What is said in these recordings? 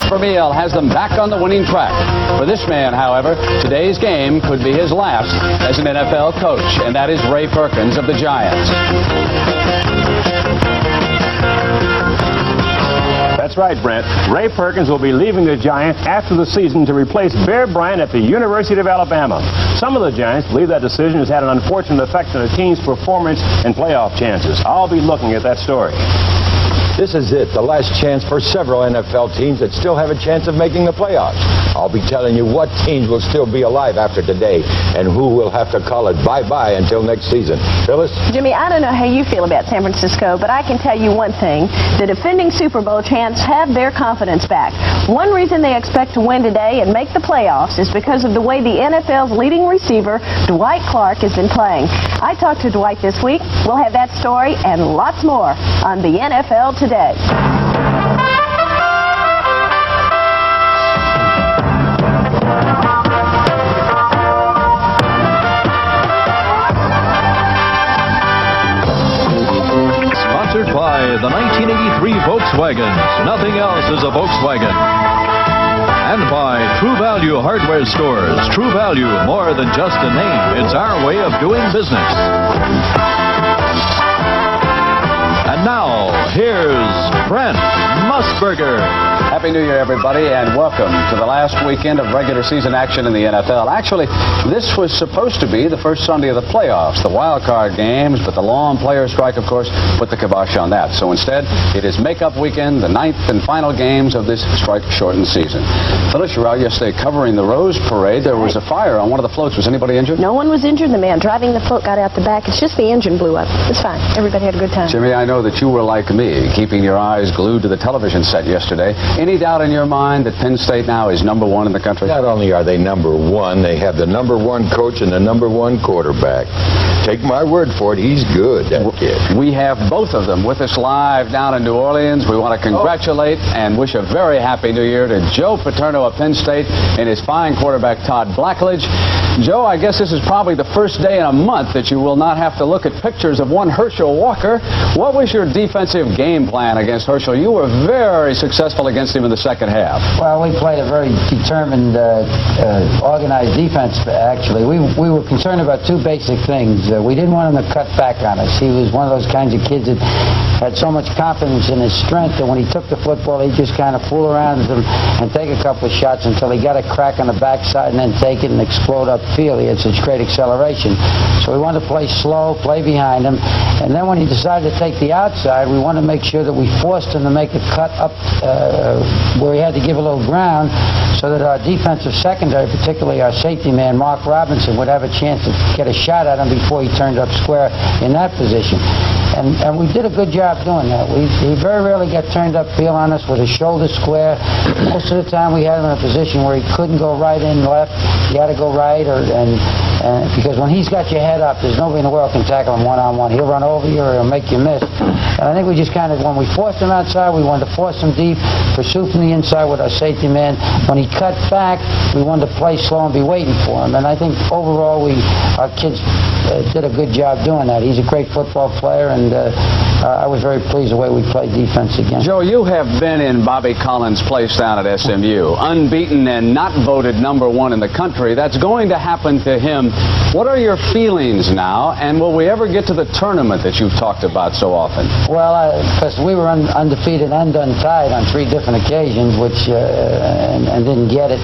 Vermeil has them back on the winning track. For this man, however, today's game could be his last as an NFL coach, and that is Ray Perkins of the Giants. That's right, Brent. Ray Perkins will be leaving the Giants after the season to replace Bear Bryant at the University of Alabama. Some of the Giants believe that decision has had an unfortunate effect on the team's performance and playoff chances. I'll be looking at that story. This is it, the last chance for several NFL teams that still have a chance of making the playoffs. I'll be telling you what teams will still be alive after today and who will have to call it bye-bye until next season. Phyllis? Jimmy, I don't know how you feel about San Francisco, but I can tell you one thing. The defending Super Bowl champs have their confidence back. One reason they expect to win today and make the playoffs is because of the way the NFL's leading receiver, Dwight Clark, has been playing. I talked to Dwight this week. We'll have that story and lots more on the NFL Today. Sponsored by the 1983 Volkswagens. Nothing else is a Volkswagen. And by True Value Hardware Stores. True Value, more than just a name. It's our way of doing business. And now, here's Brent Musburger. Happy New Year, everybody, and welcome to the last weekend of regular season action in the NFL. Actually, this was supposed to be the first Sunday of the playoffs, the wild card games, but the long player strike, of course, put the kibosh on that. So instead, it is makeup weekend, the ninth and final games of this strike-shortened season. Phyllis, you were out yesterday covering the Rose Parade. There was a fire on one of the floats. Was anybody injured? No one was injured. The man driving the float got out the back. It's just the engine blew up. It's fine. Everybody had a good time. Jimmy, I know that you were like me, keeping your eyes glued to the television set yesterday. Any doubt in your mind that Penn State now is number one in the country? Not only are they number one, they have the number one coach and the number one quarterback. Take my word for it, he's good, that kid. We have both of them with us live down in New Orleans. We want to congratulate and wish a very happy New Year to Joe Paterno of Penn State and his fine quarterback, Todd Blackledge. Joe, I guess this is probably the first day in a month that you will not have to look at pictures of one Herschel Walker. What was your defensive game plan against Herschel? You were very successful against him in the second half. Well, we played a very determined, organized defense, actually. We were concerned about two basic things. We didn't want him to cut back on us. He was one of those kinds of kids that had so much confidence in his strength that when he took the football, he'd just kind of fool around and take a couple of shots until he got a crack on the backside and then take it and explode upfield. He had such great acceleration. So we wanted to play slow, play behind him. And then when he decided to take the outside, we wanted to make sure that we forced him to make a cut up where he had to give a little ground so that our defensive secondary, particularly our safety man, Mark Robinson, would have a chance to get a shot at him before he turned up square in that position. And we did a good job doing that. He very rarely got turned upfield on us with his shoulder square. Most of the time we had him in a position where he couldn't go right and left. He had to go right, because when he's got your head up, there's nobody in the world can tackle him one-on-one. He'll run over you or he'll make you miss. And I think we just kind of, when we forced him outside, we wanted to force him deep, pursue from the inside with our safety man. When he cut back, we wanted to play slow and be waiting for him. And I think overall our kids did a good job doing that. He's a great football player, and I was very pleased the way we played defense again. Joe, you have been in Bobby Collins' place down at SMU, unbeaten and not voted number one in the country. That's going to happen to him. What are your feelings now, and will we ever get to the tournament that you've talked about so often? Well, because we were undefeated and untied on 3 different occasions, which and didn't get it.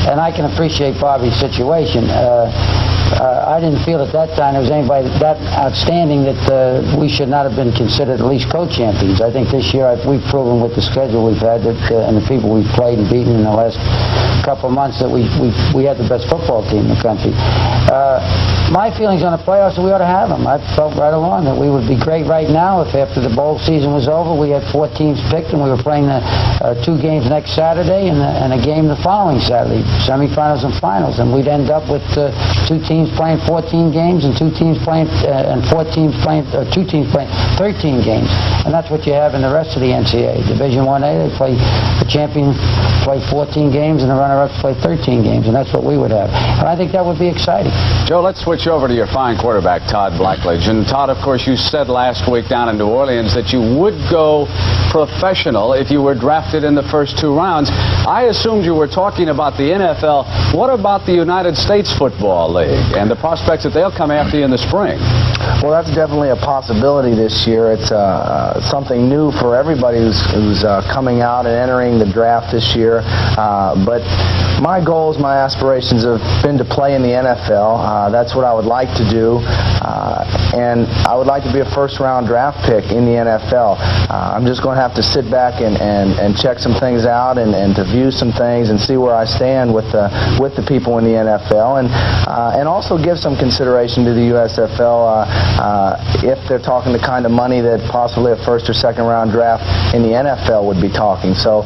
And I can appreciate Bobby's situation. I didn't feel at that time there was anybody that outstanding that we should not have been considered at least co-champions. I think this year we've proven with the schedule we've had that, and the people we've played and beaten in the last couple of months that we had the best football team in the country. My feelings on the playoffs are we ought to have them. I felt right along that we would be great right now if after the bowl season was over we had 4 teams picked and we were playing the 2 games next Saturday and a game the following Saturday, semifinals and finals, and we'd end up with 2 teams playing 14 games and 2 teams playing 2 teams playing 13 games, and that's what you have in the rest of the NCAA. Division 1A, they play the champion play 14 games and the runner-ups play 13 games, and that's what we would have. And I think that would be exciting. Joe, let's switch over to your fine quarterback, Todd Blackledge. And Todd, of course, you said last week down in New Orleans that you would go professional if you were drafted in the first 2 rounds. I assumed you were talking about the NFL. What about the United States Football League and the prospects that they'll come after you in the spring? Well, that's definitely a possibility this year. It's something new for everybody who's coming out and entering the draft this year. But my goals, my aspirations have been to play in the NFL. That's what I would like to do. And I would like to be a first-round draft pick in the NFL. I'm just going to have to sit back and check some things out and to view some things and see where I stand with the people in the NFL, and also give some consideration to the USFL if they're talking the kind of money that possibly a first or second round draft in the NFL would be talking. So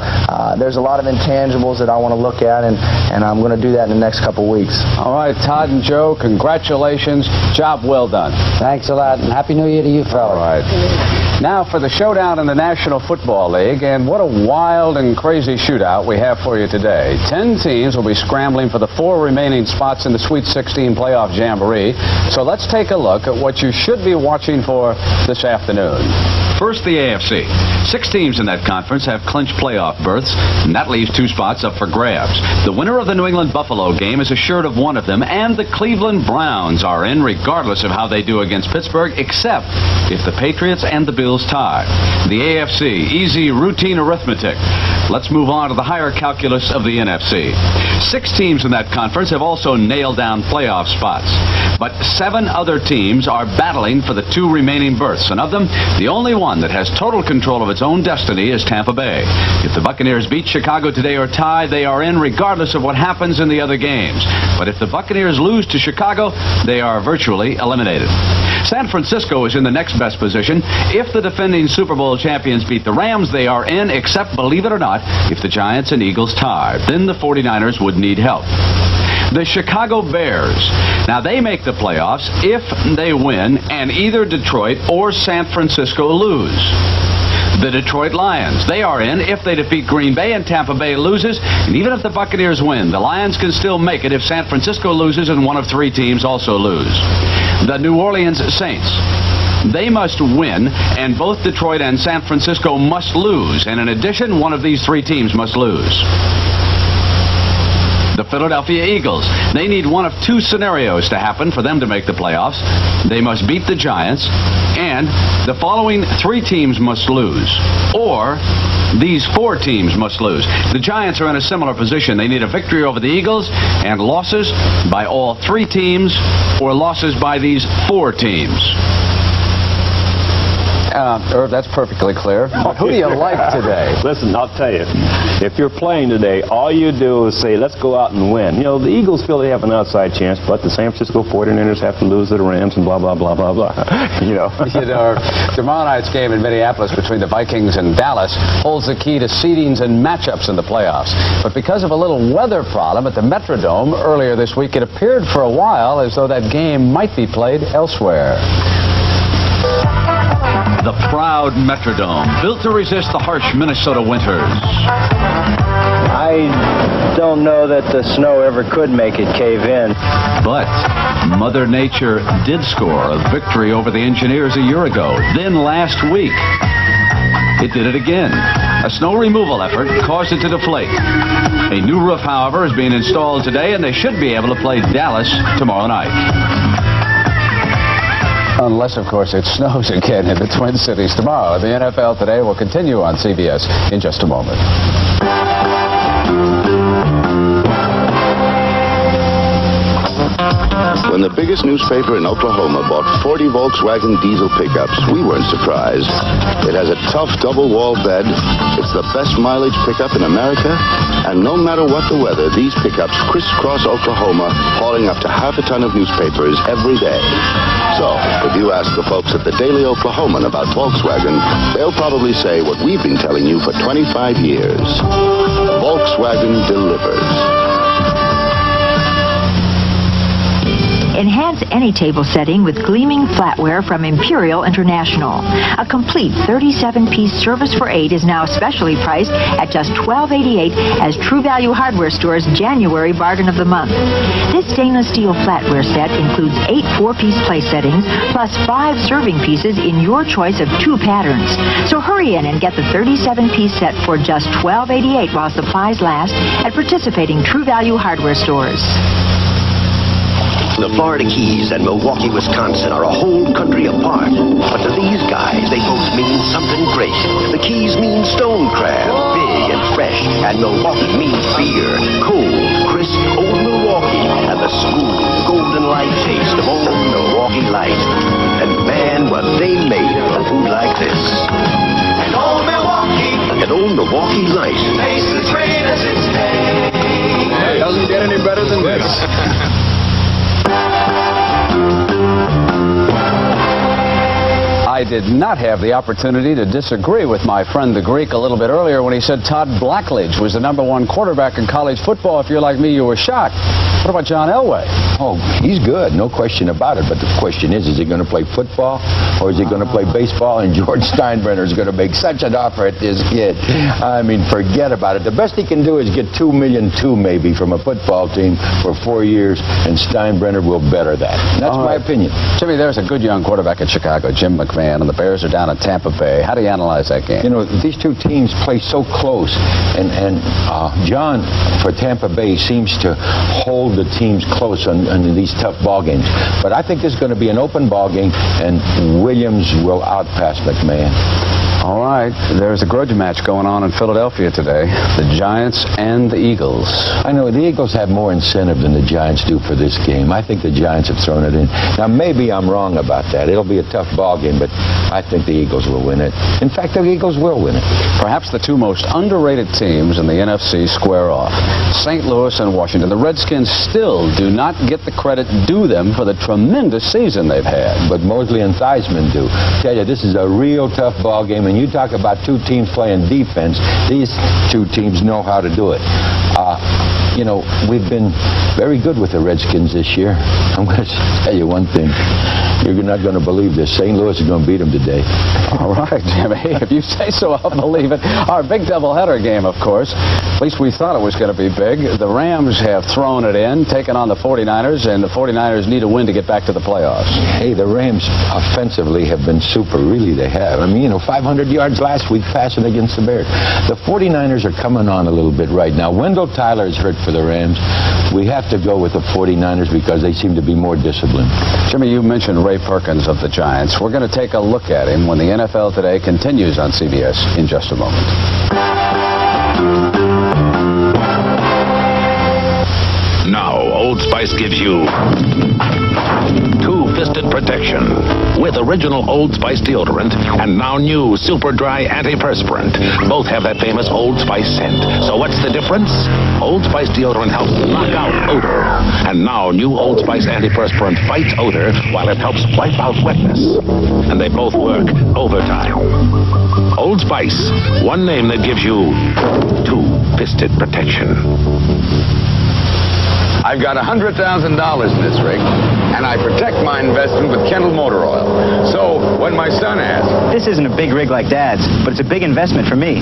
there's a lot of intangibles that I want to look at, and I'm going to do that in the next couple weeks. All right, Todd and Joe, congratulations. Job well done. Thanks a lot, and Happy New Year to you fellas. All right. Now for the showdown in the National Football League, and what a wild and crazy shootout we have for you today. 10 teams will be scrambling for the 4 remaining spots in the Sweet 16 playoff jamboree. So let's take a look at what you should be watching for this afternoon. First, the AFC. 6 teams in that conference have clinched playoff berths, and that leaves 2 spots up for grabs. The winner of the New England Buffalo game is assured of one of them, and the Cleveland Browns are in regardless of how they do against Pittsburgh, except if the Patriots and the Bills tie. The AFC, easy routine arithmetic. Let's move on to the higher calculus of the NFC. 6 teams in that conference have also nailed down playoff spots, but 7 other teams are battling for the 2 remaining berths, and of them, the only one that has total control of its own destiny is Tampa Bay. If the Buccaneers beat Chicago today or tie, they are in regardless of what happens in the other games. But if the Buccaneers lose to Chicago, they are virtually eliminated. San Francisco is in the next best position. If the defending Super Bowl champions beat the Rams, they are in, except, believe it or not, if the Giants and Eagles tie. Then the 49ers would need help. The Chicago Bears. Now, they make the playoffs if they win and either Detroit or San Francisco lose. The Detroit Lions, they are in if they defeat Green Bay and Tampa Bay loses. And even if the Buccaneers win, the Lions can still make it if San Francisco loses and one of 3 teams also lose. The New Orleans Saints. They must win, and both Detroit and San Francisco must lose. And in addition, one of these 3 teams must lose. The Philadelphia Eagles. They need one of 2 scenarios to happen for them to make the playoffs. They must beat the Giants, and the following 3 teams must lose, or these 4 teams must lose. The Giants are in a similar position. They need a victory over the Eagles and losses by all 3 teams, or losses by these 4 teams. Irv, that's perfectly clear. But who do you like today? Listen, I'll tell you, if you're playing today, all you do is say, let's go out and win. You know, the Eagles feel they have an outside chance, but the San Francisco 49ers have to lose to the Rams and blah, blah, blah, blah, blah. You know. Tomorrow night's game in Minneapolis between the Vikings and Dallas holds the key to seedings and matchups in the playoffs. But because of a little weather problem at the Metrodome earlier this week, it appeared for a while as though that game might be played elsewhere. The proud Metrodome, built to resist the harsh Minnesota winters. I don't know that the snow ever could make it cave in. But Mother Nature did score a victory over the Engineers a year ago. Then last week, it did it again. A snow removal effort caused it to deflate. A new roof, however, is being installed today, and they should be able to play Dallas tomorrow night. Unless, of course, it snows again in the Twin Cities tomorrow. The NFL Today will continue on CBS in just a moment. When the biggest newspaper in Oklahoma bought 40 Volkswagen diesel pickups, we weren't surprised. It has a tough double-wall bed, it's the best mileage pickup in America, and no matter what the weather, these pickups crisscross Oklahoma, hauling up to half a ton of newspapers every day. So, if you ask the folks at the Daily Oklahoman about Volkswagen, they'll probably say what we've been telling you for 25 years. Volkswagen delivers. Enhance any table setting with gleaming flatware from Imperial International. A complete 37-piece service for 8 is now specially priced at just $12.88 as True Value Hardware Store's January bargain of the month. This stainless steel flatware set includes 8 4-piece place settings plus 5 serving pieces in your choice of 2 patterns. So hurry in and get the 37-piece set for just $12.88 while supplies last at participating True Value Hardware Stores. The Florida Keys and Milwaukee, Wisconsin are a whole country apart. But to these guys, they both mean something great. The Keys mean stone crab, big and fresh. And Milwaukee means beer, cold, crisp, old Milwaukee. And the smooth, golden light taste of old Milwaukee Light. And man, what they made of food like this. And old Milwaukee. And old Milwaukee Light. Tastes as great as its name. It doesn't get any better than this. I did not have the opportunity to disagree with my friend the Greek a little bit earlier when he said Todd Blackledge was the #1 quarterback in college football. If you're like me, you were shocked. What about John Elway? Oh, he's good, no question about it. But the question is he going to play football or is he going to play baseball? And George Steinbrenner is going to make such an offer at this kid. I mean, forget about it. The best he can do is get $2 million maybe from a football team for 4 years, and Steinbrenner will better that. That's my opinion. Jimmy, there's a good young quarterback at Chicago, Jim McMahon, and the Bears are down in Tampa Bay. How do you analyze that game? You know, these two teams play so close, and John, for Tampa Bay, seems to hold the teams close on these tough ball games. But I think this is going to be an open ball game, and Williams will outpass McMahon. All right, there's a grudge match going on in Philadelphia today. The Giants and the Eagles. I know the Eagles have more incentive than the Giants do for this game. I think the Giants have thrown it in. Now, maybe I'm wrong about that. It'll be a tough ball game, but I think the Eagles will win it. In fact, the Eagles will win it. Perhaps the two most underrated teams in the NFC square off. St. Louis and Washington. The Redskins still do not get the credit due them for the tremendous season they've had. But Mosley and Theismann do. Tell you, this is a real tough ball game. And you talk about two teams playing defense, these two teams know how to do it. You know, we've been very good with the Redskins this year. I'm going to tell you one thing. You're not going to believe this. St. Louis is going to beat them today. All right, Jimmy. If you say so, I'll believe it. Our big doubleheader game, of course. At least we thought it was going to be big. The Rams have thrown it in, taken on the 49ers, and the 49ers need a win to get back to the playoffs. Hey, the Rams offensively have been super. Really, they have. I mean, you know, 500 yards last week passing against the Bears. The 49ers are coming on a little bit right now. Wendell Tyler is hurt for the Rams. We have to go with the 49ers because they seem to be more disciplined. Jimmy, you mentioned Ray Perkins of the Giants. We're going to take a look at him when the NFL Today continues on CBS in just a moment. Now, Old Spice gives you two-fisted protection with original Old Spice deodorant and now new super dry antiperspirant. Both have that famous Old Spice scent. So what's the difference? Old Spice deodorant helps knock out odor. And now new Old Spice antiperspirant fights odor while it helps wipe out wetness. And they both work overtime. Old Spice, one name that gives you two-fisted protection. I've got $100,000 in this rig, and I protect my investment with Kendall Motor Oil. So when my son asks, this isn't a big rig like Dad's, but it's a big investment for me.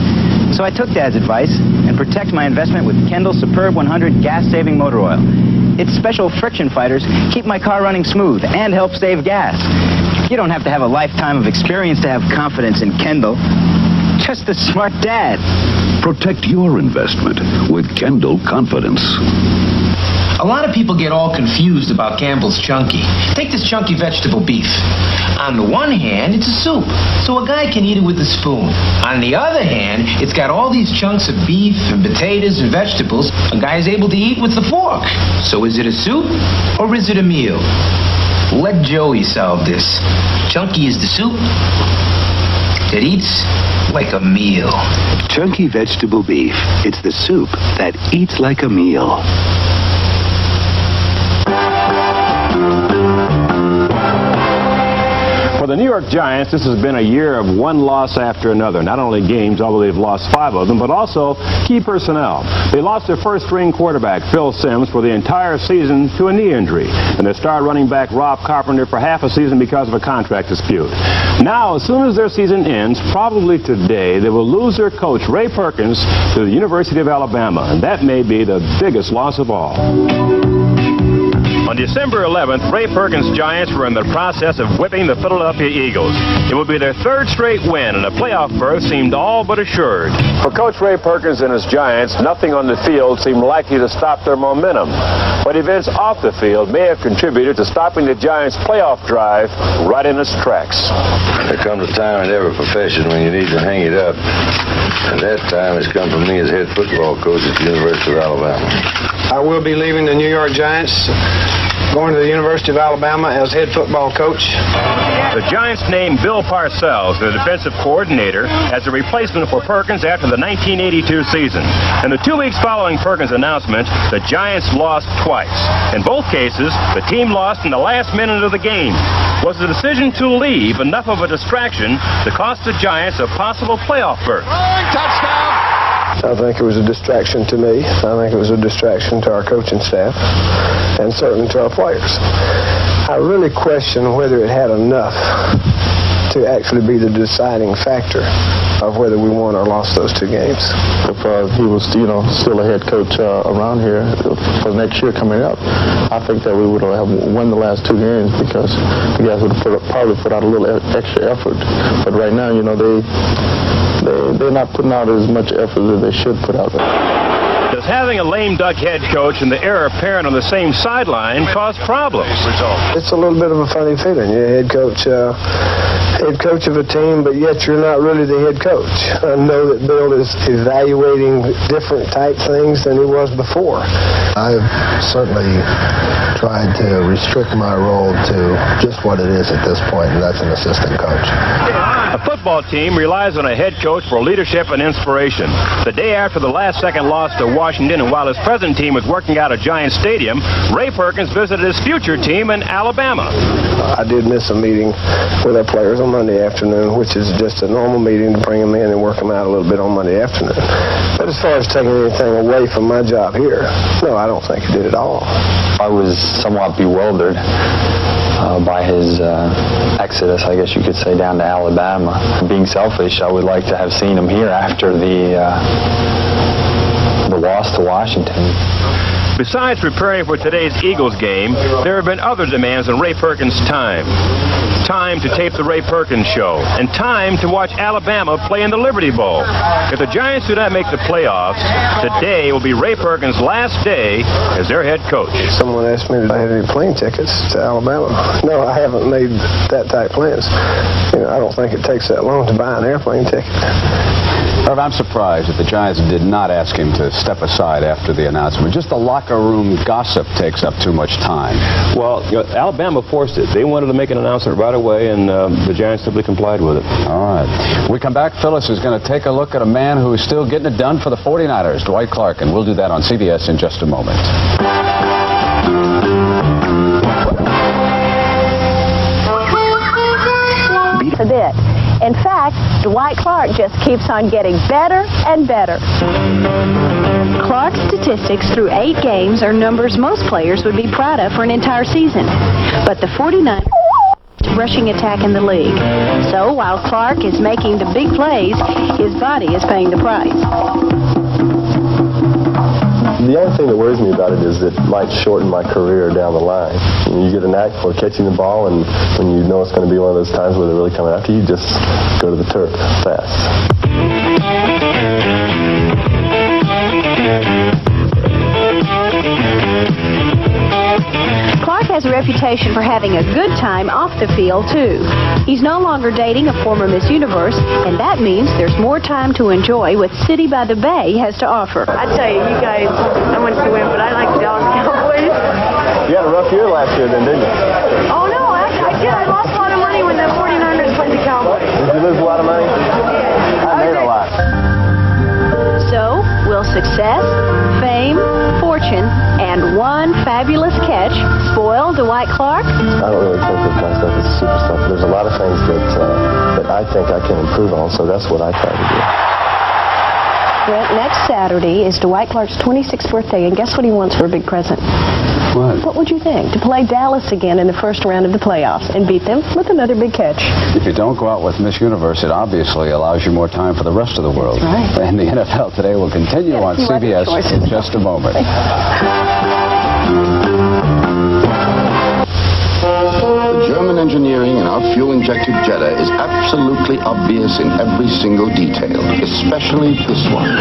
So I took Dad's advice and protect my investment with Kendall Superb 100 gas-saving motor oil. Its special friction fighters keep my car running smooth and help save gas. You don't have to have a lifetime of experience to have confidence in Kendall. Just a smart dad. Protect your investment with Kendall Confidence. A lot of people get all confused about Campbell's Chunky. Take this chunky vegetable beef. On the one hand, it's a soup, so a guy can eat it with a spoon. On the other hand, it's got all these chunks of beef and potatoes and vegetables a guy is able to eat with the fork. So is it a soup or is it a meal? Let Joey solve this. Chunky is the soup that eats like a meal. Chunky vegetable beef. It's the soup that eats like a meal. For the New York Giants, this has been a year of one loss after another. Not only games, although they've lost 5 of them, but also key personnel. They lost their first-string quarterback, Phil Simms, for the entire season to a knee injury, and their star running back, Rob Carpenter, for half a season because of a contract dispute. Now, as soon as their season ends, probably today, they will lose their coach, Ray Perkins, to the University of Alabama, and that may be the biggest loss of all. On December 11th, Ray Perkins' Giants were in the process of whipping the Philadelphia Eagles. It would be their 3rd straight win, and a playoff berth seemed all but assured. For Coach Ray Perkins and his Giants, nothing on the field seemed likely to stop their momentum. But events off the field may have contributed to stopping the Giants' playoff drive right in its tracks. There comes a time in every profession when you need to hang it up. And that time has come for me as head football coach at the University of Alabama. I will be leaving the New York Giants, going to the University of Alabama as head football coach. The Giants named Bill Parcells, the defensive coordinator, as a replacement for Perkins after the 1982 season. In the 2 weeks following Perkins' announcement, the Giants lost twice. In both cases, the team lost in the last minute of the game. Was the decision to leave enough of a distraction to cost the Giants a possible playoff berth? Touchdown! I think it was a distraction to me. I think it was a distraction to our coaching staff and certainly to our players. I really question whether it had enough to actually be the deciding factor of whether we won or lost those 2 games. If he was, still a head coach around here for next year coming up, I think that we would have won the last 2 games because the guys would have probably put out a little extra effort. But right now, they're not putting out as much effort as they should put out. Does having a lame duck head coach and the heir apparent on the same sideline cause problems? It's a little bit of a funny feeling. You're head coach of a team, but yet you're not really the head coach. I know that Bill is evaluating different type things than he was before. I've certainly tried to restrict my role to just what it is at this point, and that's an assistant coach. A football team relies on a head coach for leadership and inspiration. The day after the last-second loss to Washington, and while his present team was working out at Giant Stadium, Ray Perkins visited his future team in Alabama. I did miss a meeting with our players on Monday afternoon, which is just a normal meeting to bring them in and work them out a little bit on Monday afternoon. But as far as taking anything away from my job here, no, I don't think it did at all. I was somewhat bewildered by his exodus, I guess you could say, down to Alabama. Being selfish, I would like to have seen him here after the loss to Washington. Besides preparing for today's Eagles game, there have been other demands on Ray Perkins' time. Time to tape the Ray Perkins Show, and time to watch Alabama play in the Liberty Bowl. If the Giants do not make the playoffs, today will be Ray Perkins' last day as their head coach. Someone asked me if I had any plane tickets to Alabama. No, I haven't made that type plans. I don't think it takes that long to buy an airplane ticket. I'm surprised that the Giants did not ask him to step aside after the announcement. Just the locker room gossip takes up too much time. Well, Alabama forced it. They wanted to make an announcement right away, and the Giants simply complied with it. All right. When we come back, Phyllis is going to take a look at a man who is still getting it done for the 49ers, Dwight Clark, and we'll do that on CBS in just a moment. A bit. In fact, Dwight Clark just keeps on getting better and better. Clark's statistics through 8 games are numbers most players would be proud of for an entire season. But the 49ers rushing attack in the league. So while Clark is making the big plays, his body is paying the price. The only thing that worries me about it is that it might shorten my career down the line. You get a knack for catching the ball, and when you know it's going to be one of those times where they're really coming after you, just go to the turf fast. Clark has a reputation for having a good time off the field, too. He's no longer dating a former Miss Universe, and that means there's more time to enjoy what City by the Bay has to offer. I tell you, you guys, I want you to win, but I like the Dallas Cowboys. You had a rough year last year then, didn't you? Oh, no, I did. I lost a lot of money when the 49ers played the Cowboys. Did you lose a lot of money? I made a lot. So, will success, fame, fortune, and one fabulous catch. Spoiled Dwight Clark? I don't really think of myself as a superstar. There's a lot of things that I think I can improve on, so that's what I try to do. Brent, next Saturday is Dwight Clark's 26th birthday, and guess what he wants for a big present? What would you think? To play Dallas again in the first round of the playoffs and beat them with another big catch. If you don't go out with Miss Universe, it obviously allows you more time for the rest of the world. That's right. And the NFL Today will continue on CBS in just a moment. The German engineering in our fuel-injected Jetta is absolutely obvious in every single detail, especially this one.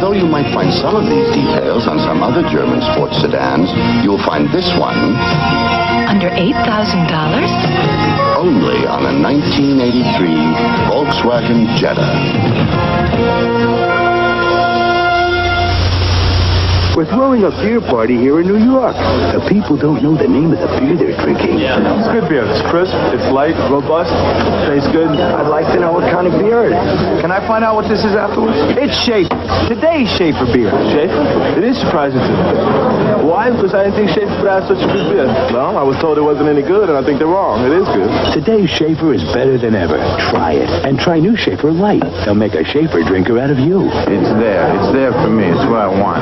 Though you might find some of these details on some other German sports sedans, you'll find this one Under $8,000? only on a 1983 Volkswagen Jetta. We're throwing a beer party here in New York. The people don't know the name of the beer they're drinking. It's good beer. It's crisp, it's light, robust, tastes good. I'd like to know what kind of beer it is. Can I find out what this is afterwards? It's Schaefer. Today's Schaefer beer. Schaefer? It is surprising to me. Why? Because I didn't think Schaefer put out such a good beer. Well, I was told it wasn't any good, and I think they're wrong. It is good. Today's Schaefer is better than ever. Try it. And try new Schaefer Light. They'll make a Schaefer drinker out of you. It's there. It's there for me. It's what I want.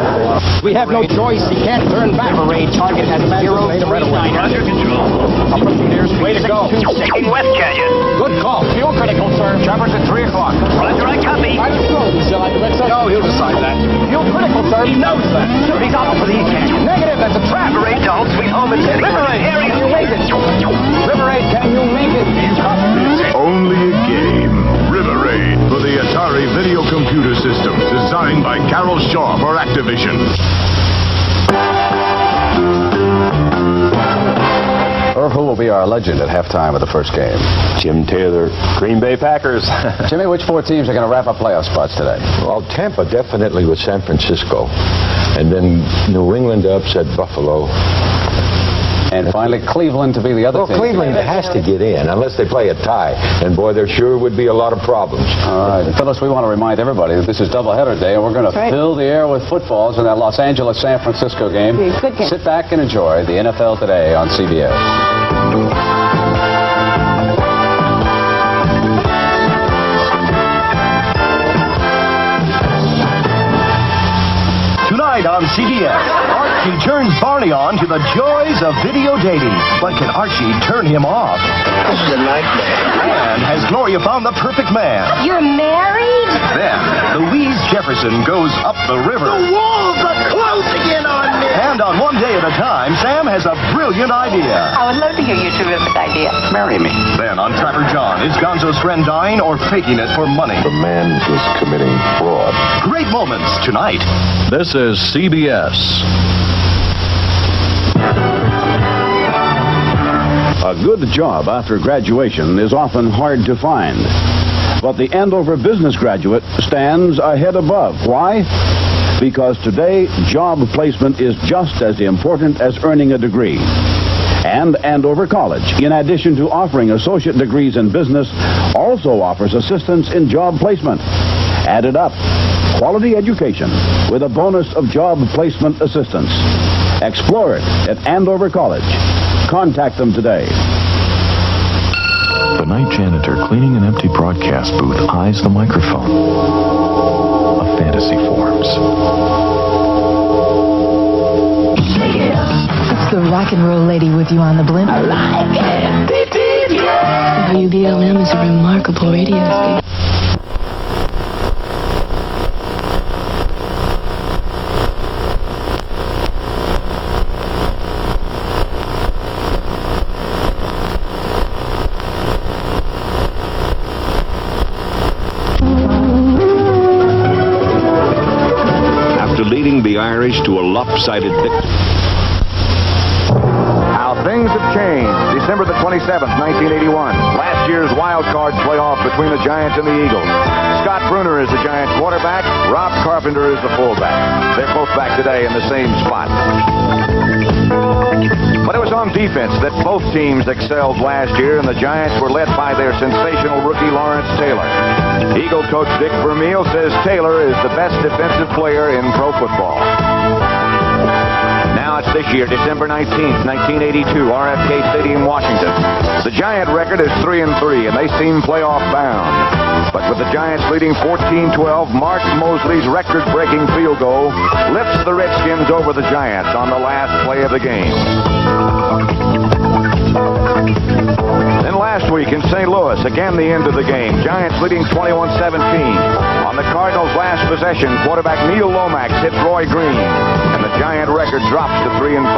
We have no choice. He can't turn back. Raid target has a 039er. Roger, control. Approaching nearest. Way to go. Taking West Canyon. Good call. Fuel critical, sir. Choppers at 3 o'clock. Roger, I copy. No, he'll decide that. Fuel critical, sir. He knows that. He's out for the East Canyon. Negative. That's a trap. River Raid to home sweet home. It's heading for the area. Can you make it? River Raid, can you make it? Only a game. River Raid for the Atari Video Computer System, designed by Carol Shaw for Activision. Irv, who will be our legend at halftime of the first game? Jim Taylor, Green Bay Packers. Jimmy, which four teams are going to wrap up playoff spots today? Well, Tampa definitely with San Francisco. And then New England to upset Buffalo. And finally, Cleveland to be the other team. Well, Cleveland has to get in, unless they play a tie. And, boy, there sure would be a lot of problems. All right. Phyllis, we want to remind everybody that this is doubleheader day, and we're going to fill the air with footballs in that Los Angeles-San Francisco game. Good game. Sit back and enjoy the NFL Today on CBS. Tonight on CBS, Archie turns Barney on to the joys of video dating. But can Archie turn him off? This is a nightmare. And has Gloria found the perfect man? You're married? Then, Louise Jefferson goes up the river. The walls are closing in on me. And on One Day at a Time, Sam has a brilliant idea. I would love to hear your terrific idea. Marry me. Then on Trapper John, is Gonzo's friend dying or faking it for money? The man is committing fraud. Great moments tonight. This is CBS. A good job after graduation is often hard to find. But the Andover business graduate stands a head above. Why? Because today, job placement is just as important as earning a degree. And Andover College, in addition to offering associate degrees in business, also offers assistance in job placement. Added up, quality education with a bonus of job placement assistance. Explore it at Andover College. Contact them today. The night janitor cleaning an empty broadcast booth eyes the microphone. A fantasy forms. It's the rock and roll lady with you on the blimp. I like it. WBLM is a remarkable radio station. Leading the Irish to a lopsided victory. How things have changed. December the 27th, 1981. Last year's wild card playoff between the Giants and the Eagles. Scott Bruner is the Giant quarterback. Rob Carpenter is the fullback. They're both back today in the same spot. But it was on defense that both teams excelled last year, and the Giants were led by their sensational rookie Lawrence Taylor. Eagle coach Dick Vermeil says Taylor is the best defensive player in pro football. Now it's this year, December 19th, 1982, RFK Stadium, Washington. The Giant record is 3-3, and they seem playoff bound. But with the Giants leading 14-12, Mark Mosley's record-breaking field goal lifts the Redskins over the Giants on the last play of the game. Then last week in St. Louis, again the end of the game. Giants leading 21-17. On the Cardinals' last possession, quarterback Neil Lomax hit Roy Green, and the Giant record drops to 3-5.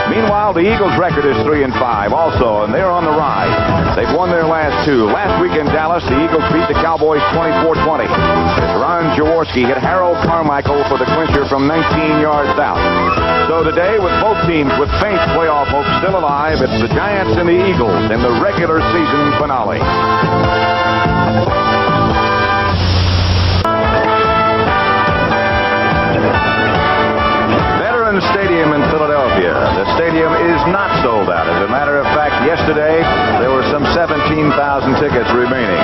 Meanwhile, the Eagles' record is 3-5 also, and they're on the rise. They've won their last two. Last week in Dallas, the Eagles beat the Cowboys 24-20. As Ron Jaworski hit Harold Carmichael for the clincher from 19 yards out. So today, with both teams with faint playoff hopes still alive, it's the Giants and the Eagles in the regular season finale. Veterans Stadium in Philadelphia. The stadium is not sold out. As a matter of fact, yesterday there were some 17,000 tickets remaining.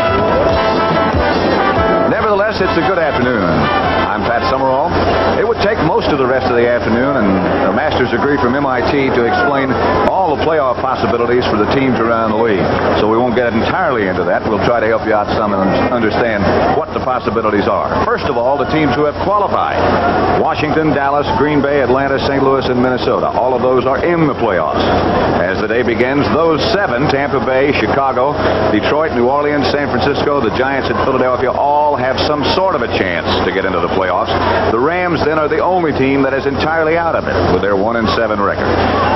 Nevertheless, it's a good afternoon. I'm Pat Summerall. It would take most of the rest of the afternoon and a master's degree from MIT to explain all the playoff possibilities for the teams around the league. So we won't get entirely into that. We'll try to help you out some and understand what the possibilities are. First of all, the teams who have qualified. Washington, Dallas, Green Bay, Atlanta, St. Louis, and Minnesota. All of those are in the playoffs. As the day begins, those seven, Tampa Bay, Chicago, Detroit, New Orleans, San Francisco, the Giants, and Philadelphia, all have some sort of a chance to get into the playoffs. The Rams, then, are the only team that is entirely out of it with their 1-7 record.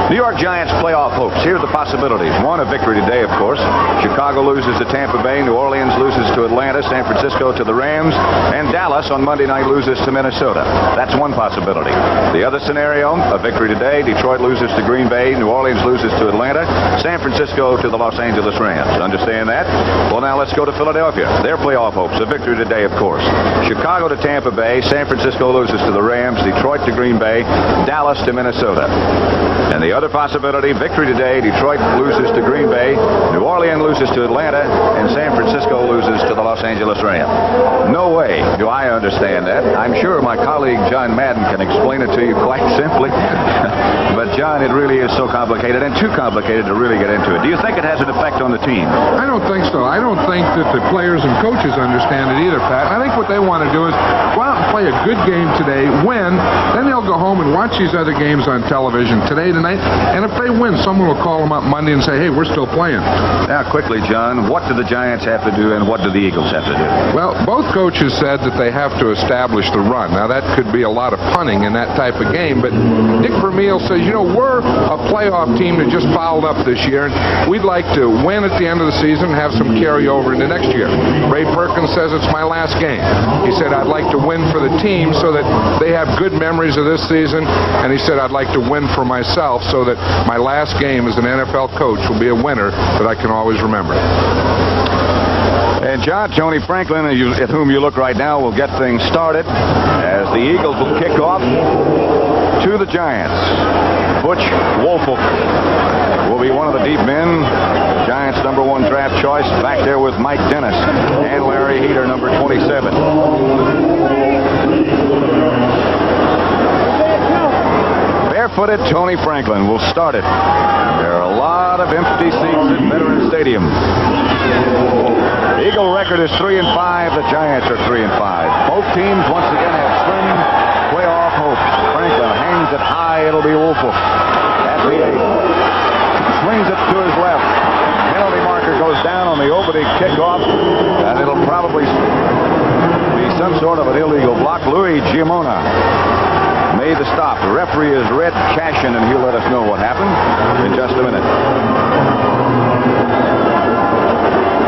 New York Giants playoff hopes. Here are the possibilities. One, a victory today, of course. Chicago loses to Tampa Bay. New Orleans loses to Atlanta. San Francisco to the Rams. And Dallas on Monday night loses to Minnesota. That's one possibility. The other scenario, a victory today. Detroit loses to Green Bay. New Orleans loses to Atlanta. San Francisco to the Los Angeles Rams. Understand that? Well, now let's go to Philadelphia. Their playoff hopes. A victory today, of course. Chicago to Tampa Bay. San Francisco loses to the Rams. Detroit to Green Bay. Dallas to Minnesota. And the other possibility, victory today. Detroit loses to Green Bay. New Orleans loses to Atlanta. And San Francisco loses to the Los Angeles Rams. No way do I understand that. I'm sure my colleague John Madden can explain it to you quite simply. But, John, it really is so complicated and too complicated to really get into it. Do you think it has an effect on the team? I don't think so. I don't think that the players and coaches understand it either, Pat. I think what they want to do is go out and play a good game today, win, then they'll go home and watch these other games on television today, tonight, and if they win, someone will call them up Monday and say, hey, we're still playing. Now, quickly, John, what do the Giants have to do and what do the Eagles have to do? Well, both coaches said that they have to establish the run. Now, that could be a lot of punting in that type of game, but Dick Vermeil says, you know, we're a playoff team that just fouled up this year, and we'd like to win at the end of the season and have some carryover into next year. Ray Perkins says it's my last game. He said, I'd like to win for the team so that they have good memories of this season, and he said, I'd like to win for myself so that my last game as an NFL coach will be a winner that I can always remember. And John, Tony Franklin, at whom you look right now, will get things started as the Eagles will kick off to the Giants. Butch Wolfolk will be one of the deep men. The Giants' #1 draft choice back there with Mike Dennis and Larry Heater, number 27. Barefooted Tony Franklin will start it. There are a lot of empty seats at Veterans Stadium. The Eagle record is 3-5. The Giants are 3-5. Both teams once again have slim playoff hopes. Franklin hangs it high. It'll be Wolfolk at the 8. Swings it to his left. Penalty marker goes down on the opening kickoff, and it'll probably be some sort of an illegal block. Louis Giamona made the stop. The referee is Red Cashin, and he'll let us know what happened in just a minute.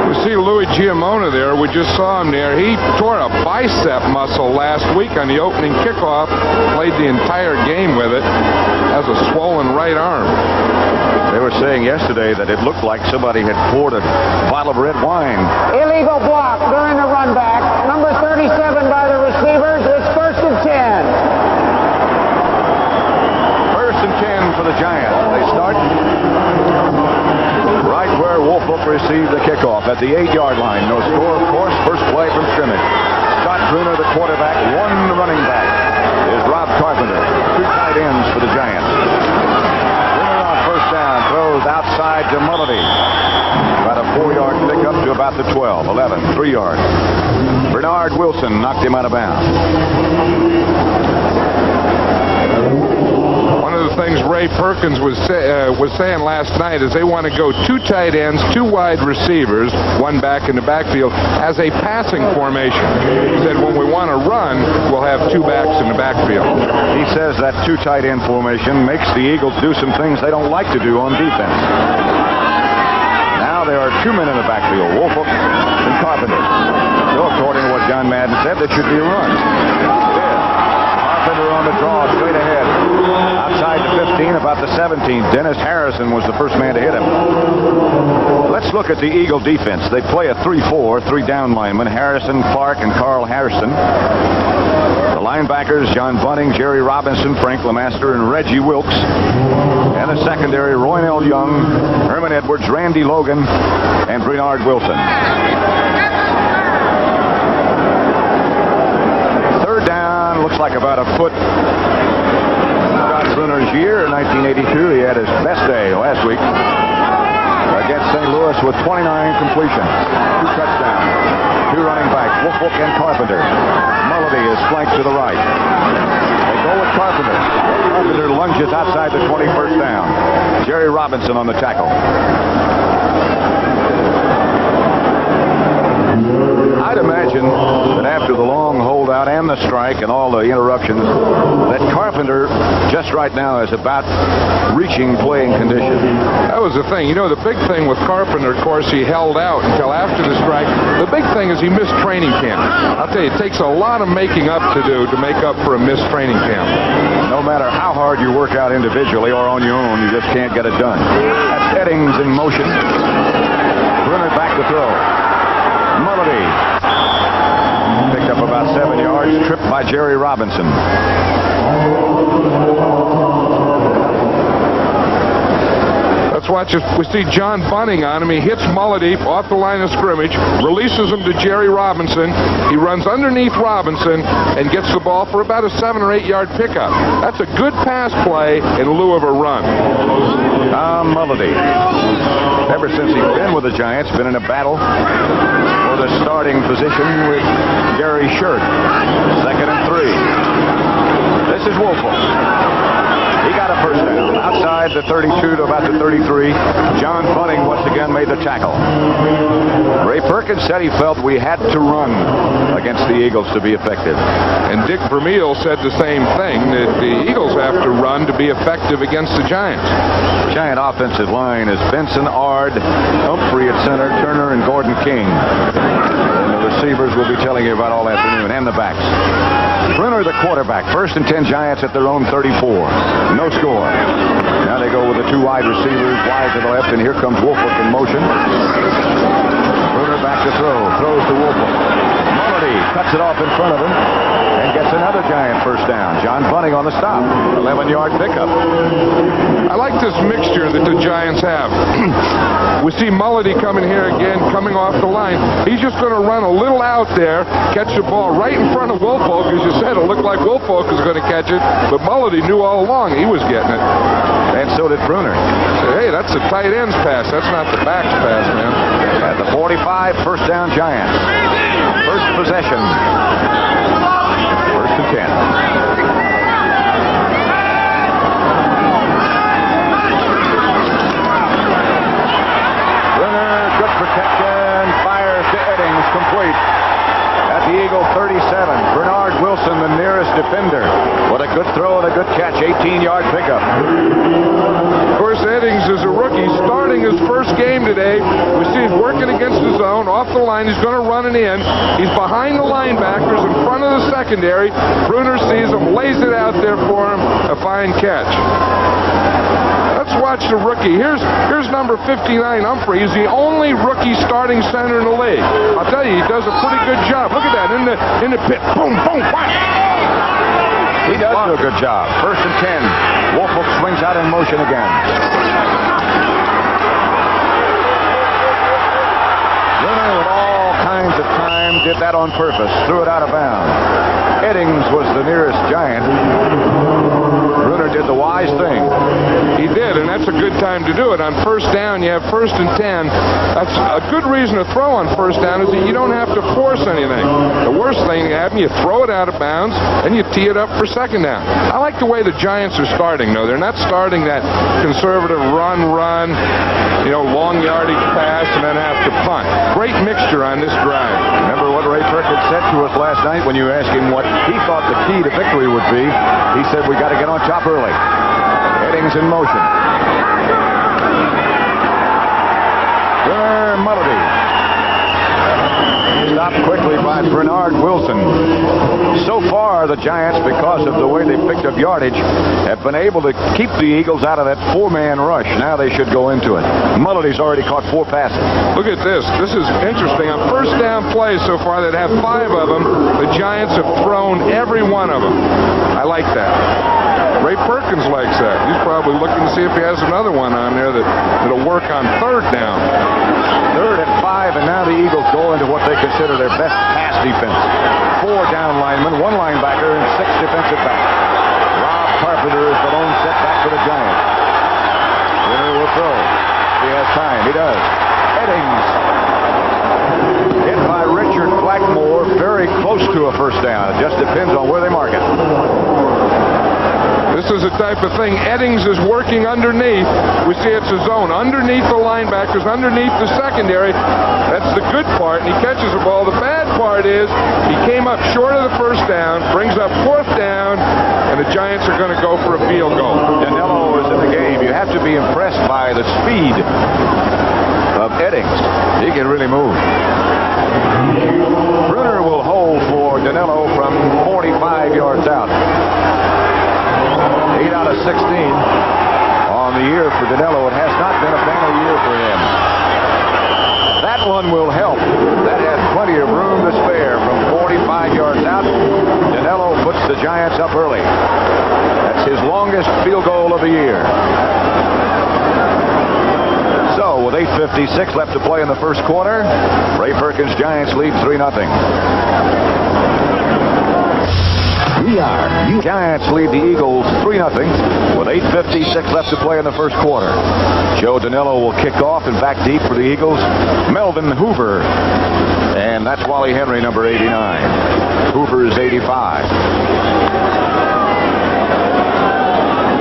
We see Louis Giamona there. We just saw him there. He tore a bicep muscle last week on the opening kickoff. Played the entire game with it. Has a swollen right arm. They were saying yesterday that it looked like somebody had poured a bottle of red wine. Illegal block during the run back. Number 37 by the receivers. It's 1st and 10. 1st and 10 for the They start right where Woolfolk received the kickoff at the 8-yard line. No score, of course. First play from scrimmage. Scott Bruner, the quarterback. One running back is Rob Carpenter. 2 tight ends for the Giants. Bruner on first down throws outside to Mulledy. About a 4-yard pickup to about the 12, 11, 3 yards. Bernard Wilson knocked him out of bounds. One of the things Ray Perkins was saying last night is they want to go 2 tight ends, 2 wide receivers, 1 back in the backfield as a passing formation. He said when we want to run, we'll have 2 backs in the backfield. He says that 2 tight end formation makes the Eagles do some things they don't like to do on defense. Now there are 2 men in the backfield, Woolfolk and Carpenter. So according to what John Madden said, that should be a run. Carpenter on the draw, straight ahead. Outside the 15, about the 17. Dennis Harrison was the first man to hit him. Let's look at the Eagle defense. They play a 3-4, 3 down linemen, Harrison, Clark, and Carl Harrison. The linebackers, John Bunting, Jerry Robinson, Frank LeMaster, and Reggie Wilkes. And the secondary, Roynell Young, Herman Edwards, Randy Logan, and Bernard Wilson. Third down, looks like about a foot. Scott Bruner's year in 1982, he had his best day last week against St. Louis with 29 completions, 2 touchdowns, 2 running backs, Woolfolk and Carpenter. Mulledy is flanked to the right. They go with Carpenter. Carpenter lunges outside the 21st down. Jerry Robinson on the tackle. I'd imagine that after the long holdout and the strike and all the interruptions, that Carpenter just right now is about reaching playing condition. That was the thing. You know, the big thing with Carpenter, of course, he held out until after the strike. The big thing is he missed training camp. I'll tell you, it takes a lot of making up to do to make up for a missed training camp. No matter how hard you work out individually or on your own, you just can't get it done. That's Eddings in motion. Bruner back to throw. Mulledy picked up about 7 yards, tripped by Jerry Robinson. Let's watch it. We see John Bunting on him. He hits Mulledy off the line of scrimmage, releases him to Jerry Robinson. He runs underneath Robinson and gets the ball for about a 7 or 8 yard pickup. That's a good pass play in lieu of a run. Tom Mulledy, ever since he's been with the Giants, been in a battle for the starting position with Gary Shirt. 2nd and 3. This is Woolfolk. He got a first down. Outside the 32 to about the 33. John Bunting once again made the tackle. Ray Perkins said he felt we had to run against the Eagles to be effective. And Dick Vermeil said the same thing, that the Eagles have to run to be effective against the Giants. The Giant offensive line is Benson, Ard, Humphrey at center, Turner, and Gordon King. And the receivers will be telling you about all afternoon, and the backs. Bruner, the quarterback. 1st and 10 Giants at their own 34. No score. Now they go with the 2 wide receivers, wide to the left, and here comes Woolfolk in motion. Bruner back to throw. Throws to Woolfolk. Mulledy cuts it off in front of him and gets another Giant first down. John Bunting on the stop. 11-yard pickup. I like this mixture that the Giants have. We see Mulledy coming here again, coming off the line. He's just going to run a little out there, catch the ball right in front of Woolfolk. As you said, it looked like Woolfolk was going to catch it, but Mulledy knew all along he was getting it. And so did Bruner. Hey, that's the tight end's pass. That's not the back's pass, man. At the 45, first down Giants. First possession. 1st and 10. Protection, fires to Eddings, complete. At the Eagle 37, Bernard Wilson, the nearest defender. What a good throw and a good catch, 18-yard pickup. Of course, Eddings is a rookie, starting his first game today. We see he's working against the zone, off the line. He's going to run it in. He's behind the linebackers, in front of the secondary. Bruner sees him, lays it out there for him. A fine catch. Let's watch the rookie. Here's number 59, Humphrey. He's the only rookie starting center in the league. I'll tell you, he does a pretty good job. Look at that, in the pit. Boom, boom, whack. He does do a good job. 1st and 10. Woolfolk swings out in motion again. Bruner with all kinds of time did that on purpose. Threw it out of bounds. Eddings was the nearest Giant. Bruner did the wise thing. He did, and that's a good time to do it. On first down, you have 1st and 10. That's a good reason to throw on first down is that you don't have to force anything. The worst thing that happens, you throw it out of bounds, and you tee it up for second down. I like the way the Giants are starting, though. They're not starting that conservative run, long yardage pass, and then have to punt. Great mixture on this drive. Remember what Ray Perkins said to us last night when you asked him what he thought the key to victory would be? He said, we got to get on top early. Eddings in motion. Melody. Stopped quickly by Bernard Wilson. So far, the Giants, because of the way they picked up yardage, have been able to keep the Eagles out of that 4-man rush. Now they should go into it. Melody's already caught 4 passes. Look at this. This is interesting. On first down plays so far that have 5 of them, the Giants have thrown every one of them. I like that. Ray Perkins likes that. He's probably looking to see if he has another one on there that'll work on 3rd down. 3rd and 5, and now the Eagles go into what they consider their best pass defense. 4 down linemen, 1 linebacker, and 6 defensive backs. Rob Carpenter is the lone setback for the Giants. Winner will throw. He has time. He does. Eddings. Hit by Richard Blackmore, very close to a first down. It just depends on where they mark it. This is the type of thing. Eddings is working underneath. We see it's a zone underneath the linebackers, underneath the secondary. That's the good part, and he catches the ball. The bad part is he came up short of the first down, brings up 4th down, and the Giants are going to go for a field goal. Danilo is in the game. You have to be impressed by the speed of Eddings. He can really move. Bruner will hold for Danilo from 45 yards out. 8 out of 16 on the year for Danilo. It has not been a banner year for him. That one will help. That has plenty of room to spare from 45 yards out. Danilo puts the Giants up early. That's his longest field goal of the year. So, with 8:56 left to play in the first quarter, Ray Perkins' Giants lead 3-0. Giants lead the Eagles 3-0 with 8:56 left to play in the first quarter. Joe Danilo will kick off, and back deep for the Eagles, Melvin Hoover. And that's Wally Henry, number 89. Hoover is 85.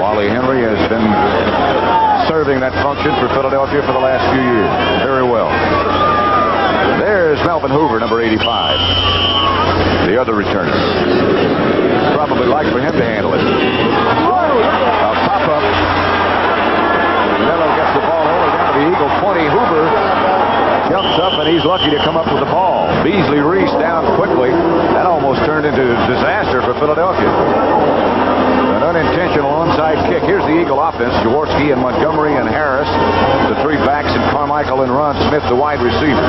Wally Henry has been serving that function for Philadelphia for the last few years. Very well. There's Melvin Hoover, number 85. The other returner. Probably like for him to handle it. A pop-up. Danilo gets the ball over down to the Eagle 20. Hoover jumps up, and he's lucky to come up with the ball. Beasley Reese down quickly. That almost turned into disaster for Philadelphia. An unintentional onside kick. Here's the Eagle offense. Jaworski and Montgomery and Harris, the 3 backs, and Carmichael and Ron Smith, the wide receiver.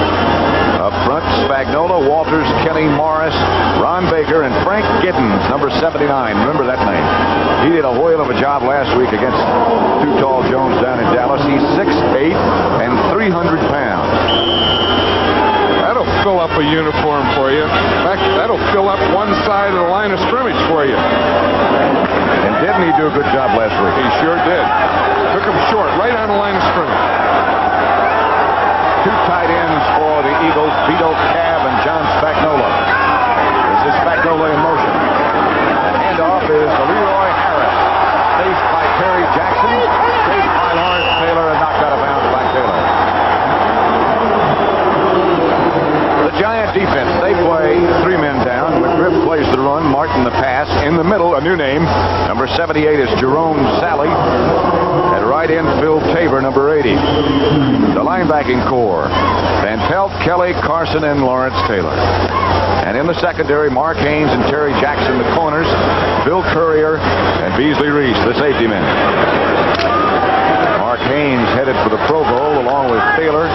Up front, Spagnola, Walters, Kenny Morris, Ron Baker, and Frank Giddens, number 79. Remember that name. He did a whale of a job last week against Too Tall Jones down in Dallas. He's 6'8" and 300 pounds. That'll fill up a uniform for you. In fact, that'll fill up one side of the line of scrimmage for you. And didn't he do a good job last week? He sure did. Took him short, right on the line of scrimmage. 2 tight ends for the Eagles, Vito Cav and John Spagnola. This is Spagnola in motion. Handoff is to Leroy Harris. Faced by Terry Jackson. Faced by Lawrence Taylor and knocked out of bounds by Taylor. The Giant defense, they play 3 men down. McGriff plays the run, Martin the pass. In the middle, a new name. Number 78 is Jerome Sally. At right end, Phil Tabor, number 80. The linebacking core, Van Pelt, Kelly, Carson, and Lawrence Taylor. And in the secondary, Mark Haynes and Terry Jackson, the corners. Bill Courier and Beasley Reese, the safety men. Mark Haynes headed for the Pro Bowl along with Taylor,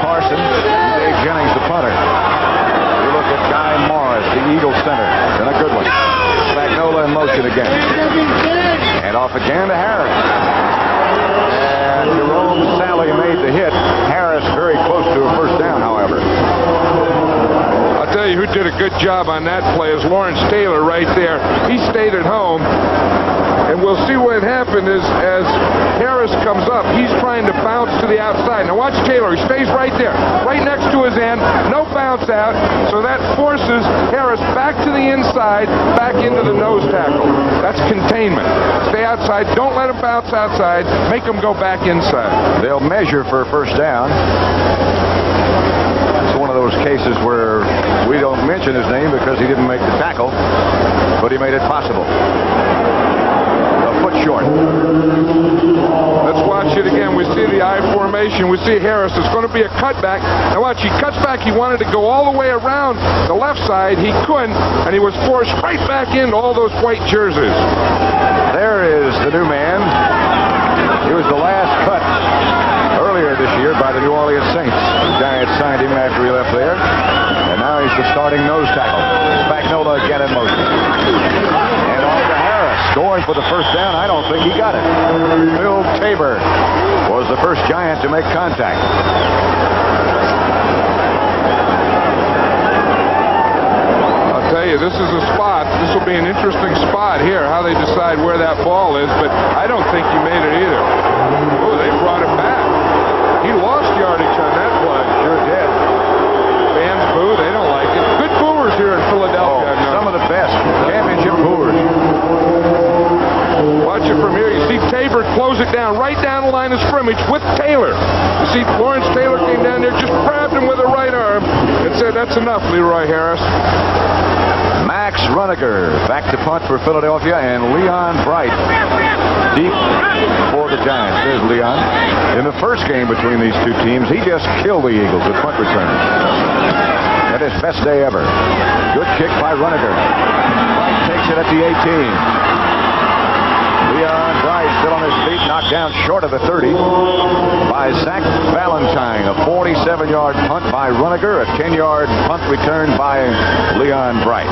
Carson, and Dave Jennings, the punter. We look at Guy Morris, the Eagle center, and a good one. Spagnola in motion again. And off did a good job on that play is Lawrence Taylor right there. He stayed at home. And we'll see what happened is as Harris comes up, he's trying to bounce to the outside. Now watch Taylor. He stays right there, right next to his end. No bounce out. So that forces Harris back to the inside, back into the nose tackle. That's containment. Stay outside. Don't let him bounce outside. Make him go back inside. They'll measure for a first down. It's one of those cases where we don't mention his name because he didn't make the tackle, but he made it possible. Foot short. Let's watch it again. We see the I formation. We see Harris. It's going to be a cutback. Now watch, he cuts back. He wanted to go all the way around the left side. He couldn't, and he was forced right back into all those white jerseys. There is the new man. He was the last cut earlier this year by the New Orleans Saints. The Giants signed him after he left there, and now he's the starting nose tackle. Spagnola again in motion. And on to Harris, going for the first down. I don't think he got it. Phil Tabor was the first Giant to make contact. I'll tell you, this is a spot. This will be an interesting spot here, how they decide where that ball is, but I don't think he made it either. Oh, they brought it back. He lost yardage on that play. Sure did. Fans boo. They don't like it. Good booers here in Philadelphia. Oh, some of the best championship booers. Watch it from here. You see Tabor close it down right down the line of scrimmage with Taylor. You see Lawrence Taylor came down there, just grabbed him with the right arm and said, "That's enough, Leroy Harris." Max Runeker back to punt for Philadelphia, and Leon Bright deep for the Giants. There's Leon. In the first game between these two teams, he just killed the Eagles with punt returns. At his best day ever. Good kick by Runeker. Bright takes it at the 18. Leon Bright still on his feet, knocked down short of the 30 by Zach Valentine. A 47-yard punt by Runeker, a 10-yard punt return by Leon Bright.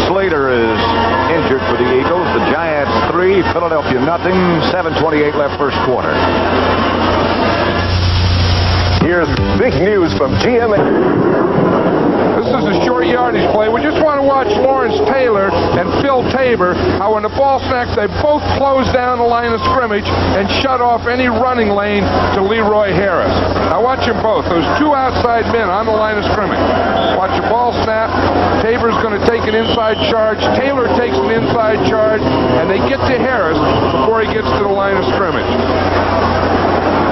Slater is injured for the Eagles. The Giants 3, Philadelphia nothing. 7:28 left first quarter. Here's big news from GM. This is a short yardage play. We just want to watch Lawrence Taylor and Phil Tabor, how when the ball snacks, they both close down the line of scrimmage and shut off any running lane to Leroy Harris. Now watch them both. Those two outside men on the line of scrimmage. Watch the ball snap. Tabor's going to take an inside charge. Taylor takes an inside charge, and they get to Harris before he gets to the line of scrimmage.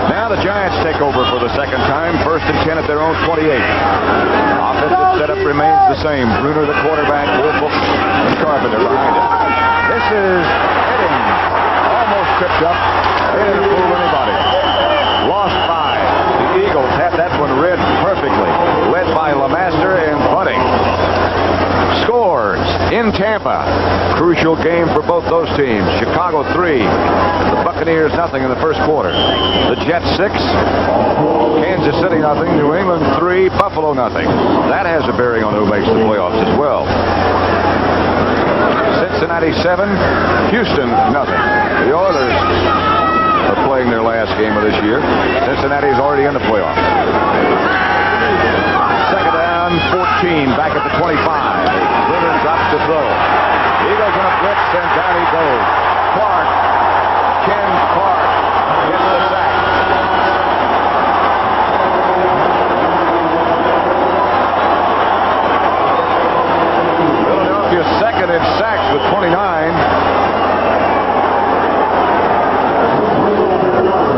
Now the Giants take over for the second time. 1st and 10 at their own 28. Offensive setup remains the same. Bruner, the quarterback, Wolf, and Carpenter behind it. This is Edding. Almost tripped up. They didn't fool anybody. Lost 5. The Eagles had that one read perfectly. Led by LeMaster and Bunting. Scores in Tampa. Crucial game for both those teams. Chicago 3. The Buccaneers nothing in the first quarter. The Jets 6. Kansas City nothing. New England 3. Buffalo nothing. That has a bearing on who makes the playoffs as well. Cincinnati 7. Houston nothing. The Oilers are playing their last game of this year. Cincinnati is already in the playoffs. Second down, 14. Back at the 25. Bruner drops to throw. Eagles on a blitz, and down he goes. Clark. Ken Clark gets the sack. Philadelphia second in sacks with 29.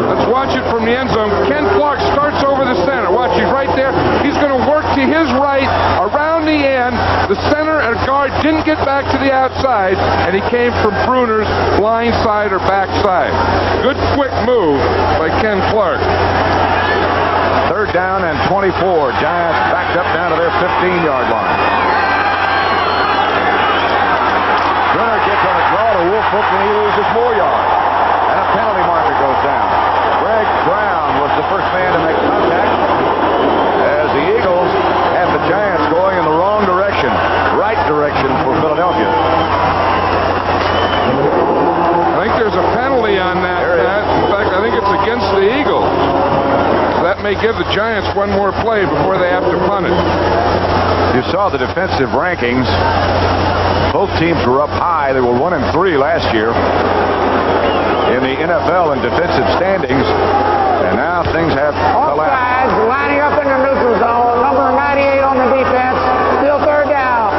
Let's watch it from the end zone. Ken Clark starts over the center. Watch, he's right there. He's going to work to his right around the end. The center and guard didn't get back to the outside, and he came from Bruner's blind side or back side. Good quick move by Ken Clark. Third down and 24. Giants backed up down to their 15-yard line. Bruner gets on a draw to Wolf Hook, and he loses more yards. And a penalty marker goes down. Greg Brown was the first man to make contact as the Eagles have the Giants going in the wrong direction. Right direction for Philadelphia. I think there's a penalty on that. In fact, I think it's against the Eagles. So that may give the Giants one more play before they have to punt it. You saw the defensive rankings. Both teams were up high. They were 1-3 last year in the NFL in defensive standings. And now things have collapsed. Offsides, lining up in the neutral zone. Number 98 on the defense. Still third down.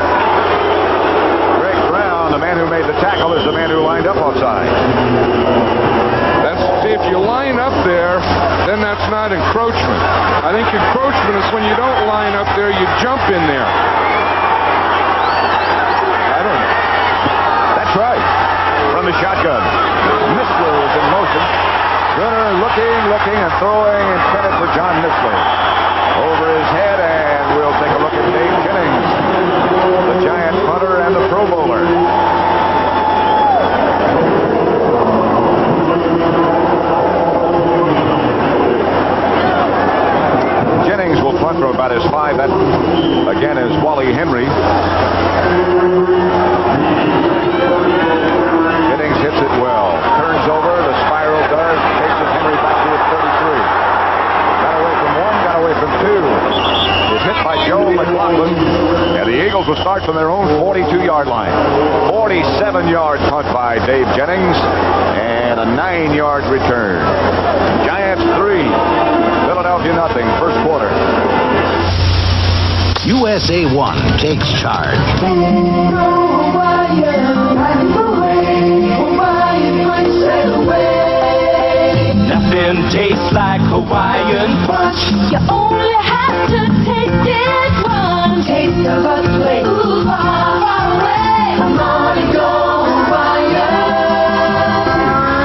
Greg Brown, the man who made the tackle, is the man who lined up offside. See, if you line up there, then that's not encroachment. I think encroachment is when you don't line up there, you jump in there. I don't know. That's right. From the shotgun. Missler is in motion. Gunner looking, and throwing intended for John Missler. Over his head, and we'll take a look at Dave Jennings, the Giant punter and the Pro Bowler. Jennings will punt from about his 5. That, again, is Wally Henry. Jennings hits it well. Turns over. The spiral does. Chases Henry back to his 33. Got away from 1. Got away from 2. Is hit by Joe McLaughlin. And the Eagles will start from their own 42-yard line. 47-yard punt by Dave Jennings. And a 9-yard return. Giants 3. Philadelphia nothing. First quarter. USA 1 takes charge. Nothing tastes like Hawaiian Punch. You only have to take it once. Taste of a place too far, far away. Come on and go Hawaiian.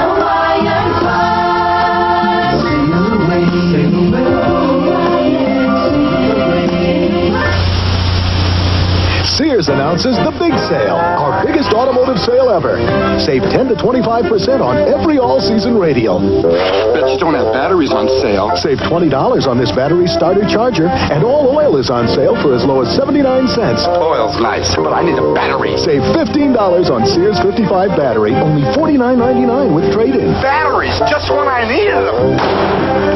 Hawaiian Punch. Sail away, sail away. Sears announces the big sale, our biggest automotive sale ever. Save 10 to 25% on every all-season radial. Bet you don't have batteries on sale. Save $20 on this battery starter charger, and all oil is on sale for as low as 79 cents. Oil's nice, but I need a battery. Save $15 on Sears 55 battery, only $49.99 with trade-in. Batteries, just when I needed them.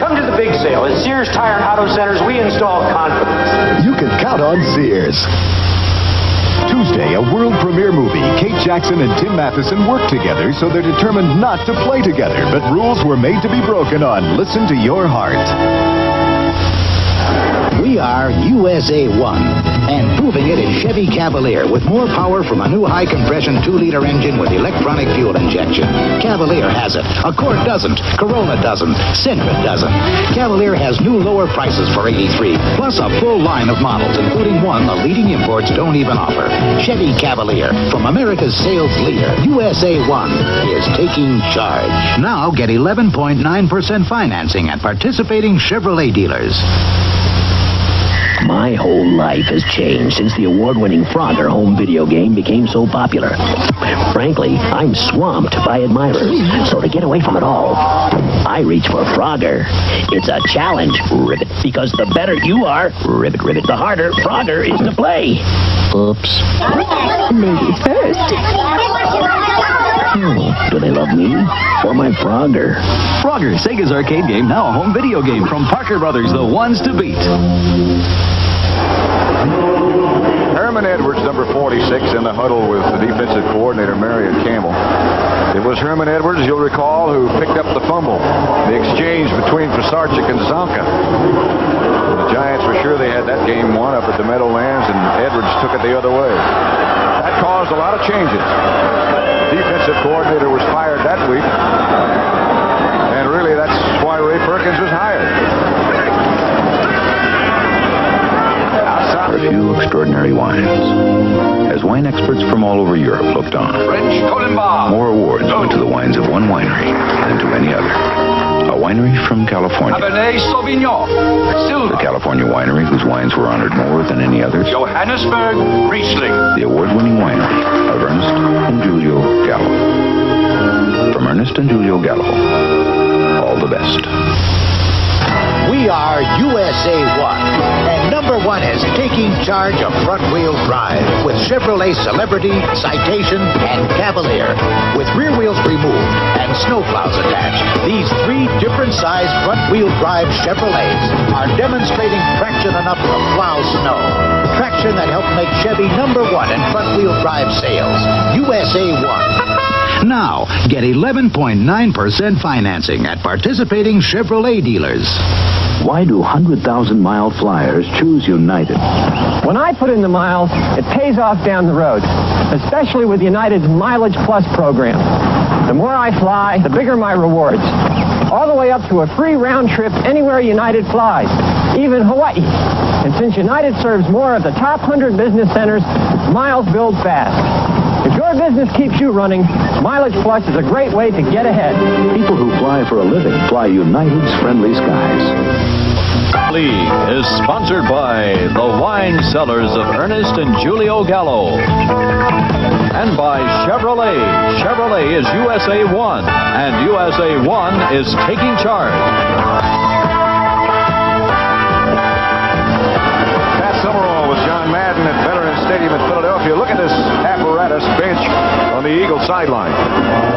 Come to the big sale. At Sears Tire and Auto Centers, we install confidence. You can count on Sears. Tuesday, a world premiere movie. Kate Jackson and Tim Matheson work together, so they're determined not to play together. But rules were made to be broken on Listen to Your Heart. We are USA 1, and proving it is Chevy Cavalier with more power from a new high-compression 2-liter engine with electronic fuel injection. Cavalier has it. Accord doesn't. Corolla doesn't. Sentra doesn't. Cavalier has new lower prices for '83, plus a full line of models, including one the leading imports don't even offer. Chevy Cavalier, from America's sales leader, USA 1, is taking charge. Now get 11.9% financing at participating Chevrolet dealers. My whole life has changed since the award-winning Frogger home video game became so popular. Frankly, I'm swamped by admirers. So to get away from it all, I reach for Frogger. It's a challenge, Ribbit, because the better you are, Ribbit, Ribbit, the harder Frogger is to play. Oops. Ladies first. Do they love me or my Frogger? Frogger, Sega's arcade game, now a home video game from Parker Brothers, the ones to beat. Herman Edwards, number 46, in the huddle with the defensive coordinator, Marion Campbell. It was Herman Edwards, you'll recall, who picked up the fumble. The exchange between Pisarcik and Zonka. The Giants were sure they had that game won up at the Meadowlands, and Edwards took it the other way. That caused a lot of changes. The defensive coordinator was fired that week, and really that's why Ray Perkins was hired. A few extraordinary wines. As wine experts from all over Europe looked on, French Colomba. more awards went to the wines of one winery than to any other. A winery from California. Cabernet Sauvignon. Silva. The California winery whose wines were honored more than any others. Johannesburg Riesling. The award-winning winery of Ernest and Julio Gallo. From Ernest and Julio Gallo, all the best. We are USA 1, and number 1 is taking charge of front-wheel drive with Chevrolet Celebrity, Citation, and Cavalier. With rear wheels removed and snowplows attached, these 3 different-sized front-wheel drive Chevrolets are demonstrating traction enough to plow snow. Traction that helped make Chevy number 1 in front-wheel drive sales. USA 1. Now, get 11.9% financing at participating Chevrolet dealers. Why do 100,000-mile flyers choose United? When I put in the miles, it pays off down the road, especially with United's Mileage Plus program. The more I fly, the bigger my rewards. All the way up to a free round trip anywhere United flies, even Hawaii. And since United serves more of the top 100 business centers, miles build fast. If your business keeps you running, Mileage Plus is a great way to get ahead. People who fly for a living fly United's Friendly Skies. League is sponsored by the wine cellars of Ernest and Julio Gallo. And by Chevrolet. Chevrolet is USA 1, and USA 1 is taking charge. Pat Summerall with John Madden at Veterans Stadium in Philadelphia. Look at this apparatus bench on the Eagles sideline.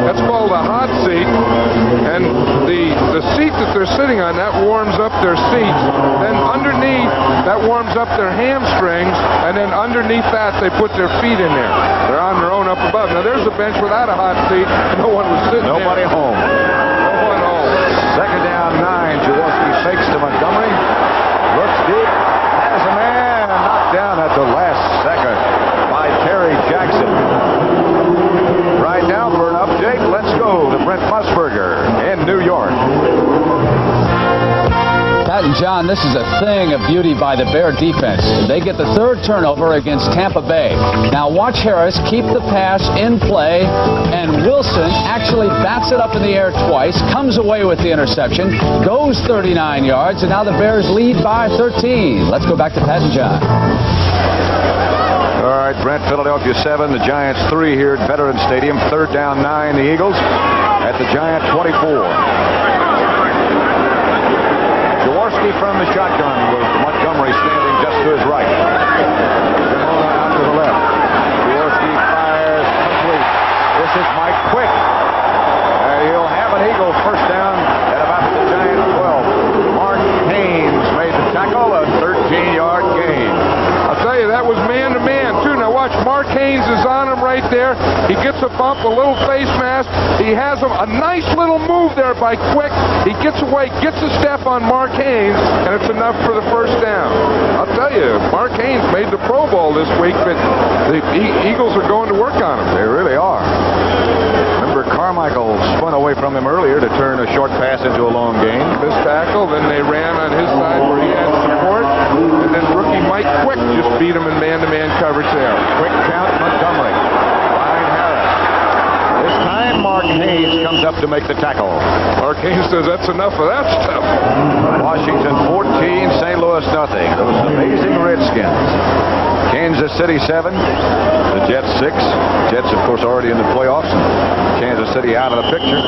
That's called a hot seat, and the seat that they're sitting on, that warms up their seats. Then underneath, that warms up their hamstrings, and then underneath that, they put their feet in there. They're on their own up above. Now, there's a bench without a hot seat. No one was sitting there. Nobody home. No one home. Second down, 9. Jaworski fakes to Montgomery. Looks deep. Has a man knocked down at the last second by Terry Jackson. Right now for an update, let's go to Brent Musburger in New York. Pat and John, this is a thing of beauty by the Bear defense. They get the 3rd turnover against Tampa Bay. Now watch Harris keep the pass in play, and Wilson actually bats it up in the air twice, comes away with the interception, goes 39 yards, and now the Bears lead by 13. Let's go back to Pat and John. All right, Brent, Philadelphia 7, the Giants 3 here at Veterans Stadium. 3rd down, 9, the Eagles at the Giant 24. Jaworski from the shotgun with Montgomery standing just to his right. Out to the left. Jaworski fires complete. This is Mike Quick. He'll have an Eagle first down at about the Giant 12. Mark Haynes made the tackle, a 13-yard gain. I'll tell you, that was man-to-man, too. Now watch, Mark Haynes is on him right there. He gets a bump, a little face mask. He has a nice little move there by Quick. He gets away, gets a step on Mark Haynes, and it's enough for the first down. I'll tell you, Mark Haynes made the Pro Bowl this week, but the Eagles are going to work on him. They really are. Remember, Carmichael spun away from him earlier to turn a short pass into a long gain. This tackle, then they ran on his side where he had support, and then rookie Mike Quick just beat him in man-to-man coverage there. Quick count, Montgomery. Ryan Harris. This time, Mark Haynes comes up to make the tackle. Mark Haynes says that's enough of that stuff. Washington 14, St. Louis nothing. Those amazing Redskins. Kansas City 7, the Jets 6. Jets, of course, already in the playoffs. Kansas City out of the picture.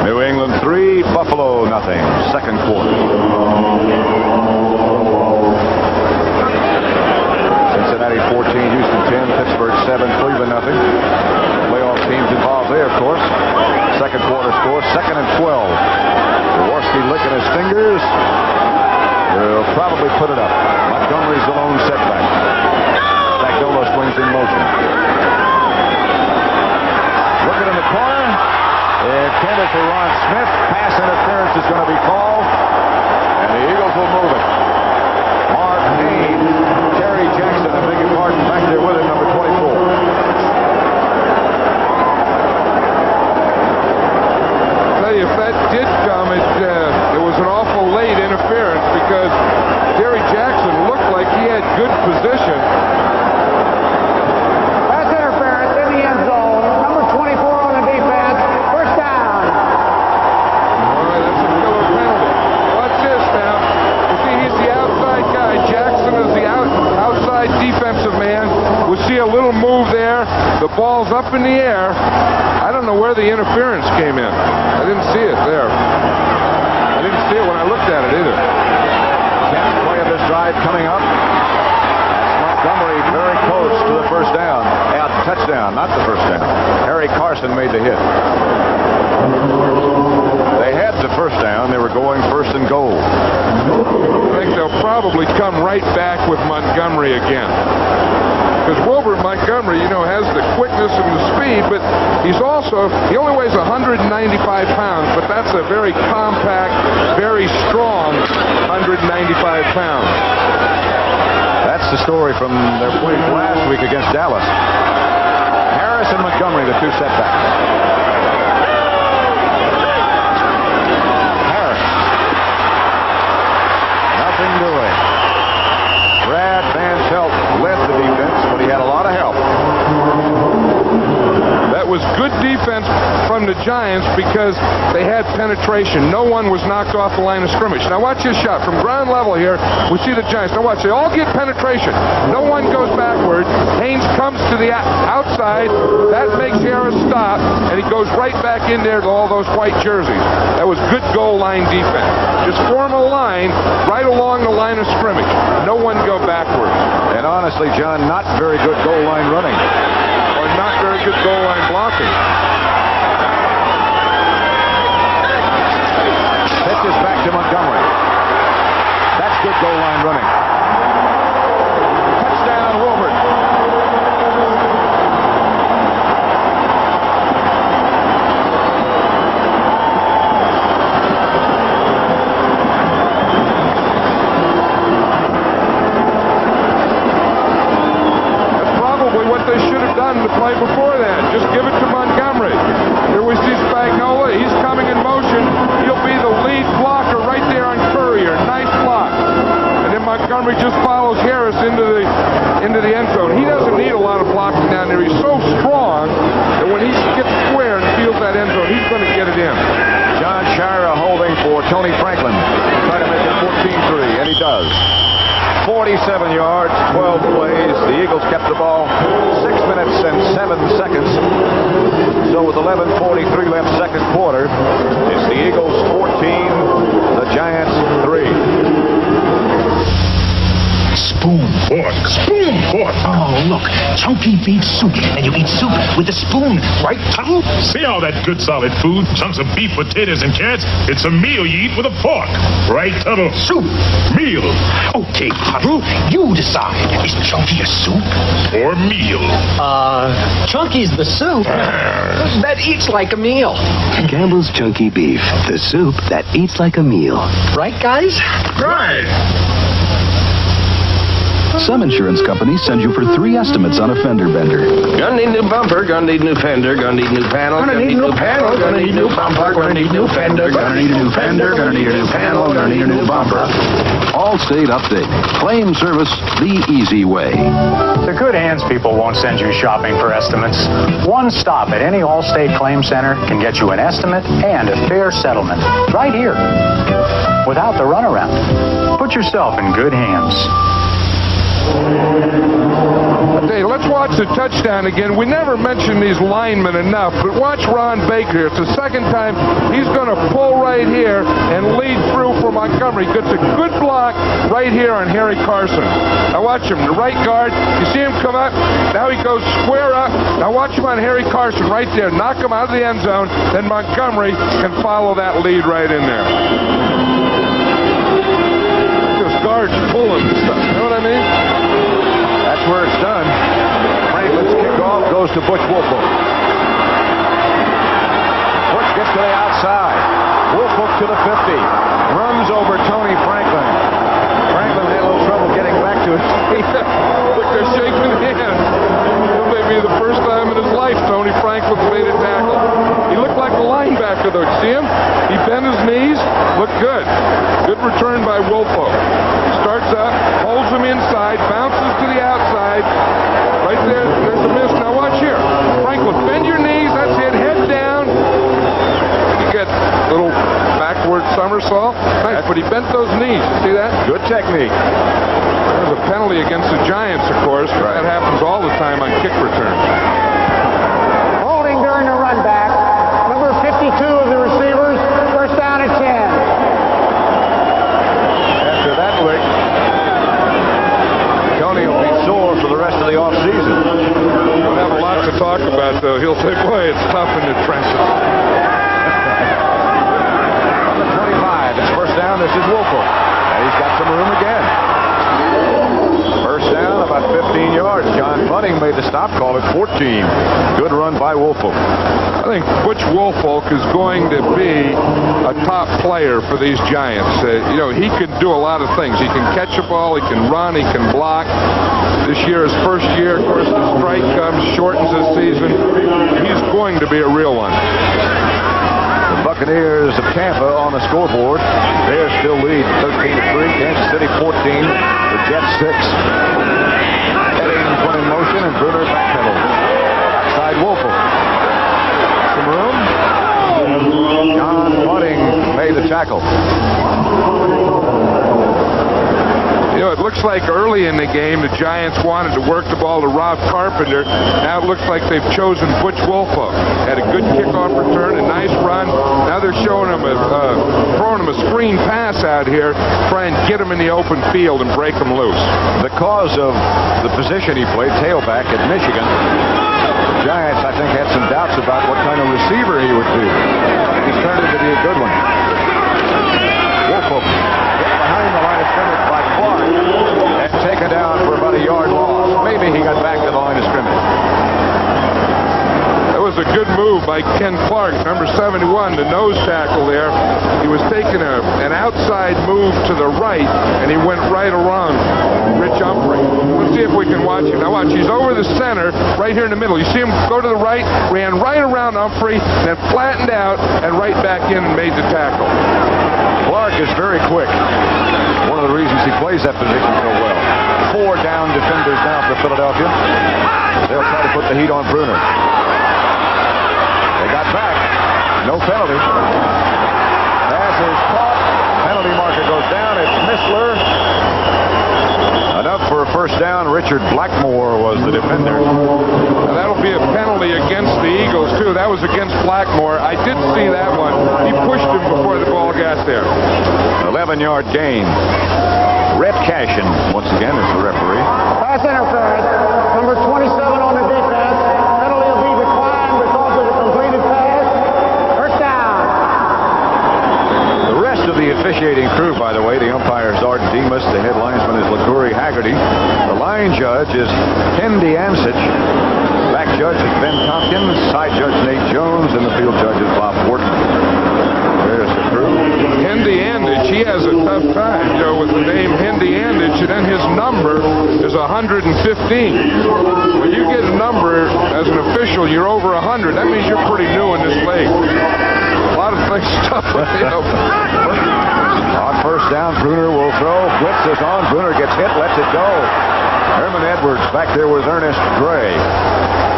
New England 3, Buffalo nothing. Second quarter. Cincinnati 14, Houston 10, Pittsburgh 7, Cleveland nothing. Playoff teams involved there, of course. Second quarter score, 2nd and 12. Jaworski licking his fingers. They'll probably put it up. Montgomery's the lone setback. Spagnuolo swings in motion. Looking in the corner. Intended for Ron Smith. Pass interference is going to be called. And the Eagles will move it. Mark Haynes, Terry Jackson, I beg your pardon, back there with him, number 24. I'll tell you, if that did come, it was an awful late interference because Terry Jackson looked like he had good position. That's interference in the end zone. Number 24 on the defense. First down. All right, that's a killer penalty. Watch this now. You see, he's the outside guy. Jackson is the outside defensive man. We see a little move there. The ball's up in the air. I don't know where the interference came in. I didn't see it there. see it when I looked at it either. 10th play of this drive coming up. That's Montgomery very close to the first down. Touchdown, not the first down. Harry Carson made the hit. They had the first down. They were going first and goal. I think they'll probably come right back with Montgomery again. Because Wilbert Montgomery, has the quickness and the speed, but he only weighs 195 pounds, but that's a very compact, very strong 195 pounds. That's the story from their play last week against Dallas. Harris and Montgomery, the two setbacks. Harris. Nothing doing. Brad Van Pelt led the defense, but he had a lot of help. That was good defense from the Giants because they had penetration. No one was knocked off the line of scrimmage. Now watch this shot from ground level here. We see the Giants. Now watch, they all get penetration. No one goes backwards. Haynes comes to the outside. That makes Harris stop, and he goes right back in there to all those white jerseys. That was good goal line defense. Just form a line right along the line of scrimmage. No one go backwards. And honestly, John, not very good goal line running. Or not very good goal line blocking. Pitches back to Montgomery. That's good goal line running. Touchdown, Wilbert. They should have done the play before that. Just give it to Montgomery. Here we see Spagnola. He's coming in motion. He'll be the lead blocker right there on Courier. Nice block. And then Montgomery just follows Harris into the end zone. He doesn't need a lot of blocking down there. He's so strong that when he gets square and feels that end zone, he's going to get it in. John Shira holding for Tony Franklin. Try to make it 14-3, and he does. 47 yards, 12 plays. The Eagles kept the ball 6 minutes and 7 seconds. So with 11:43 left second quarter, it's the Eagles 14, the Giants 3. Spoon, fork. Spoon, fork. Oh, look. Chunky beef soup. And you eat soup with a spoon, right, Tuttle? See all that good solid food? Chunks of beef, potatoes, and carrots? It's a meal you eat with a fork. Right, Tuttle? Soup. Meal. Okay, Tuttle. You decide. Is Chunky a soup? Or meal? Chunky's the soup that eats like a meal. Campbell's Chunky Beef, the soup that eats like a meal. Right, guys? Right. Some insurance companies send you for 3 estimates on a fender bender. Gonna need new bumper, gonna need new fender, gonna need new panel, gonna need new panel, gonna need new bumper, gonna need new fender, gonna need a new fender, gonna need a new panel, gonna need a new bumper. Allstate Update. Claim service the easy way. The Good Hands people won't send you shopping for estimates. One stop at any Allstate Claim Center can get you an estimate and a fair settlement right here without the runaround. Put yourself in good hands. Hey, let's watch the touchdown again. We never mention these linemen enough, but watch Ron Baker. It's the second time he's going to pull right here and lead through for Montgomery. Gets a good block right here on Harry Carson. Now watch him, the right guard. You see him come up. Now he goes square up. Now watch him on Harry Carson right there. Knock him out of the end zone. Then Montgomery can follow that lead right in there. Those guards pulling and stuff. You know what I mean? That's where it's done. Franklin's kickoff goes to Butch Woolfolk. Butch gets to the outside. Woolfolk to the 50. Runs over Tony Franklin. Franklin had a little trouble getting back to his feet. Look, they're shaking hands. It may be the first time in his life Tony Franklin made a tackle. He looked like a linebacker, though. See him? He bent his knees. Looked good. Good return by Woolfolk. Starts up, holds him inside, bounces to the outside. Right there, there's a miss. Now watch here. Franklin, bend your knees. That's it. Head down. You get a little backward somersault. Nice, but he bent those knees. See that? Good technique. There's a penalty against the Giants, of course. Right. That happens all the time on kick returns. Holding during the run back. Number 52 of the receivers. First down at 10. so he'll say, boy, it's tough in the trenches. On the 25, it's first down. This is Woelfel. And he's got some room again. First down, about 15 yards. John Bunting made the stop, call it 14. Good run by Woelfel. I think Butch Woolfolk is going to be a top player for these Giants. He can do a lot of things. He can catch a ball, he can run, he can block. This year, his first year, of course, the strike comes, shortens his season. He's going to be a real one. The Buccaneers of Tampa on the scoreboard. Bears still lead 13-3. Kansas City 14. The Jets 6. Eddings went in motion and Bruner backpedaled. Outside Woelfel. Some room. John Bunting made the tackle. It looks like early in the game the Giants wanted to work the ball to Rob Carpenter. Now it looks like they've chosen Butch Woolfolk. Had a good kickoff return, a nice run. Now they're showing him throwing him a screen pass out here, try and get him in the open field and break him loose. Because of the position he played, tailback at Michigan, the Giants, I think, had some doubts about what kind of receiver he would be. He's turned into be a good one. Woolfolk hit behind the line of scrimmage by Clark and taken down for about a yard loss. Maybe he got back to the line of scrimmage. That was a good move by Ken Clark, number 71, the nose tackle there. He was taking an outside move to the right, and he went right around Rich Humphrey. Let's see if we can watch it. Now watch, he's over the center, right here in the middle. You see him go to the right, ran right around Humphrey, then flattened out, and right back in and made the tackle. Clark is very quick. One of the reasons he plays that position so well. 4 down defenders now for Philadelphia. They'll try to put the heat on Bruner. They got back. No penalty. Pass is caught. Penalty marker goes down. It's Missler. Enough for a first down. Richard Blackmore was the defender. Now that'll be a penalty against the Eagles, too. That was against Blackmore. I did see that one. He pushed him before the ball got there. 11-yard gain. Rhett Cashin, once again, is the referee. Pass interference. Number 27 on the defense. Penalty will be declined because of the completed pass. First down. The rest of the officiating crew, by the way, the umpire is Arden Demas, the head linesman is LaCourie Haggerty, the line judge is Hendy Ansich, back judge is Ben Tompkins, side judge Nate Jones, and the field judge is Bob Portman. There's the crew. Hendy Andich, he has a tough time, with the name Hendy Andich, and then his number is 115. When you get a number as an official, you're over 100. That means you're pretty new in this league. A lot of things tough. On first down, Bruner will throw. Blitz is on. Bruner gets hit, lets it go. Herman Edwards back there with Ernest Gray.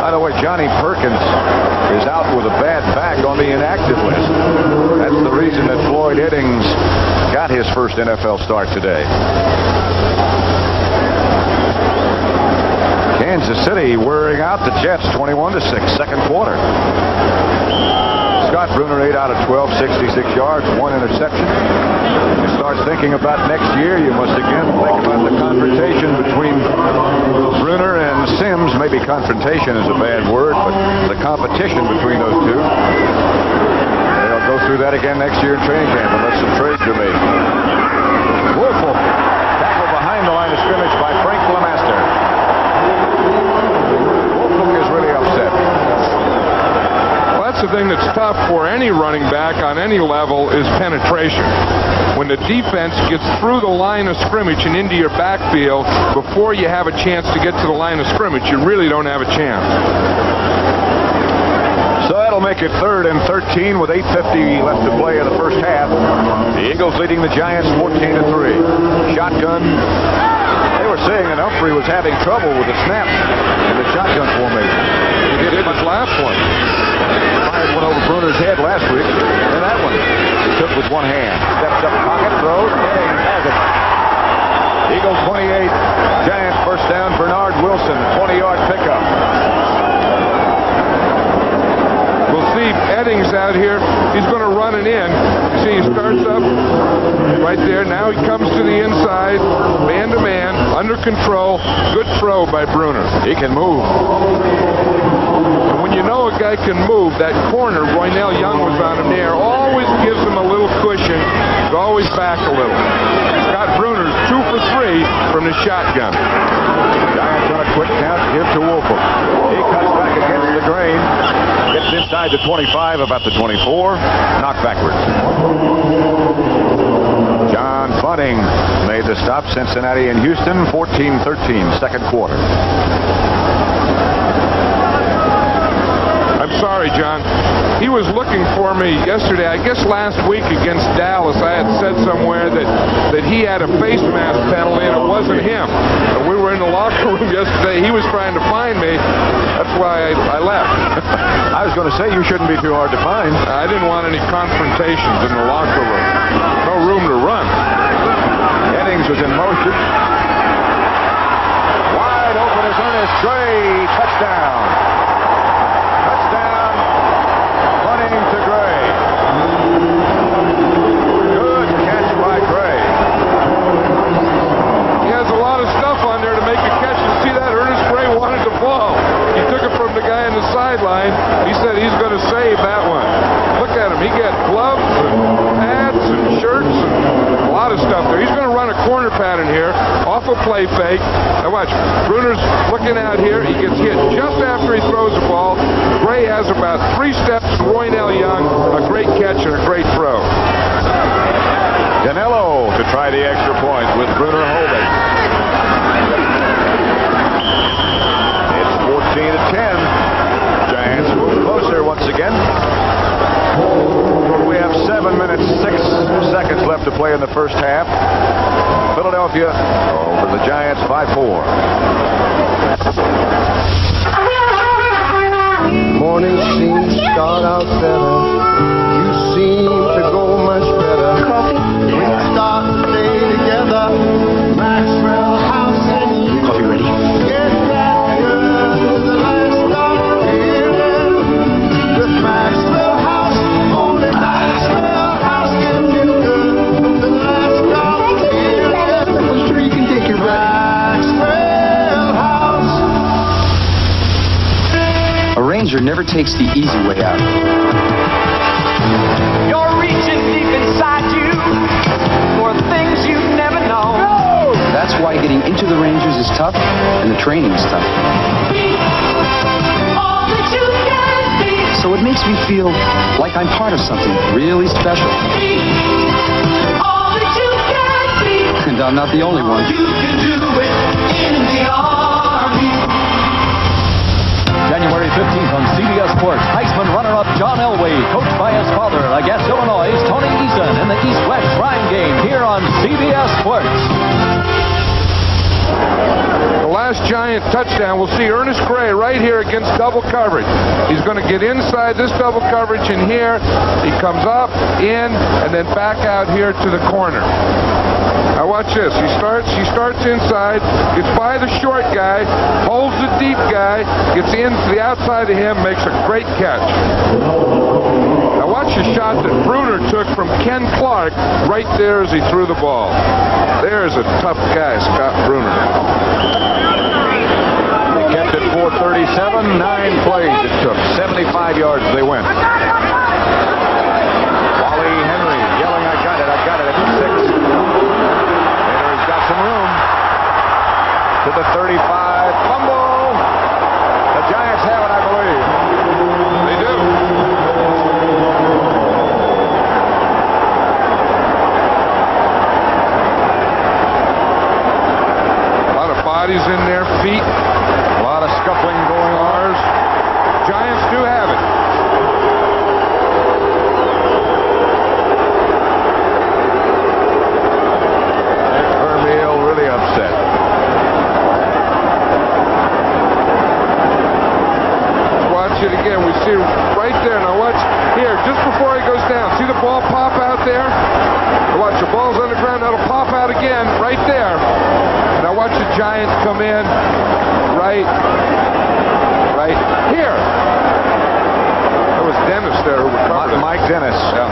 By the way, Johnny Perkins is out with a bad back on the inactive list. That's the reason that Floyd Eddings got his first NFL start today. Kansas City wearing out the Jets 21-6, second quarter. Scott Bruner 8 out of 12, 66 yards, 1 interception. You start thinking about next year, you must again think about the confrontation between Bruner and Sims. Maybe confrontation is a bad word, but the competition between those two. They'll go through that again next year in training camp unless some trades are made. Woelfel, tackle behind the line of scrimmage by Frank Lemaster. Woelfel is really upset. That's the thing that's tough for any running back on any level is penetration. When the defense gets through the line of scrimmage and into your backfield before you have a chance to get to the line of scrimmage, you really don't have a chance. So that'll make it 3rd and 13 with 8:50 left to play in the first half. The Eagles leading the Giants 14-3. Shotgun. They were saying that Humphrey was having trouble with the snaps in the shotgun formation. He did his last one. Fired one over Bruner's head last week, and that one he took with one hand. Steps up, pocket, throws, and has it. Eagles 28, Giants first down. Bernard Wilson, 20-yard pickup. We'll see Eddings out here. He's going to run it in. You see, he starts up right there. Now he comes to the inside, man-to-man, under control. Good throw by Bruner. He can move. And when you know a guy can move, that corner, Roynell Young was on him there, always gives him a little cushion. He's always back a little. Scott Bruner's 2 for 3 from the shotgun. Giants on a quick count, give to Wolford. He cuts back against the grain. Gets inside the 25, about the 24. Knocked backwards. John Bunting made the stop. Cincinnati and Houston, 14-13, second quarter. I'm sorry, John. He was looking for me yesterday. I guess last week against Dallas, I had said somewhere that he had a face mask penalty and it wasn't him. We were in the locker room yesterday. He was trying to find me. That's why I left. I was going to say you shouldn't be too hard to find. I didn't want any confrontations in the locker room. No room to run. Jennings was in motion. Wide open is Ernest Gray. Touchdown. Touchdown. Bunting to Gray. Good catch by Gray. He has a lot of stuff on there to make a catch. You see that? Ernest Gray wanted the ball. He took it from the guy on the sideline. He said he's going to save that one. Look at him. He got gloves and hats and shirts and a lot of stuff there. He's going to run a corner pattern here off a play fake. Now watch. Bruner's looking out here. He gets hit just after he throws the ball. Gray has about 3 steps to Roynell Young. A great catch and a great throw. Danilo to try the extra point with Bruner holding. It's 14-10. Giants move closer once again. We have 7 minutes, 6 seconds left to play in the first half. Philadelphia over the Giants 5-4. Morning seems to start out better. You seem to go much better. Coffee? We start the day together. Maxwell House and you. Coffee ready? Get that girl to the last stop feeling. With Maxwell House, only Maxwell House can do good. The last stop feeling. I'm sure you can take your Maxwell House. A Ranger never takes the easy way out. You're reaching deep inside you for things you never know. That's why getting into the Rangers is tough and the training is tough. All that you can be. So it makes me feel like I'm part of something really special. All that you can be. And I'm not the only one. You can do it in the Army. January 15th on CBS Sports, Heisman runner-up John Elway, coached by his father against Illinois' Tony Eason in the East-West Prime game here on CBS Sports. The last Giant touchdown, we'll see Ernest Gray right here against double coverage. He's going to get inside this double coverage in here. He comes up, in, and then back out here to the corner. Now watch this. He starts inside, gets by the short guy, holds the deep guy, gets in to the outside of him, makes a great catch. Now watch the shot that Bruner took from Ken Clark right there as he threw the ball. There's a tough guy, Scott Bruner. They kept it 4:37, 9 plays it took, 75 yards they went. Wally Henry yelling, I got it at 6. Henry's got some room. To the 35, fumble. The Giants have it, I believe. They do. A lot of bodies in their feet. A lot of scuffling going on. Giants do have it. Nick Vermeil really upset. Watch it again. We see right there. Now watch here, just before he goes down. See the ball pop out there? Now watch, the ball's on the ground. That'll pop out again right there. Now watch the Giants come in right here. That was Dennis there who recovered it. Mike Dennis. Yeah.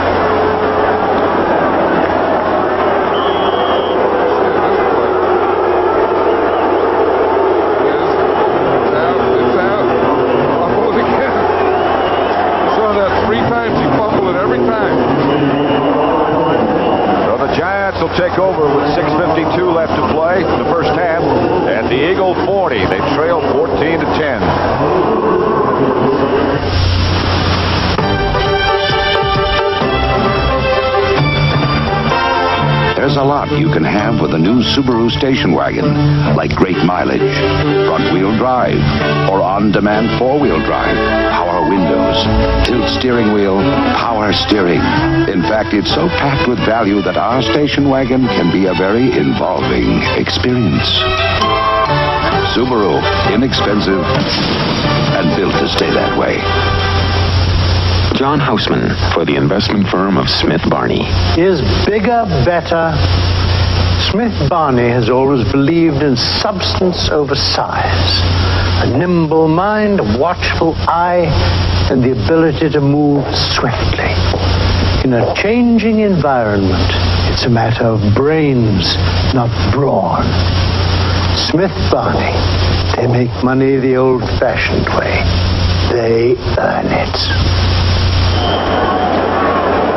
It's out. Fumble again. take over with 6:52 left to play in the first half at the Eagle 40. They trail 14-10. There's a lot you can have with a new Subaru station wagon, like great mileage, front-wheel drive, or on-demand four-wheel drive, power windows, tilt steering wheel, power steering. In fact, it's so packed with value that our station wagon can be a very involving experience. Subaru, inexpensive and built to stay that way. John Houseman for the investment firm of Smith Barney. Is bigger better? Smith Barney has always believed in substance over size. A nimble mind, a watchful eye, and the ability to move swiftly. In a changing environment, it's a matter of brains, not brawn. Smith Barney, they make money the old-fashioned way. They earn it.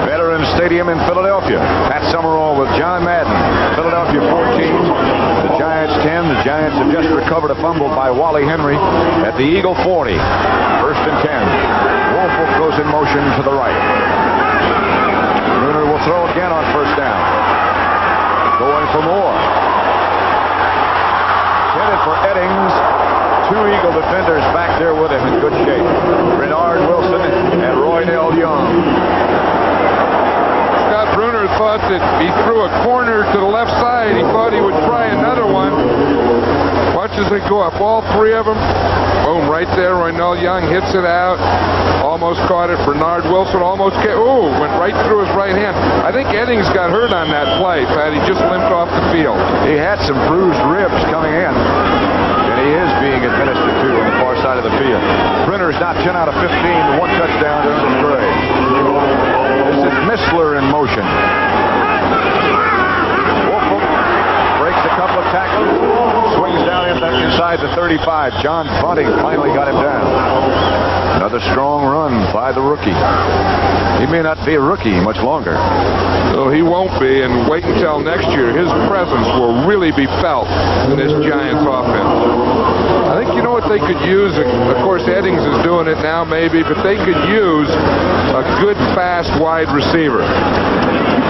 Veterans Stadium in Philadelphia. Pat Summerall with John Madden. Philadelphia 14. The Giants 10. The Giants have just recovered a fumble by Wally Henry at the Eagle 40. First and 10. Woolfolk goes in motion to the right. Bruner will throw again on first down. Going for more. Headed for Eddings. Two Eagle defenders back there with him in good shape. Bernard Wilson and Roydell Young. Scott Bruner thought that he threw a corner to the left side. He thought he would try another one. Watch as they go up. All three of them. Boom, right there. Roydell Young hits it out. Almost caught it. Bernard Wilson almost went right through his right hand. I think Eddings got hurt on that play, Pat. He just limped off the field. He had some bruised ribs coming in. He is being administered to on the far side of the field. Brenner's not 10 out of 15. One touchdown to Ernest Gray. This is Missler in motion. Woolfolk breaks a couple of tackles. Swings down inside the 35. John Bunting finally got him down. Another strong run by the rookie. He may not be a rookie much longer. So he won't be, and wait until next year. His presence will really be felt in this Giants offense. I think you know what they could use? Of course, Eddings is doing it now maybe, but they could use a good, fast, wide receiver.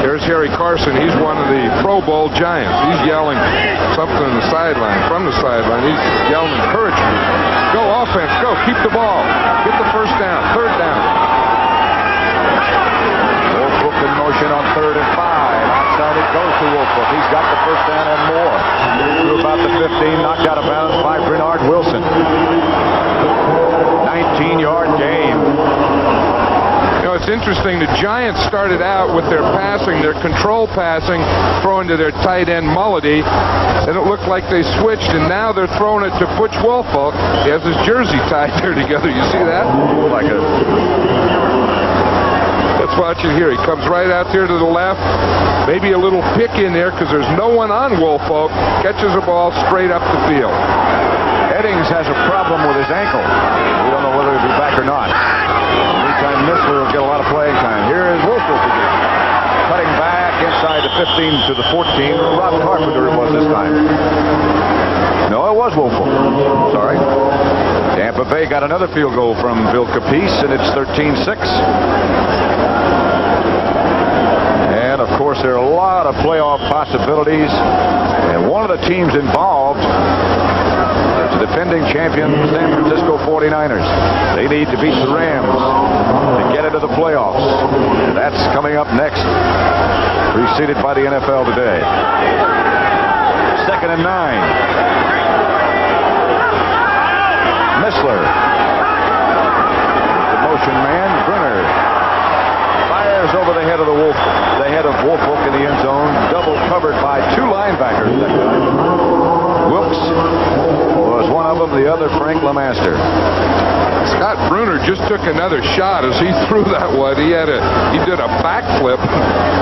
There's Harry Carson. He's one of the Pro Bowl Giants. He's yelling something on the sideline, from the sideline. He's yelling encouragement. Go offense, go, keep the ball. Get the first down, third down. Woolfolk in motion on 3rd and 5. Outside it goes to Woolfolk. He's got the first down and more. To about the 15, knocked out of bounds by Bernard Wilson. 19-yard game. You know, it's interesting. The Giants started out with their passing, their control passing, throwing to their tight end Mulledy. Then it looked like they switched, and now they're throwing it to Butch Woolfolk. He has his jersey tied there together. You see that? Like a... Let's watch it here. He comes right out there to the left. Maybe a little pick in there because there's no one on Woolfolk. Catches the ball straight up the field. Eddings has a problem with his ankle. We don't know whether he'll be back or not. Meantime, Missler will get a lot of playing time. Here is Woolfolk again. Cutting back inside the 15 to the 14. Rob Carpenter it was this time. No, it was Woolfolk. Sorry. Tampa Bay got another field goal from Bill Capice, and it's 13-6. And, of course, there are a lot of playoff possibilities. And one of the teams involved is the defending champion San Francisco 49ers. They need to beat the Rams to get into the playoffs. That's coming up next, preceded by the NFL Today. 2nd and 9. Missler. The motion man, Brenner. Fires over the head of Woolfolk in the end zone. Double covered by two linebackers. That guy. Wilkes was one of them, the other Frank LeMaster. Scott Bruner just took another shot as he threw that one. He did a backflip,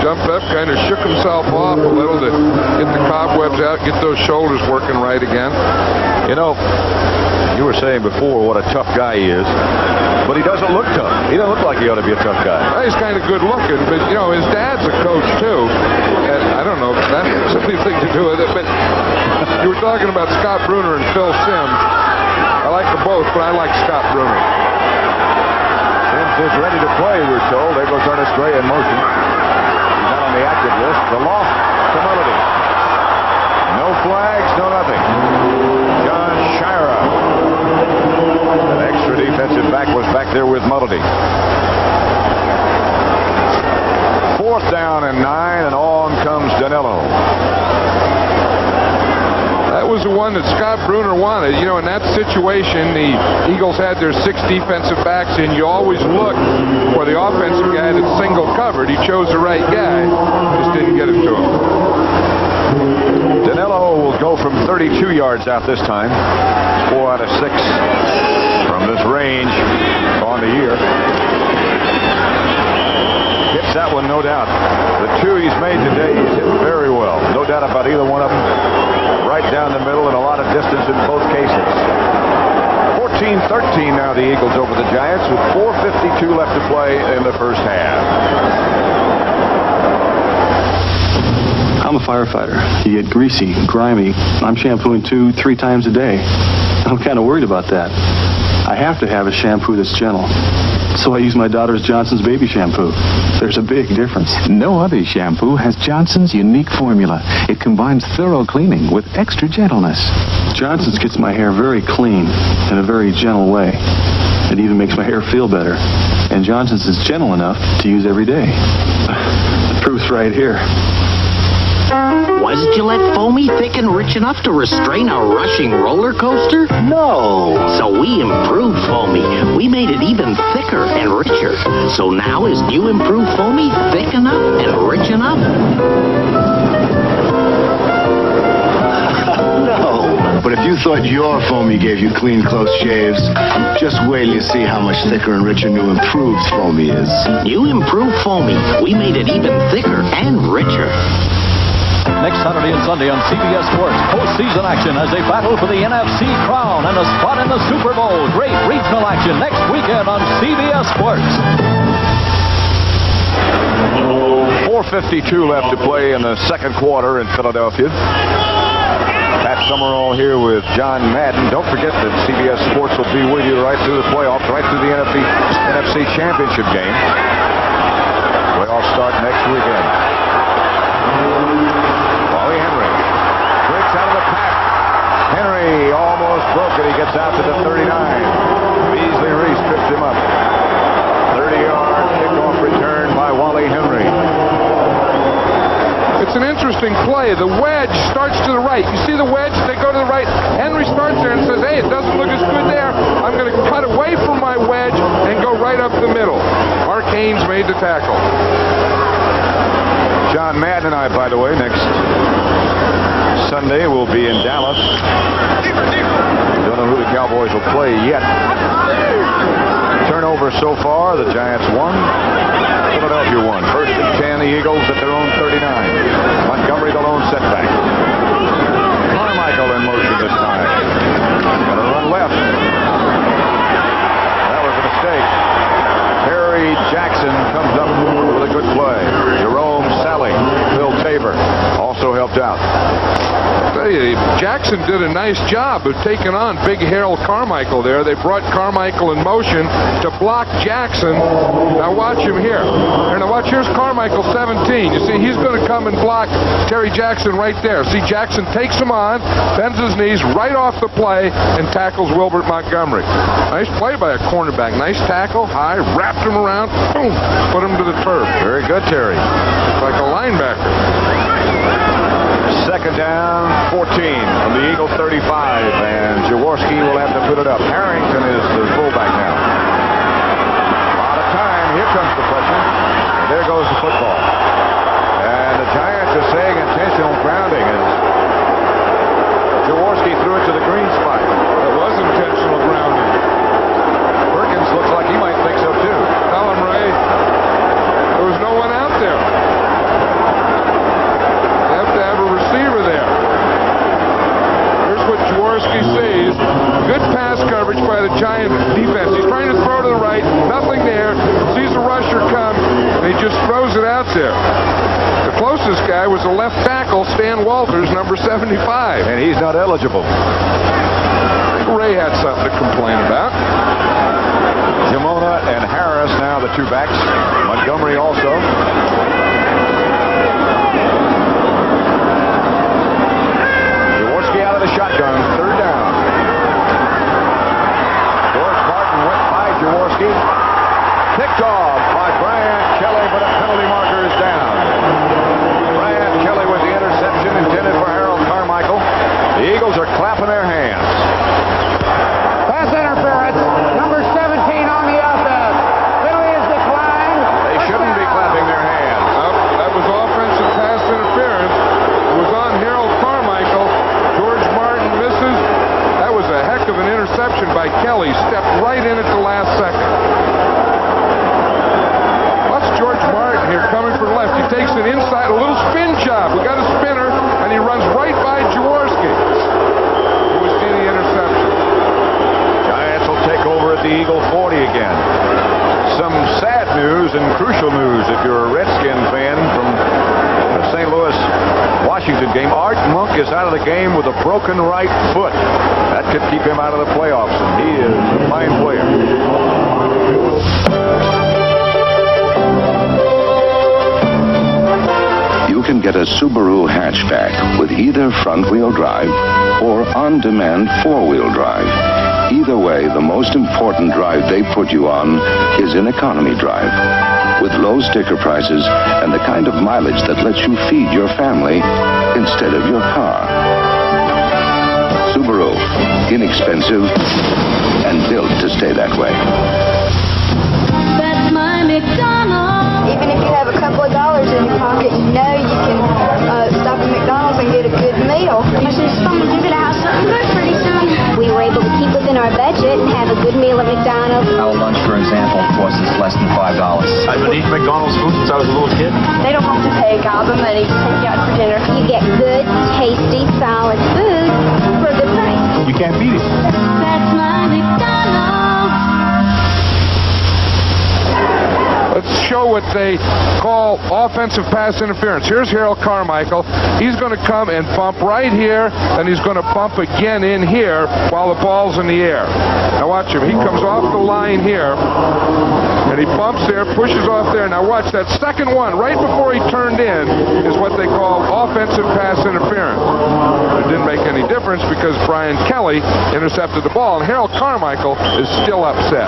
jumped up, kind of shook himself off a little to get the cobwebs out, get those shoulders working right again. You know, you were saying before what a tough guy he is, but he doesn't look tough. He doesn't look like he ought to be a tough guy. Well, he's kind of good looking, but you know, his dad's a coach too. And I don't know if that has anything to do with it, but you were talking about Scott Bruner and Phil Simms. I like them both, but I like Scott Bruner. Simms is ready to play, we're told. There goes Ernest Gray in motion. He's not on the active list. The loft to Melody. No flags, no nothing. John Shira. An extra defensive back was back there with Melody. 4th down and 9, and on comes Danilo. That was the one that Scott Bruner wanted. You know, in that situation, the Eagles had their 6 defensive backs, and you always look for the offensive guy that's single covered. He chose the right guy, just didn't get it to him. Danilo will go from 32 yards out this time. 4 out of 6 from this range on the year. Hits that one, no doubt. The 2 he's made today, he's hit very well. No doubt about either one of them. Right down the middle and a lot of distance in both cases. 14-13 now the Eagles over the Giants with 4:52 left to play in the first half. I'm a firefighter. You get greasy, grimy. I'm shampooing 2-3 times a day. I'm kind of worried about that. I have to have a shampoo that's gentle. So I use my daughter's Johnson's baby shampoo. There's a big difference. No other shampoo has Johnson's unique formula. It combines thorough cleaning with extra gentleness. Johnson's gets my hair very clean in a very gentle way. It even makes my hair feel better. And Johnson's is gentle enough to use every day. The proof's right here. Was Gillette Foamy thick and rich enough to restrain a rushing roller coaster? No. So we improved Foamy. We made it even thicker and richer. So now is new improved Foamy thick enough and rich enough? No. But if you thought your Foamy gave you clean, close shaves, just wait till you see how much thicker and richer new improved Foamy is. New improved Foamy. We made it even thicker and richer. Next Saturday and Sunday on CBS Sports, postseason action as they battle for the NFC crown and a spot in the Super Bowl. Great regional action next weekend on CBS Sports. 4:52 left to play in the second quarter in Philadelphia. Pat Summerall here with John Madden. Don't forget that CBS Sports will be with you right through the playoffs, right through the NFC Championship game. Playoffs start next weekend. Wally Henry breaks out of the pack. Henry almost broke it. He gets out to the 39. Beasley Reese trips him up. 30-yard kickoff return by Wally Henry. It's an interesting play. The wedge starts to the right. You see the wedge? They go to the right. Henry starts there and says, hey, it doesn't look as good there. I'm going to cut away from my wedge and go right up the middle. Mark Haynes made the tackle. John Madden and I, by the way, next Sunday will be in Dallas. Don't know who the Cowboys will play yet. Turnover so far, the Giants won. Philadelphia won. First and 10, the Eagles at their own 39. Montgomery the lone setback. Carmichael in motion this time. Gonna run left. That was a mistake. Harry Jackson comes up with a good play. Jerome Sally, Phil Tabor also helped out. Jackson did a nice job of taking on big Harold Carmichael there. They brought Carmichael in motion to block Jackson. Now watch him here. Now watch, here's Carmichael, 17. You see, he's going to come and block Terry Jackson right there. See, Jackson takes him on, bends his knees right off the play, and tackles Wilbert Montgomery. Nice play by a cornerback. Nice tackle, high, wrapped him around, boom, put him to the turf. Very good, Terry. Like a linebacker. Second down, 14 from the Eagle 35, and Jaworski will have to put it up. Harrington is the fullback now. A lot of time. Here comes the pressure. And there goes the football. And the Giants are saying intentional grounding as Jaworski threw it to the green spot. It was intentional grounding. Jaworski saves. Good pass coverage by the Giant defense. He's trying to throw to the right, nothing there. Sees the rusher come, and he just throws it out there. The closest guy was the left tackle, Stan Walters, number 75. And he's not eligible. Ray had something to complain about. Jamona and Harris now the two backs. Montgomery also. Jaworski out of the shotgun. Third down. George Martin went by Jaworski. Picked off by Brian Kelly, but a penalty marker is down. Brian Kelly with the interception intended for Harold Carmichael. The Eagles are clapping their hands. Pass interference. Number 17 on the offense. Penalty is declined. They shouldn't be clapping their hands. That was offensive pass interference. It was on Harold Carmichael. George Martin misses. That was a heck of an interception by Kelly. Stepped right in at the last second. Watch George Martin here coming from left. He takes it inside, a little spin job. We got a spinner, and he runs right by Jaworski. You will see the interception. Giants will take over at the Eagle 40 again. Some sad news and crucial news if you're a Redskin fan from the St. Louis-Washington game. Art Monk is out of the game with a broken right foot. That could keep him out of the playoffs, and he is a fine player. You can get a Subaru hatchback with either front-wheel drive or on-demand four-wheel drive. Either way, the most important drive they put you on is in economy drive, with low sticker prices and the kind of mileage that lets you feed your family instead of your car. Subaru, inexpensive and built to stay that way. That's my McDonald's. Even if you have a couple of dollars in your pocket, you know you can stop at McDonald's and get a good meal. My sister's coming to visit our house something good pretty soon. We were able to keep within our budget and have a good meal at McDonald's. Our lunch, for example, costs us less than $5. I've been eating McDonald's food since I was a little kid. They don't have to pay all the money to take you out for dinner. You get good, tasty, solid food for a good price. You can't beat it. That's my McDonald's. Let's show what they call offensive pass interference. Here's Harold Carmichael. He's going to come and bump right here, and he's going to bump again in here while the ball's in the air. Now watch him. He comes off the line here, and he bumps there, pushes off there. Now watch that second one, right before he turned in, is what they call offensive pass interference. It didn't make any difference because Brian Kelly intercepted the ball, and Harold Carmichael is still upset.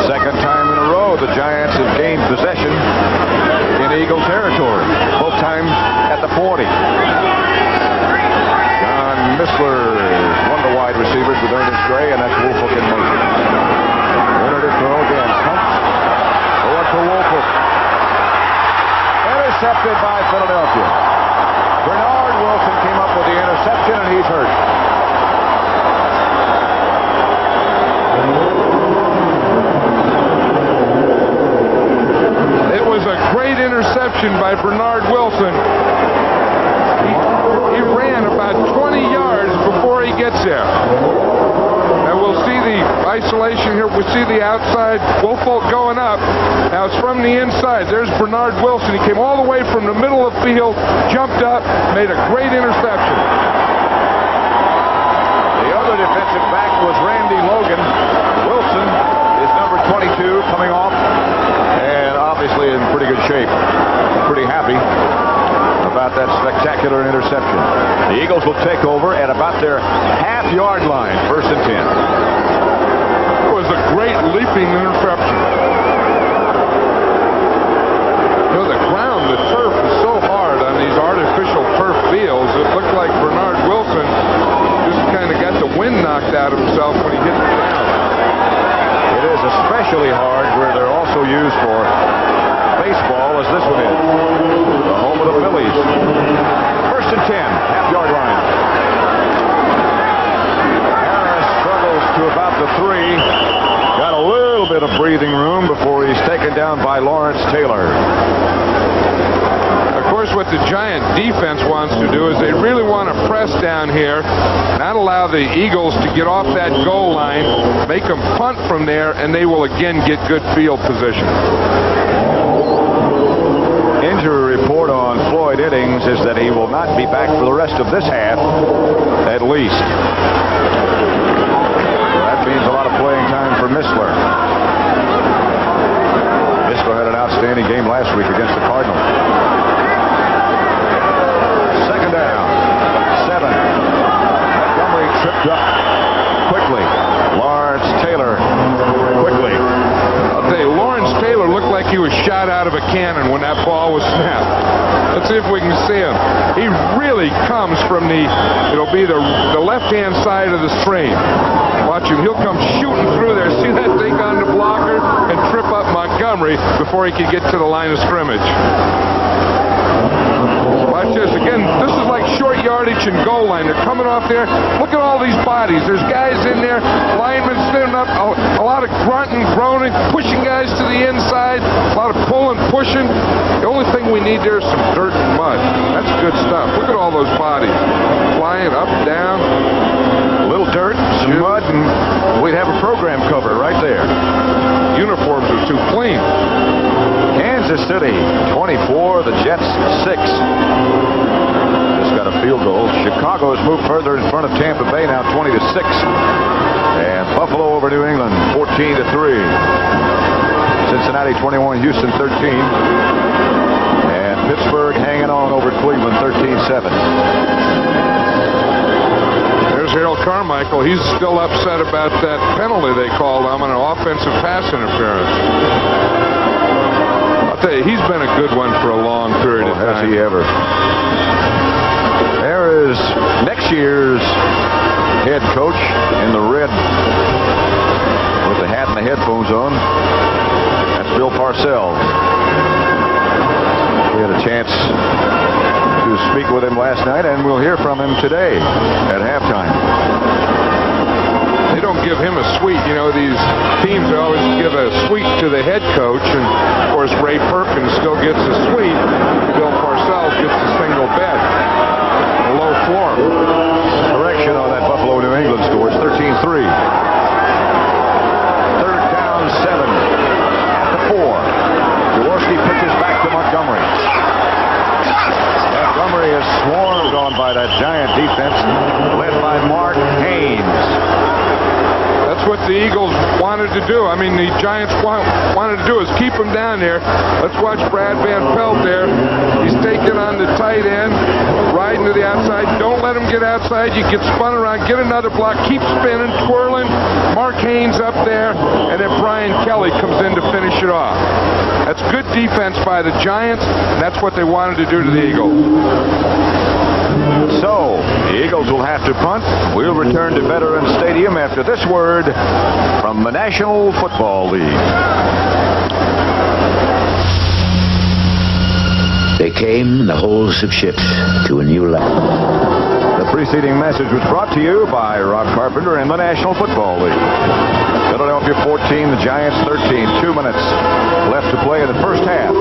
Second time in a row the Giants have gained possession in Eagle territory. Both times at the 40. John Missler is one of the wide receivers with Ernest Gray, and that's Woolfolk in motion. Winner to throw again. Pumps. Going to Woolfolk. Intercepted by Philadelphia. Bernard Wilson came up with the interception, and he's hurt. Great interception by Bernard Wilson. He ran about 20 yards before he gets there. Now we'll see the isolation here. We see the outside. Woolfolk going up. Now it's from the inside. There's Bernard Wilson. He came all the way from the middle of the field, jumped up, made a great interception. The other defensive back was Randy Logan. Wilson is number 22 coming off. Obviously in pretty good shape. Pretty happy about that spectacular interception. The Eagles will take over at about their half-yard line, 1st and 10. It was a great leaping interception. You know, the ground, the turf is so hard on these artificial turf fields, it looked like Bernard Wilson just kind of got the wind knocked out of himself when he hit the ground. It is especially hard where they're also used for baseball as this one is. The home of the Phillies. 1st and 10, half-yard line. Harris struggles to about the 3. Got a little bit of breathing room before he's taken down by Lawrence Taylor. Of course, what the Giant defense wants to do is they really want to press down here, not allow the Eagles to get off that goal line, make them punt from there, and they will again get good field position. Injury report on Floyd Iddings is that he will not be back for the rest of this half, at least. That means a lot of playing time for Missler. Missler had an outstanding game last week against the Cardinals. Second down, 7. Montgomery tripped up quickly. Lawrence Taylor quickly. I'll tell you, Lawrence Taylor looked like he was shot out of a cannon when that ball was snapped. Let's see if we can see him. He really comes from it'll be the left-hand side of the stream. Watch him. He'll come shooting through there. See that thing on the blocker and trip up Montgomery before he can get to the line of scrimmage. Watch this. Again, this is like short yardage and goal line. They're coming off there. Look at all these bodies. There's guys in there, linemen standing up, a lot of grunting, groaning, pushing guys to the inside, a lot of pulling, pushing. The only thing we need there is some dirt and mud. That's good stuff. Look at all those bodies. Flying up, down. A little dirt, some mud, and we'd have a program cover right there. Uniforms are too clean. Kansas City 24, the Jets 6. Just got a field goal. Chicago has moved further in front of Tampa Bay now 20-6. And Buffalo over New England 14-3. Cincinnati 21, Houston 13. And Pittsburgh hanging on over Cleveland 13-7. There's Harold Carmichael. He's still upset about that penalty they called him on an offensive pass interference. I'll tell you, he's been a good one for a long period of time. Has he ever? There is next year's head coach in the red with the hat and the headphones on. That's Bill Parcells. We had a chance to speak with him last night, and we'll hear from him today at halftime. They don't give him a suite. You know, these teams always give a suite to the head coach, and of course Ray Perkins still gets a suite. Bill Parcells gets a single bed, a low floor. Correction on that Buffalo New England score. It's 13-3. Third down, 7 at the 4. Jaworski pitches back to Montgomery. Montgomery is swarmed on by that Giant defense led by Mark Haynes. That's what the Eagles wanted to do. I mean, the Giants wanted to do is keep him down there. Let's watch Brad Van Pelt there. He's taking on the tight end, riding to the outside. Don't let him get outside. You get spun around, get another block, keep spinning, twirling. Mark Haynes up there, and then Brian Kelly comes in to finish it off. That's good defense by the Giants, and that's what they wanted to do to the Eagles. So, the Eagles will have to punt. We'll return to Veterans Stadium after this word from the National Football League. They came, the holes have shipped to a new level. The preceding message was brought to you by Rob Carpenter and the National Football League. Philadelphia 14, the Giants 13. 2 minutes left to play in the first half.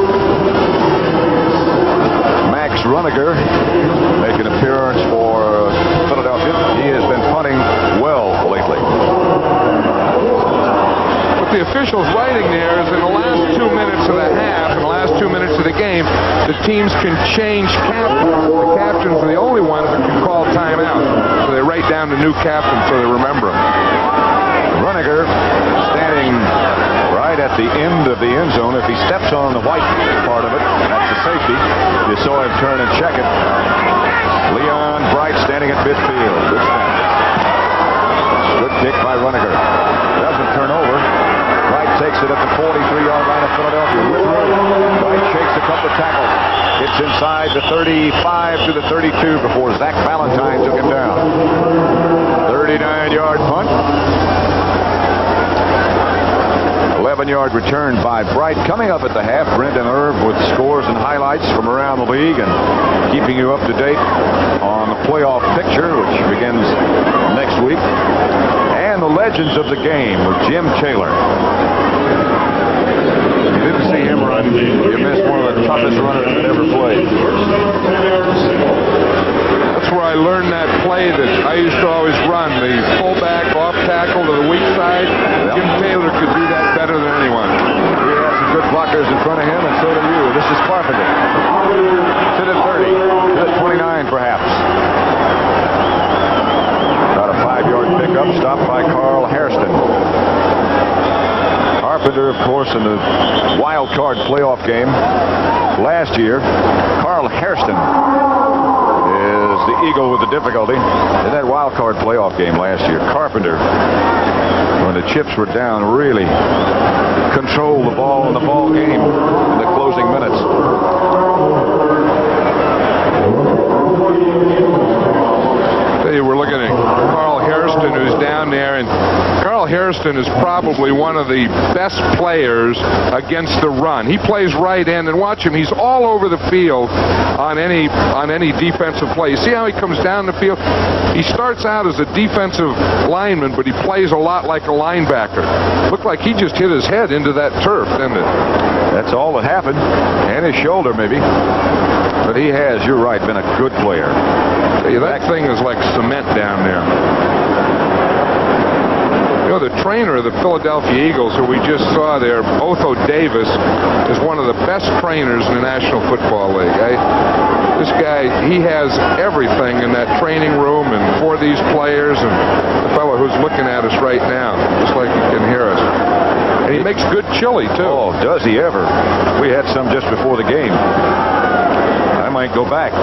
Max Runiger make an appearance for Philadelphia. He has been punting well lately. What the official's writing there is in the last 2 minutes of the half, in the last 2 minutes of the game, the teams can change captains. The captains are the only ones that can call timeout. So they write down the new captain so they remember him. Runiger standing right at the end of the end zone. If he steps on the white part of it, that's the safety. You saw him turn and check it. Leon Bright standing at midfield. Good snap. Good kick by Runiger. Doesn't turn over. Bright takes it at the 43-yard line of Philadelphia. Bright shakes a couple of tackles. Gets inside the 35 to the 32 before Zach Valentine took him down. 39-yard punt. 11-yard return by Bright. Coming up at the half, Brendan Irv with scores and highlights from around the league and keeping you up to date on the playoff picture, which begins next week. And the legends of the game with Jim Taylor. You didn't see him run. You missed one of the toughest runners that ever played. That's where I learned that play that I used to always run. The fullback off tackle to the weak side. Jim Taylor could do that better than anyone. He had some good blockers in front of him, and so do you. This is Carpenter. Sit at 30. Sit at 29, perhaps. Got a 5-yard pickup, stopped by Carl Hairston. Carpenter, of course, in the wild card playoff game last year. Carl Hairston is the Eagle with the difficulty in that wild card playoff game last year. Carpenter, when the chips were down, really controlled the ball in the ball game in the closing minutes. We're looking at Carl Hairston, who's down there, and Carl Hairston is probably one of the best players against the run. He plays right end, and watch him. He's all over the field on any defensive play. You see how he comes down the field? He starts out as a defensive lineman, but he plays a lot like a linebacker. Looked like he just hit his head into that turf, didn't it? That's all that happened, and his shoulder maybe. But he has, you're right, been a good player. Hey, that thing is like cement down there. You know, the trainer of the Philadelphia Eagles, who we just saw there, Otho Davis, is one of the best trainers in the National Football League. This guy, he has everything in that training room and for these players, and the fellow who's looking at us right now, just like he can hear us. And he makes good chili, too. Oh, does he ever? We had some just before the game. I might go back.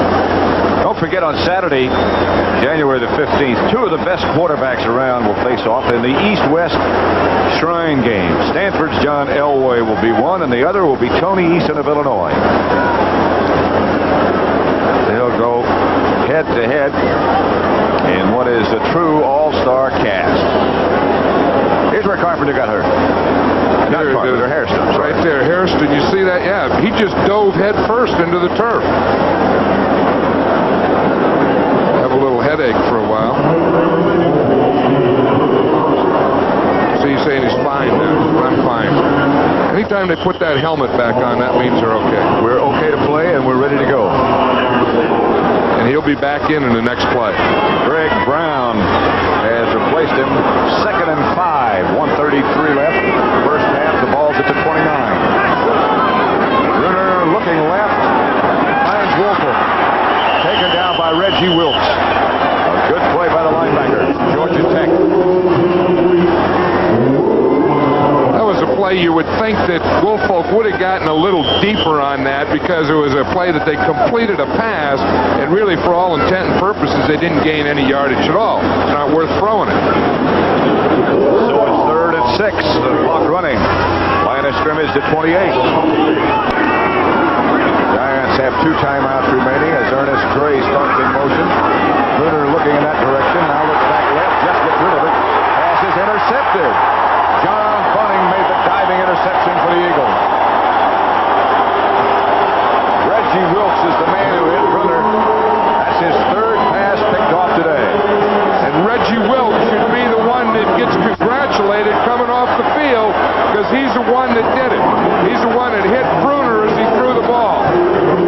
Don't forget, on Saturday, January the 15th, two of the best quarterbacks around will face off in the East-West Shrine game. Stanford's John Elway will be one, and the other will be Tony Eason of Illinois. They'll go head-to-head in what is a true all-star cast. Here's where Carpenter got hurt. Not Carpenter, Hairston. Right there, Hairston. You see that? Yeah, he just dove head first into the turf. Have a little headache for a while. So you're saying he's fine now. I'm fine. Anytime they put that helmet back on, that means they're okay. We're okay to play, and we're ready to go. And he'll be back in the next play. Greg Brown has replaced him. 2nd and 5. 1:33 left. First half, the ball's at the 29. Bruner looking left. Finds Wolfel. Taken down by Reggie Wilkes. A good play by the linebacker, Georgia Tech. That was a play you would think that Woolfolk would have gotten a little deeper on that, because it was a play that they completed a pass, and really, for all intent and purposes, they didn't gain any yardage at all. It's not worth throwing it. So it's 3rd and 6. The clock running. Line of scrimmage to 28. Giants have 2 timeouts remaining as Ernest Gray starts in motion. Bruner looking in that direction. Now looks back left. Just gets rid of it. Pass is intercepted. John Bunning made the diving interception for the Eagles. Reggie Wilkes is the man who hit Bruner. That's his 3rd pass picked off today. And Reggie Wilkes should be the one that gets congratulated coming off the field, because he's the one that did it. He's the one that hit Bruner as he threw the ball.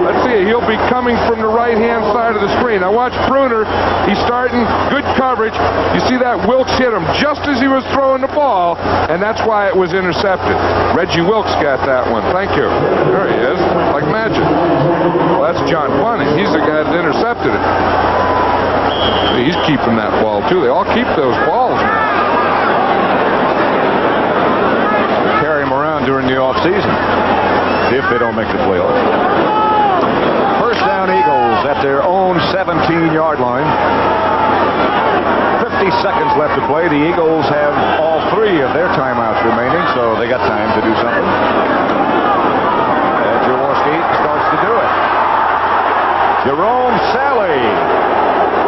Let's see, he'll be coming from the right-hand side of the screen. Now watch Bruner. He's starting good coverage. You see that Wilkes hit him just as he was throwing the ball, and that's why it was intercepted. Reggie Wilkes got that one. Thank you. There he is, like magic. Well, that's John Bunning. He's the guy that intercepted it. He's keeping that ball, too. They all keep those balls now. Carry him around during the offseason if they don't make the playoffs. First down, Eagles at their own 17-yard line. 50 seconds left to play. The Eagles have all 3 of their timeouts remaining, so they got time to do something. And Jaworski starts to do it. Jerome Sally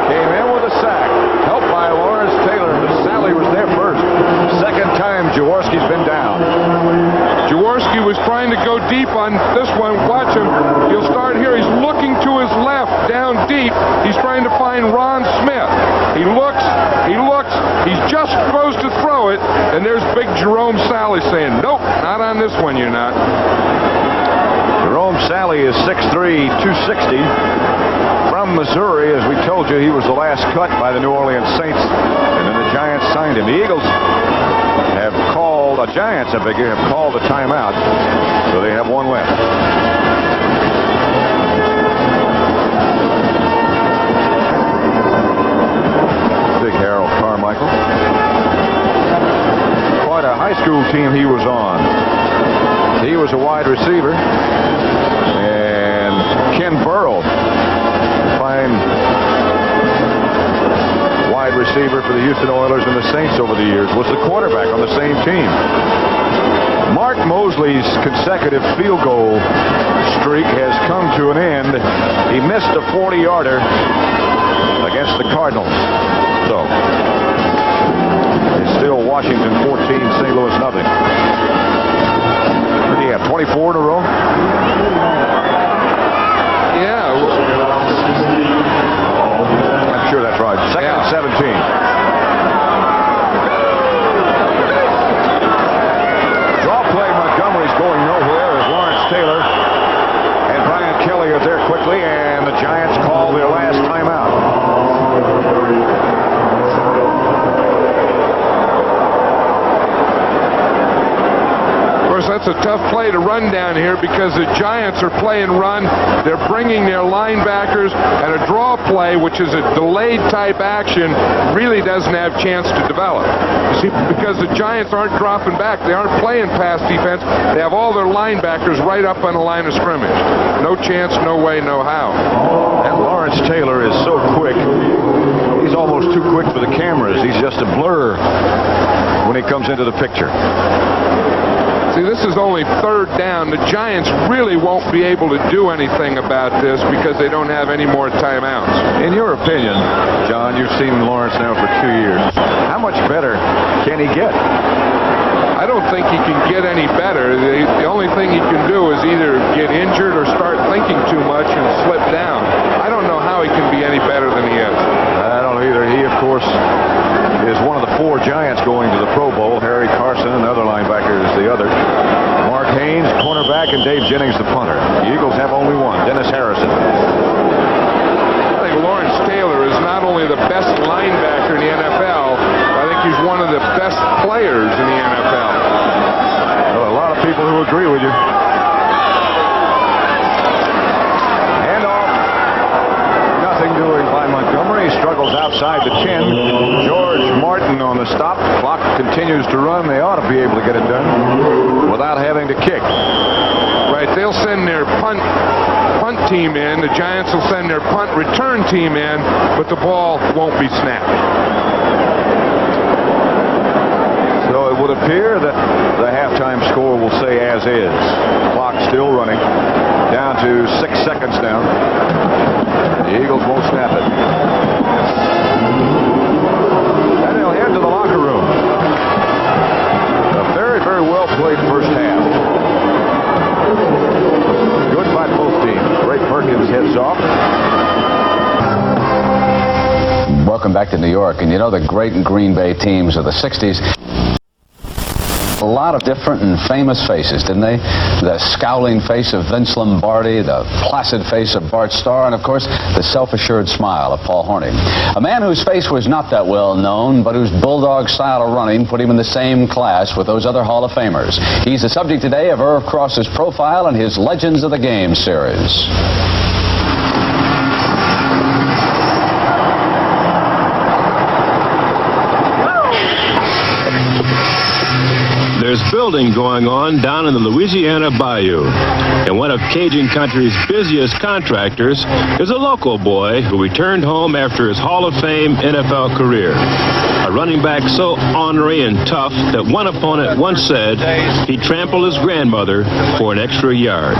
came in with a sack, helped by Lawrence Taylor, but Sally was there first. Second time Jaworski's been down. Jaworski was trying to go deep on this one. Watch him. He'll start here. He's looking to his left, down deep. He's trying to find Ron Smith. He looks, He's just supposed to throw it, and there's big Jerome Sally saying, nope, not on this one, you're not. Jerome Sally is 6'3", 260. From Missouri, as we told you, he was the last cut by the New Orleans Saints, and then the Giants signed him. The Eagles have called, the Giants, I figure, have called a timeout, so they have one left. Big Harold Carmichael. Quite a high school team he was on. He was a wide receiver, and Ken Burrow, fine wide receiver for the Houston Oilers and the Saints over the years, was the quarterback on the same team. Mark Mosley's consecutive field goal streak has come to an end. He missed a 40-yarder against the Cardinals. So, it's still Washington 14, St. Louis nothing. What do you have, 24 in a row? Yeah. I'm sure that's right. Second and 17. Draw play, Montgomery's going nowhere as Lawrence Taylor and Brian Kelly are there quickly, and the Giants call their last timeout. Of course, that's a tough play to run down here because the Giants are playing run. They're bringing their linebackers, and a draw play, which is a delayed type action, really doesn't have a chance to develop. You see, because the Giants aren't dropping back. They aren't playing pass defense. They have all their linebackers right up on the line of scrimmage. No chance, no way, no how. And Lawrence Taylor is so quick. He's almost too quick for the cameras. He's just a blur when he comes into the picture. See, this is only third down. The Giants really won't be able to do anything about this because they don't have any more timeouts. In your opinion, John, you've seen Lawrence now for 2 years. How much better can he get? I don't think he can get any better. The only thing he can do is either get injured or start thinking too much and slip down. I don't know how he can be any better than he is. I don't know either. He, of course, is one of the 4 Giants going to the Pro Bowl. Harry Carson, another linebacker, is the other. Mark Haynes, cornerback, and Dave Jennings, the punter. The Eagles have only one, Dennis Harrison. I think Lawrence Taylor is not only the best linebacker in the NFL, I think he's one of the best players in the NFL. Well, a lot of people who agree with you. Handoff. Nothing doing by Montgomery. He struggles outside the 10. George Martin on the stop. Clock continues to run. They ought to be able to get it done without having to kick. Right, they'll send their punt team in. The Giants will send their punt return team in, but the ball won't be snapped. So it would appear that the halftime score will say as is. Clock still running. Down to 6 seconds now. The Eagles won't snap it. And they'll head to the locker room. A very, very well played first half. Good by both teams. Ray Perkins heads off. Welcome back to New York. And you know the great Green Bay teams of the 60s. A lot of different and famous faces, didn't they? The scowling face of Vince Lombardi, the placid face of Bart Starr, and of course, the self-assured smile of Paul Hornung. A man whose face was not that well known, but whose bulldog style of running put him in the same class with those other Hall of Famers. He's the subject today of Irv Cross's profile and his Legends of the Game series. There's building going on down in the Louisiana Bayou. And one of Cajun country's busiest contractors is a local boy who returned home after his Hall of Fame NFL career. A running back so ornery and tough that one opponent once said he trampled his grandmother for an extra yard.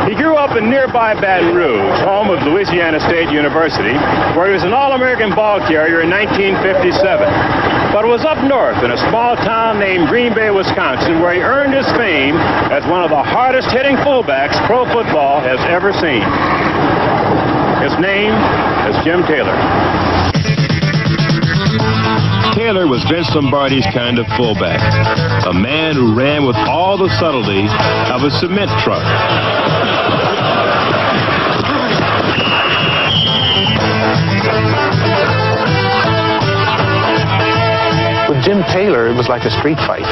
He grew up in nearby Baton Rouge, home of Louisiana State University, where he was an All-American ball carrier in 1957. But was up north in a small town named Green Bay, Wisconsin, where he earned his fame as one of the hardest-hitting fullbacks pro football has ever seen. His name is Jim Taylor. Taylor was Vince Lombardi's kind of fullback, a man who ran with all the subtlety of a cement truck. With Jim Taylor, it was like a street fight.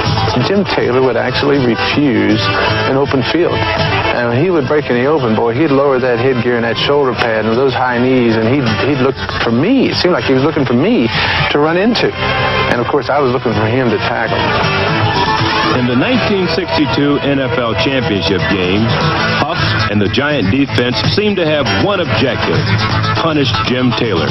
Jim Taylor would actually refuse an open field. And when he would break in the open, boy, he'd lower that headgear and that shoulder pad and those high knees, and he'd look for me. It seemed like he was looking for me to run into. And, of course, I was looking for him to tackle. In the 1962 NFL Championship game, Huff and the Giant defense seemed to have one objective: punish Jim Taylor.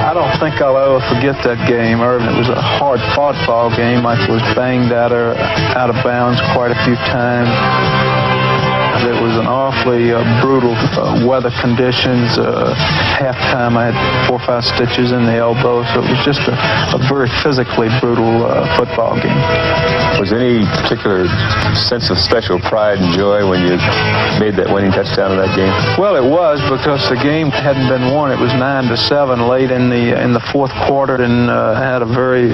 I don't think I'll ever forget that game, Irvin. It was a hard-fought ball game. Michael was banged out of bounds quite a few times. It was an awfully brutal weather conditions. Halftime, I had 4 or 5 stitches in the elbow, so it was just a very physically brutal football game. Was there any particular sense of special pride and joy when you made that winning touchdown in that game? Well, it was, because the game hadn't been won. It was 9-7 late in the fourth quarter, and I had a very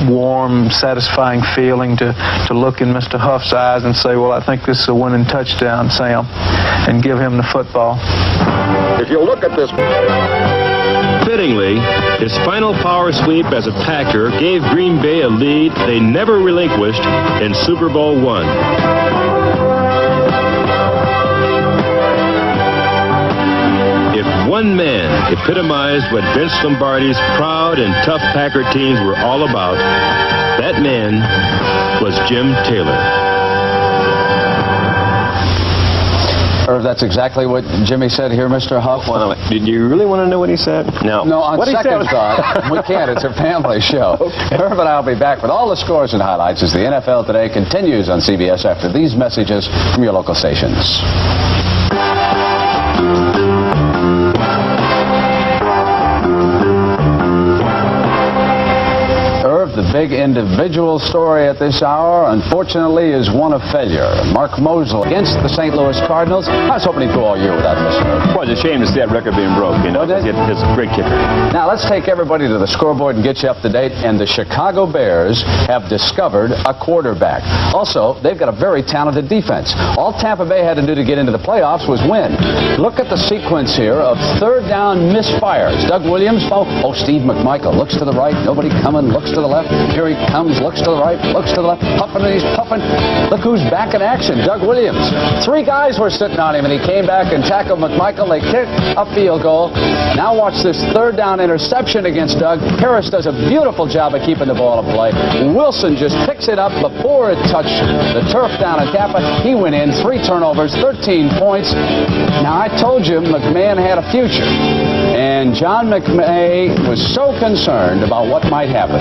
warm, satisfying feeling to look in Mr. Huff's eyes and say, well, I think this is a winning touchdown, Sam, and give him the football. If you look at this... Fittingly, his final power sweep as a Packer gave Green Bay a lead they never relinquished in Super Bowl I. If one man epitomized what Vince Lombardi's proud and tough Packer teams were all about, that man was Jim Taylor. Irv, that's exactly what Jimmy said here, Mr. Huff. Well, did you really want to know what he said? No. No, on second thought, we can't. It's a family show. Okay. Irv and I will be back with all the scores and highlights as the NFL Today continues on CBS after these messages from your local stations. The big individual story at this hour, unfortunately, is one of failure. Mark Mosley against the St. Louis Cardinals. I was hoping he'd go all year without missing it. Well, it's a shame to see that record being broke, you know. It's a great kicker. Now, let's take everybody to the scoreboard and get you up to date. And the Chicago Bears have discovered a quarterback. Also, they've got a very talented defense. All Tampa Bay had to do to get into the playoffs was win. Look at the sequence here of third down misfires. Doug Williams, Steve McMichael looks to the right, nobody coming, looks to the left. Here he comes, looks to the right, looks to the left, puffing and he's puffing. Look who's back in action, Doug Williams. 3 guys were sitting on him and he came back and tackled McMichael. They kicked a field goal. Now watch this third down interception against Doug. Harris does a beautiful job of keeping the ball in play. Wilson just picks it up before it touched the turf down in Tampa. He went in, 3 turnovers, 13 points. Now I told you McMahon had a future. And John McMahon was so concerned about what might happen.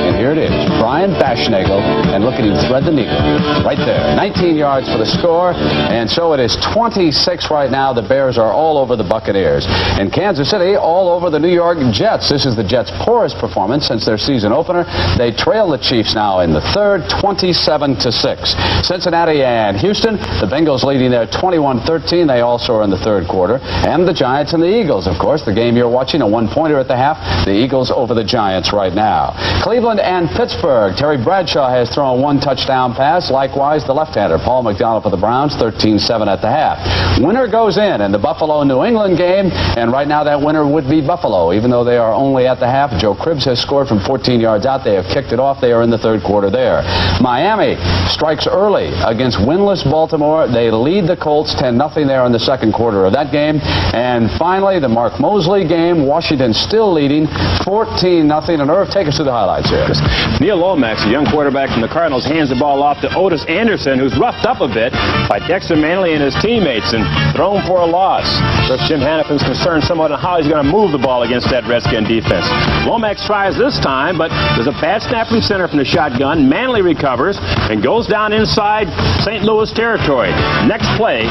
And here it is, Brian Baschnagel, and look at him thread the needle right there. 19 yards for the score, and so it is 26 right now. The Bears are all over the Buccaneers. And Kansas City all over the New York Jets. This is the Jets' poorest performance since their season opener. They trail the Chiefs now in the third, 27-6. Cincinnati and Houston, the Bengals leading there 21-13. They also are in the third quarter. And the Giants and the Eagles, of course, the game you're watching, a 1-pointer at the half. The Eagles over the Giants right now. Cleveland and Pittsburgh. Terry Bradshaw has thrown 1 touchdown pass. Likewise, the left-hander, Paul McDonald for the Browns, 13-7 at the half. Winner goes in the Buffalo-New England game, and right now that winner would be Buffalo, even though they are only at the half. Joe Cribbs has scored from 14 yards out. They have kicked it off. They are in the third quarter there. Miami strikes early against winless Baltimore. They lead the Colts 10-0 there in the second quarter of that game. And finally, the Mark Mosley game. Washington still leading 14-0. And Irv, take us through the highlights here. Neil Lomax, a young quarterback from the Cardinals, hands the ball off to Otis Anderson, who's roughed up a bit by Dexter Manley and his teammates and thrown for a loss. Of course, Jim Hannafin's concerned somewhat on how he's going to move the ball against that Redskin defense. Lomax tries this time, but there's a bad snap from center from the shotgun. Manley recovers and goes down inside St. Louis territory. Next play,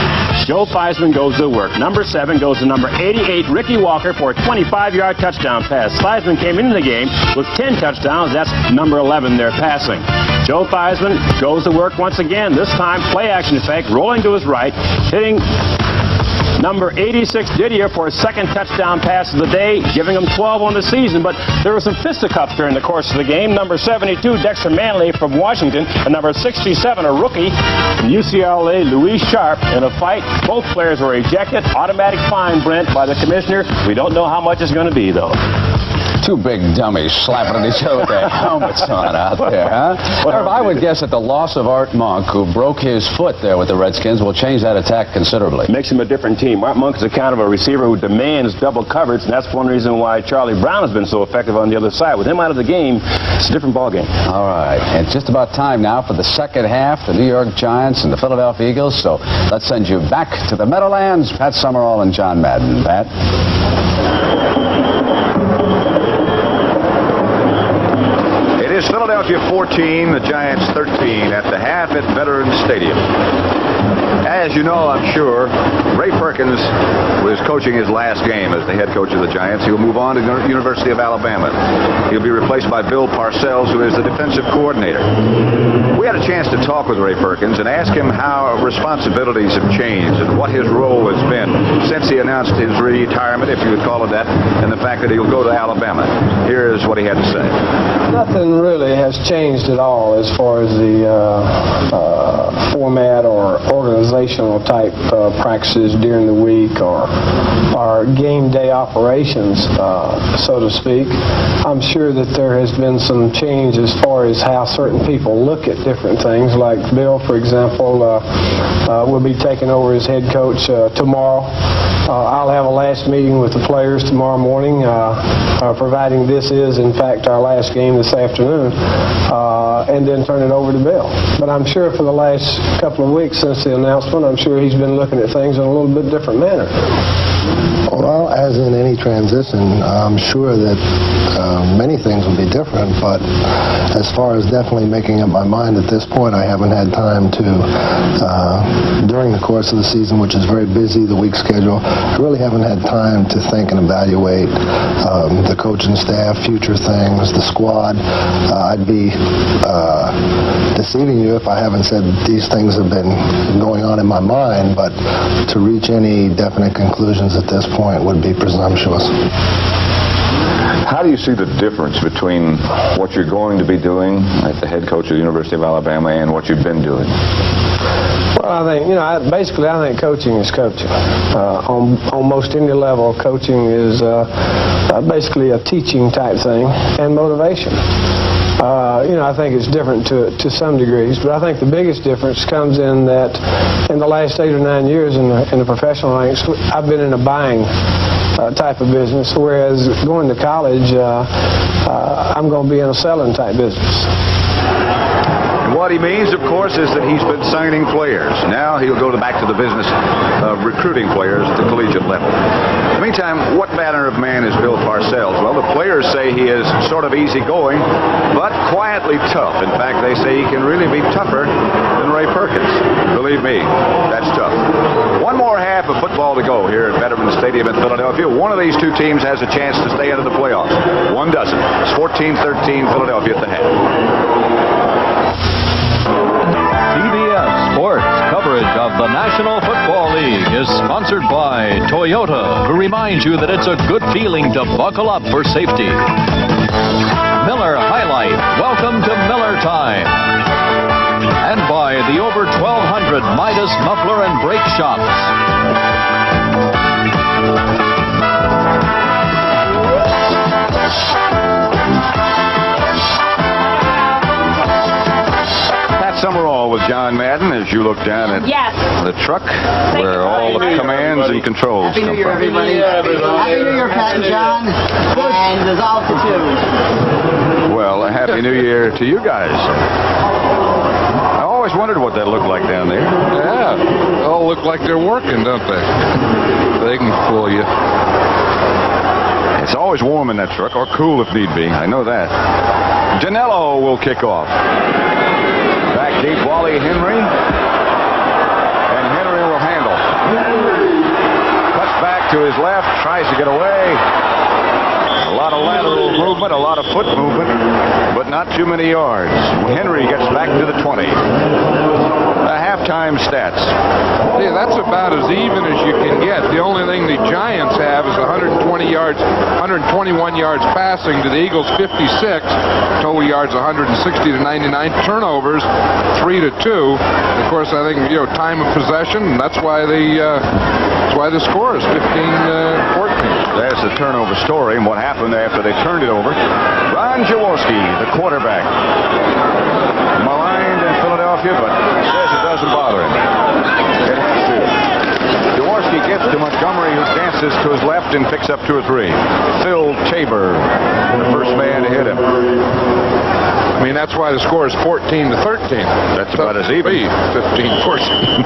Joe Theismann goes to work. Number 7 goes to number 88, Ricky Walker, for a 25-yard touchdown pass. Theismann came into the game with 10 touchdowns. That's number 11 there passing. Joe Theismann goes to work once again. This time, play action effect, rolling to his right, hitting Number 86, Didier, for his second touchdown pass of the day, giving him 12 on the season. But there were some fisticuffs during the course of the game. Number 72, Dexter Manley from Washington, and number 67, a rookie from UCLA, Louis Sharp, in a fight. Both players were ejected. Automatic fine, Brent, by the commissioner. We don't know how much it's going to be, though. Two big dummies slapping each other with their helmets on out there, huh? Irv, I would guess that the loss of Art Monk, who broke his foot there with the Redskins, will change that attack considerably. Makes him a different team. Art Monk is a kind of a receiver who demands double coverage, and that's one reason why Charlie Brown has been so effective on the other side. With him out of the game, it's a different ballgame. All right, and it's just about time now for the second half, the New York Giants and the Philadelphia Eagles. So let's send you back to the Meadowlands. Pat Summerall and John Madden. Pat? It is Philadelphia 14, the Giants 13 at the half at Veterans Stadium. As you know, I'm sure, Ray Perkins was coaching his last game as the head coach of the Giants. He'll move on to the University of Alabama. He'll be replaced by Bill Parcells, who is the defensive coordinator. We had a chance to talk with Ray Perkins and ask him how responsibilities have changed and what his role has been since he announced his retirement, if you would call it that, and the fact that he'll go to Alabama. Here's what he had to say. Nothing really has changed at all as far as the format or organizational type practices during the week or our game day operations, so to speak. I'm sure that there has been some change as far as how certain people look at different things. Like Bill, for example, will be taking over as head coach tomorrow. I'll have a last meeting with the players tomorrow morning, providing this is, in fact, our last game this afternoon, and then turn it over to Bill. But I'm sure for the last couple of weeks since the announcement, I'm sure he's been looking at things in a little bit different manner. Well, as in any transition, I'm sure that many things will be different, but as far as definitely making up my mind at this point, I haven't had time to, during the course of the season, which is very busy, the week schedule, I really haven't had time to think and evaluate the coaching staff, future things, the squad. I'd be deceiving you if I haven't said these things have been going on in my mind, but to reach any definite conclusions at this point would be presumptuous. How do you see the difference between what you're going to be doing as the head coach of the University of Alabama and what you've been doing? Well, I think, I think coaching is coaching. On most any level, coaching is basically a teaching type thing and motivation. I think it's different to some degrees, but I think the biggest difference comes in that in the last 8 or 9 years in the professional ranks, I've been in a buying type of business, whereas going to college, I'm going to be in a selling type business. What he means, of course, is that he's been signing players. Now he'll go back to the business of recruiting players at the collegiate level. In the meantime, what manner of man is Bill Parcells? Well, the players say he is sort of easygoing, but quietly tough. In fact, they say he can really be tougher than Ray Perkins. Believe me, that's tough. One more half of football to go here at Veterans Stadium in Philadelphia. One of these two teams has a chance to stay into the playoffs. One doesn't. It's 14-13 Philadelphia at the half. CBS Sports coverage of the National Football League is sponsored by Toyota, who reminds you that it's a good feeling to buckle up for safety. Miller High Life, welcome to Miller Time. And by the over 1,200 Midas Muffler and Brake Shops. Summerall with John Madden as you look down at the truck where all the commands and controls Happy New come Year, from. everybody. Happy New Year, Pat and John. And dissolve to 2. Well, a Happy New Year to you guys. I always wondered what that looked like down there. Yeah, they all look like they're working, don't they? They can fool you. It's always warm in that truck, or cool if need be. I know that. Janello will kick off. Back deep, Wally Henry. And Henry will handle. Cuts back to his left, tries to get away. A lot of lateral movement, a lot of foot movement, but not too many yards. Henry gets back to the 20. The halftime stats. Yeah, that's about as even as you can get. The only thing the Giants have is 121 yards passing to the Eagles 56. Total yards 160 to 99. Turnovers 3-2. Of course, I think time of possession. That's why the score is 15-14. There's the turnover story and what happened after they turned it over. Ron Jaworski, the quarterback, maligned in Philadelphia, but says it doesn't bother him. Jaworski gets to Montgomery, who dances to his left and picks up 2 or 3. Phil Tabor, the first man to hit him. I mean, that's why the score is 14-13. That's about as even. 15-14.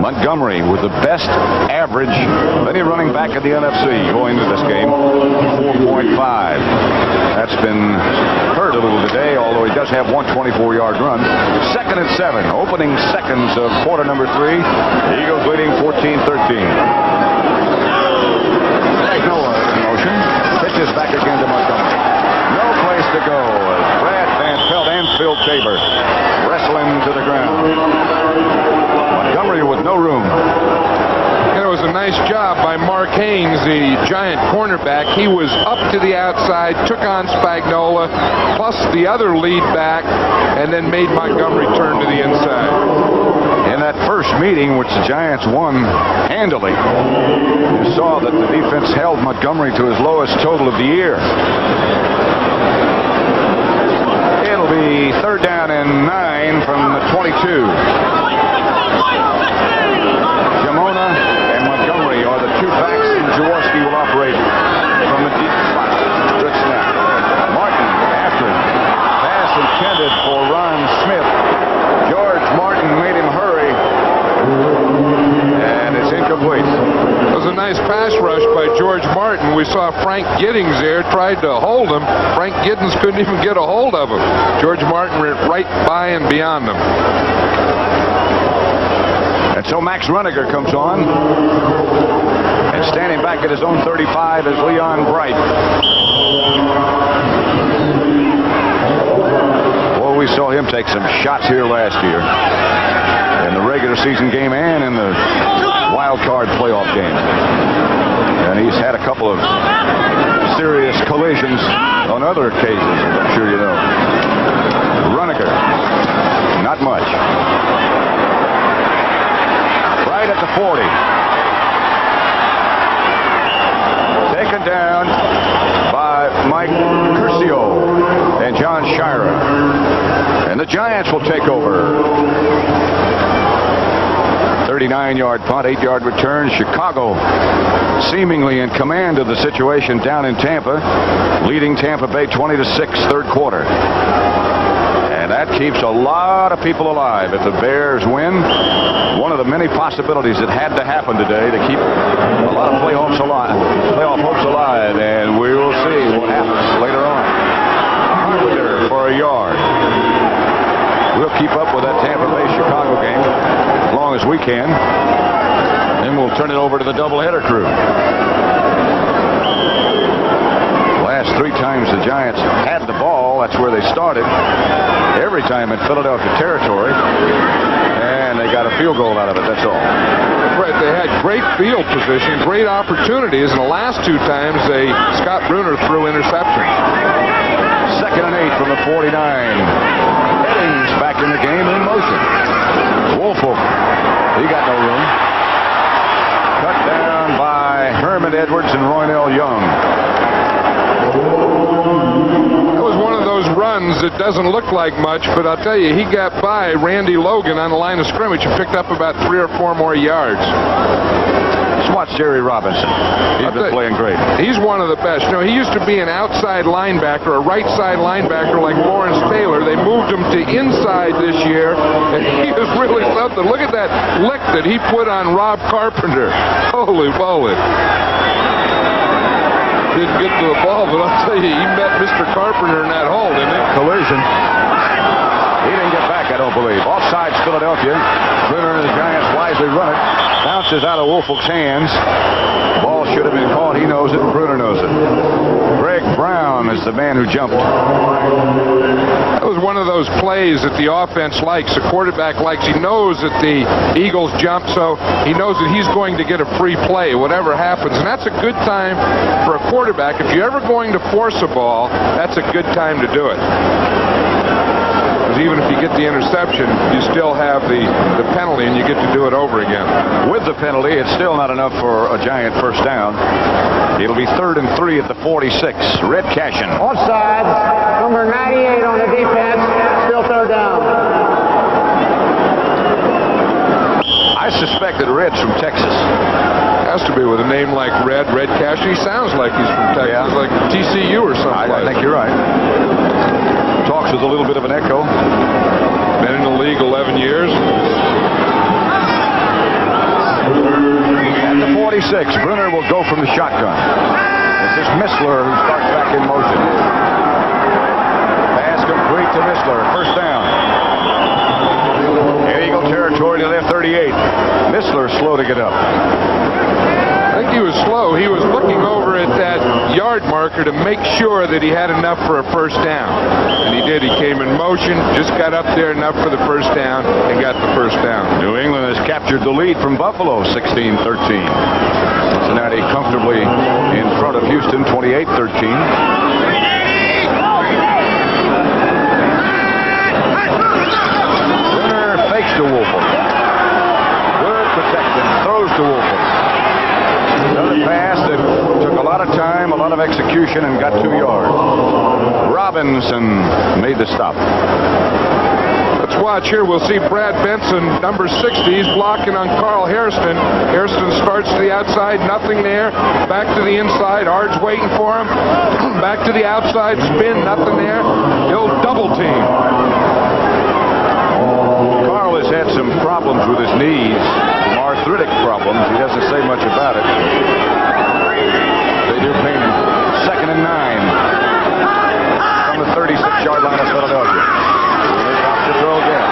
Montgomery with the best average of any running back in the NFC going into this game, 4.5. That's been hurt a little today, although he does have one 24-yard run. 2nd and 7, opening seconds of quarter number 3. Eagles leading 14-13. Noah in motion. Pitches back again to Montgomery. No place to go as Brad Van Pelt and Phil Tabor wrestle him to the ground. Montgomery with no room. It was a nice job by Mark Haynes, the Giant cornerback. He was up to the outside, took on Spagnola, plus the other lead back, and then made Montgomery turn to the inside. In that first meeting, which the Giants won handily, you saw that the defense held Montgomery to his lowest total of the year. It'll be 3rd down and 9 from the 22. Jamona and Montgomery are the 2 backs, and Jaworski will operate from the deep slot. Good snap. Martin after him. Pass intended for Ron Smith. George Martin made him hurry, and it's incomplete. It was a nice pass rush by George Martin. We saw Frank Giddings there, tried to hold him. Frank Giddings couldn't even get a hold of him. George Martin went right by and beyond him. And so Max Runniger comes on. And standing back at his own 35 is Leon Bright. Well, we saw him take some shots here last year in the regular season game and in the wild card playoff game. And he's had a couple of serious collisions on other occasions, I'm sure you know. Runniger, not much. Right at the 40. Taken down by Mike Curcio and John Shira. And the Giants will take over. 39-yard punt, 8-yard return. Chicago seemingly in command of the situation down in Tampa, leading Tampa Bay 20-6, 3rd quarter. And that keeps a lot of people alive. If the Bears win, one of the many possibilities that had to happen today to keep a lot of playoff hopes alive. And we will see what happens later on. Carpenter for a yard. We'll keep up with that Tampa Bay-Chicago game as long as we can. Then we'll turn it over to the doubleheader crew. Last 3 times the Giants had the ball, that's where they started. Every time in Philadelphia territory. And they got a field goal out of it, that's all. Right, they had great field position, great opportunities, and the last 2 times Scott Bruner threw interceptions. 2nd and 8 from the 49. Headings back in the game in motion. Wolfolk, he got no room. Cut down by Herman Edwards and Roynell Young. That was one of those runs that doesn't look like much, but I'll tell you, he got by Randy Logan on the line of scrimmage and picked up about 3 or 4 more yards. Just watch Jerry Robinson. He's been playing great. He's one of the best. You know, he used to be an outside linebacker, a right side linebacker like Lawrence Taylor. They moved him to inside this year, and he was really something. Look at that lick that he put on Rob Carpenter. Holy moly. Didn't get to the ball, but I'll tell you, he met Mr. Carpenter in that hole, didn't he? Collision. He didn't get back, I don't believe. Offsides, Philadelphia. Bruner and the Giants wisely run it. Bounces out of Woolfolk's hands. Ball should have been caught. He knows it, and Bruner knows it. Greg Brown is the man who jumped. That was one of those plays that the offense likes, the quarterback likes. He knows that the Eagles jump, so he knows that he's going to get a free play, whatever happens. And that's a good time for a quarterback. If you're ever going to force a ball, that's a good time to do it. Because even if you get the interception, you still have the penalty, and you get to do it over again. With the penalty, it's still not enough for a giant first down. It'll be 3rd and 3 at the 46. Red Cashin. Offside, number 98 on the defense, still 3rd down. I suspect that Red's from Texas. Has to be with a name like Red Cashin. He sounds like he's from Texas, like TCU or something. I think you're right. Talks with a little bit of an echo. Been in the league 11 years. At the 46, Bruner will go from the shotgun. This is Missler who starts back in motion. Pass complete to Missler. First down. Eagle territory to their 38. Missler slow to get up. I think he was slow. He was looking over at that yard marker to make sure that he had enough for a first down. And he did. He came in motion, just got up there enough for the first down, and got the first down. New England has captured the lead from Buffalo, 16-13. Cincinnati comfortably in front of Houston, 28-13. To Woolfolk. Good protection. Throws to Woolfolk. Another pass that took a lot of time, a lot of execution, and got 2 yards. Robinson made the stop. Let's watch here. We'll see Brad Benson, number 60. He's blocking on Carl Hairston. Hairston starts to the outside. Nothing there. Back to the inside. Ard's waiting for him. Back to the outside. Spin. Nothing there. He'll double team. Carl has had some problems with his knees, some arthritic problems. He doesn't say much about it. They do pain him. 2nd and 9 from the 36-yard line of Philadelphia. They want to throw again.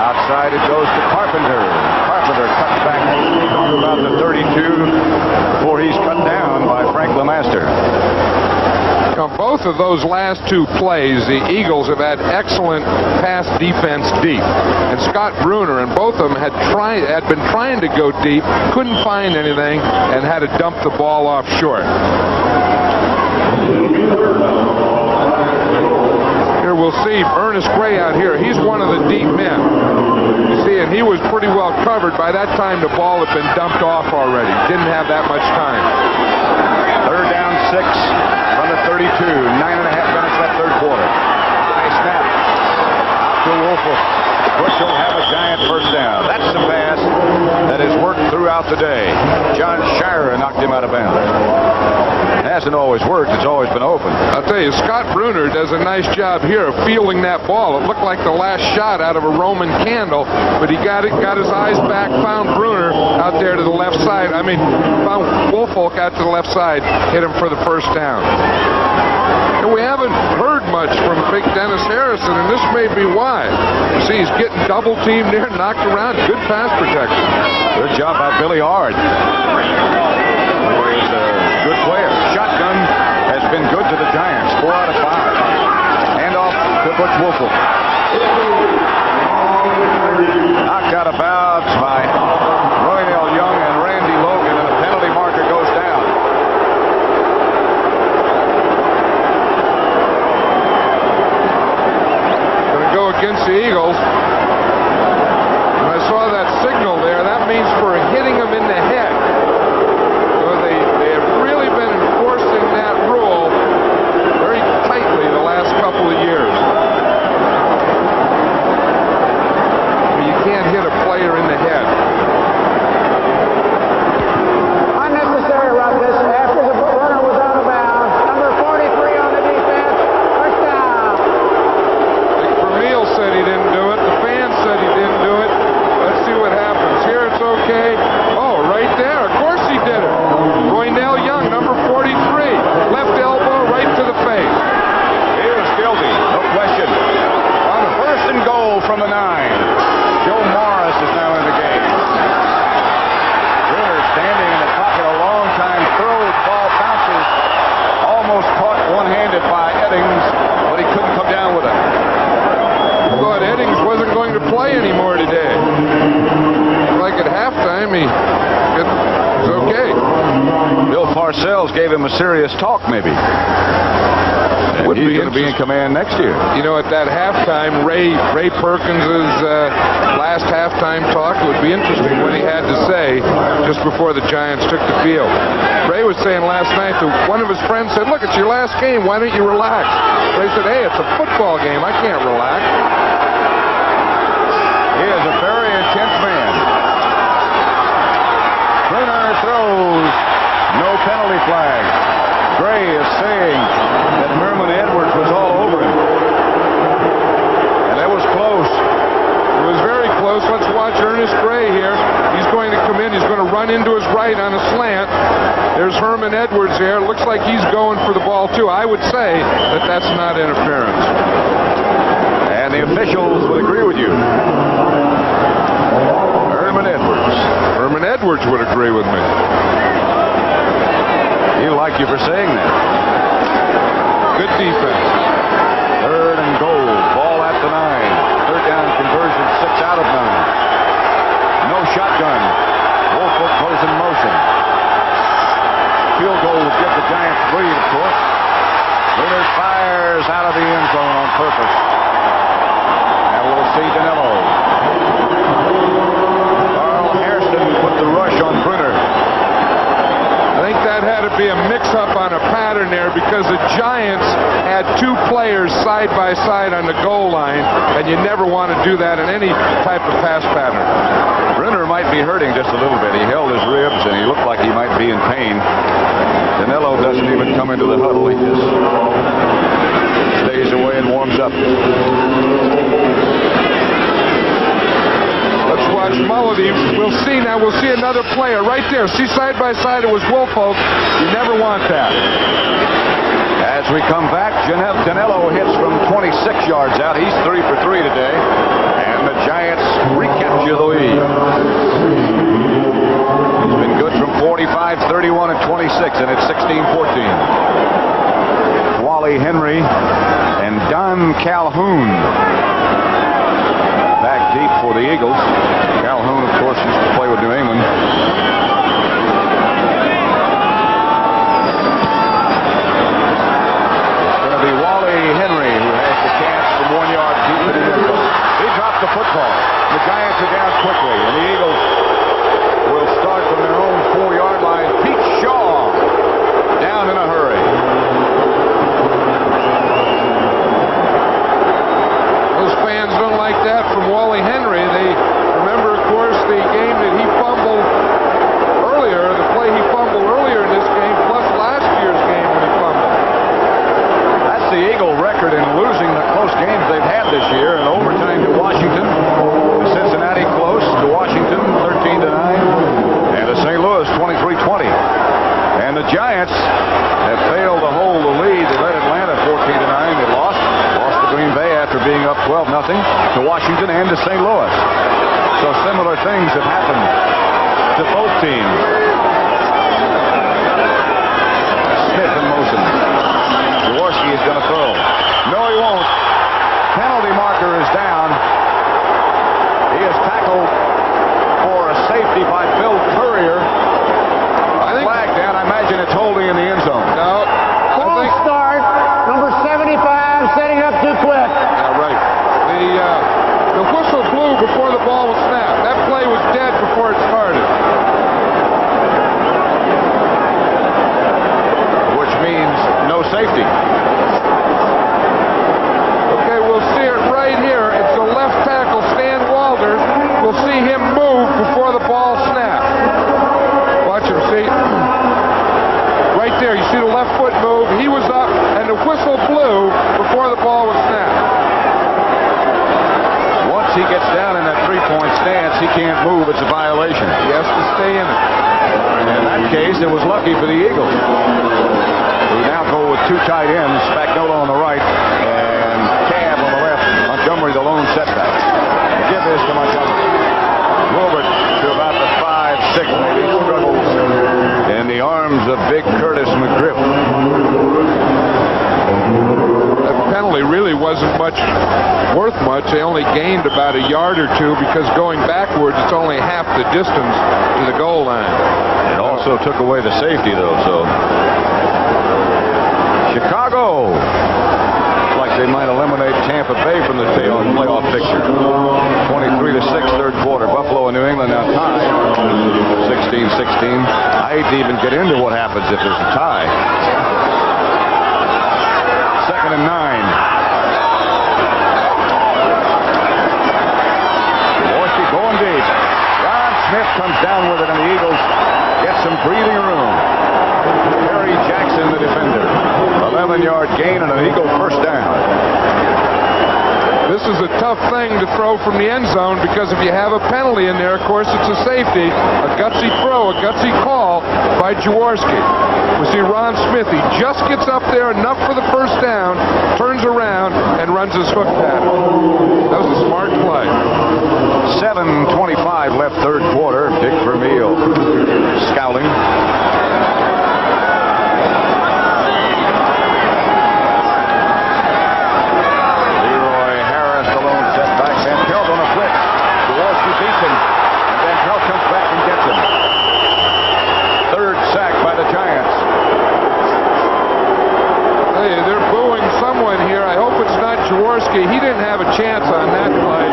Outside it goes to Carpenter. Carpenter cuts back to about the 32 before he's cut down by Frank LeMaster. On both of those last 2 plays, the Eagles have had excellent pass defense deep. And Scott Bruner and both of them had been trying to go deep, couldn't find anything, and had to dump the ball off short. Here we'll see Ernest Gray out here. He's one of the deep men. You see, and he was pretty well covered. By that time, the ball had been dumped off already. Didn't have that much time. 3rd down 6. From the 32, 9.5 minutes left, 3rd quarter. High snap to Woolfolk. Bush will have a giant first down. That's the pass that has worked throughout the day. John Shira knocked him out of bounds. It hasn't always worked. It's always been open. I'll tell you, Scott Bruner does a nice job here of fielding that ball. It looked like the last shot out of a Roman candle, but he got his eyes back, found Bruner out there to the left side. Found Woolfolk out to the left side, hit him for the first down. And we haven't heard much from Big Dennis Harrison, and this may be why. You see, he's getting double teamed there, knocked around. Good pass protection. Good job by Billy Ard. He's a good player. Shotgun has been good to the Giants. 4 out of 5. Hand off to Butch Woolfolk. Knocked out of bounds by Roynell Young and Randy Logan, and the penalty marker goes down. Against the Eagles. And I saw that signal there. That means for hitting them in the head. So they have really been enforcing that rule very tightly the last couple of years. You can't hit a player in Parcells gave him a serious talk, maybe. And he's going to be in command next year. You know, at that halftime, Ray Perkins' last halftime talk would be interesting what he had to say just before the Giants took the field. Ray was saying last night that one of his friends said, "Look, it's your last game. Why don't you relax?" Ray said, "Hey, it's a football game. I can't relax." He is a very intense man. Bruner throws. No penalty flag. Gray is saying that Herman Edwards was all over him. And that was close. It was very close. Let's watch Ernest Gray here. He's going to come in. He's going to run into his right on a slant. There's Herman Edwards there. It looks like he's going for the ball, too. I would say that that's not interference. And the officials would agree with you. Herman Edwards would agree with me. He'll like you for saying that. Good defense. 3rd and goal. Ball at the 9. 3rd down conversion, 6 out of 9. No shotgun. Woolfolk goes in motion. Field goal would give the Giants the lead, of course. Bruner fires out of the end zone on purpose. And we'll see Danilo. Carl Hairston put the rush on Bruner. I think that had to be a mix-up on a pattern there because the Giants had 2 players side by side on the goal line, and you never want to do that in any type of pass pattern. Bruner might be hurting just a little bit. He held his ribs, and he looked like he might be in pain. Danilo doesn't even come into the huddle. He just stays away and warms up. Let's watch Mulledy. We'll see now. We'll see another player right there. See side by side it was Woolfolk. You never want that. As we come back, Danilo hits from 26 yards out. He's 3 for 3 today. And the Giants recapture the lead. He's been good from 45, 31, and 26, and it's 16-14. Wally Henry and Don Calhoun back deep for the Eagles. Calhoun, of course, used to play with New England. It's going to be Wally Henry who has the chance from 1 yard deep in the end zone. He dropped the football. The Giants are down quickly, and the Eagles will start from their own 4-yard line. Pete Shaw down in a hurry. Those fans don't like that from Wally Henry. They remember, of course, the game that he fumbled earlier, the play he fumbled earlier in this game, plus last year's game when he fumbled. That's the Eagle record in losing the close games they've had this year. In overtime to Washington, to Cincinnati close, to Washington 13-9, and to St. Louis 23-20. And the Giants have failed to hold the lead. They led Atlanta 14-9. They lost to Green Bay after being up 12-0 to Washington and to St. Louis. So similar things have happened to both teams. Smith in motion. Jaworski is going to throw. No, he won't. Penalty marker is down. He is tackled for a safety by Bill Courier. A flag down. I imagine it's holding in the end zone. No. False start. Number 75 setting up too quick. Yeah, right. The whistle blew before the ball was snapped. That play was dead before it started. Which means no safety. Okay, we'll see it right here. It's the left tackle, Stan Walder. We'll see him move before the ball snaps. Watch him, see? Right there, you see the left foot move. He was up, and the whistle blew before the ball was snapped. Once he gets down in that three-point stance, he can't move. It's a violation. He has to stay in it. In that case, it was lucky for the Eagles, who now go with 2 tight ends, Spagnuolo on the right, and Cab on the left. Montgomery, the lone setback. Give this to Montgomery. Move it to about the 5-6, maybe. Struggles in the arms of big Curtis McGriff. That penalty really wasn't worth much. They only gained about a yard or 2 because going backwards, it's only half the distance to the goal line. It also took away the safety, though, so. Chicago. Looks like they might eliminate Tampa Bay from the playoff picture. 23-6, third quarter. Buffalo and New England now tied. 16-16. I hate to even get into what happens if there's a tie. 2nd and 9. Jaworski going deep. Ron Smith comes down with it, and the Eagles get some breathing room. Perry Jackson, the defender. 11-yard gain and an Eagle first down. This is a tough thing to throw from the end zone because if you have a penalty in there, of course, it's a safety. A gutsy throw, a gutsy call by Jaworski. We see Ron Smith. He just gets up there enough for the first down, turns around, and runs his hook pattern. That was a smart play. 7:25 left, third quarter. Dick Vermeil scouting. Jaworski, he didn't have a chance on that play.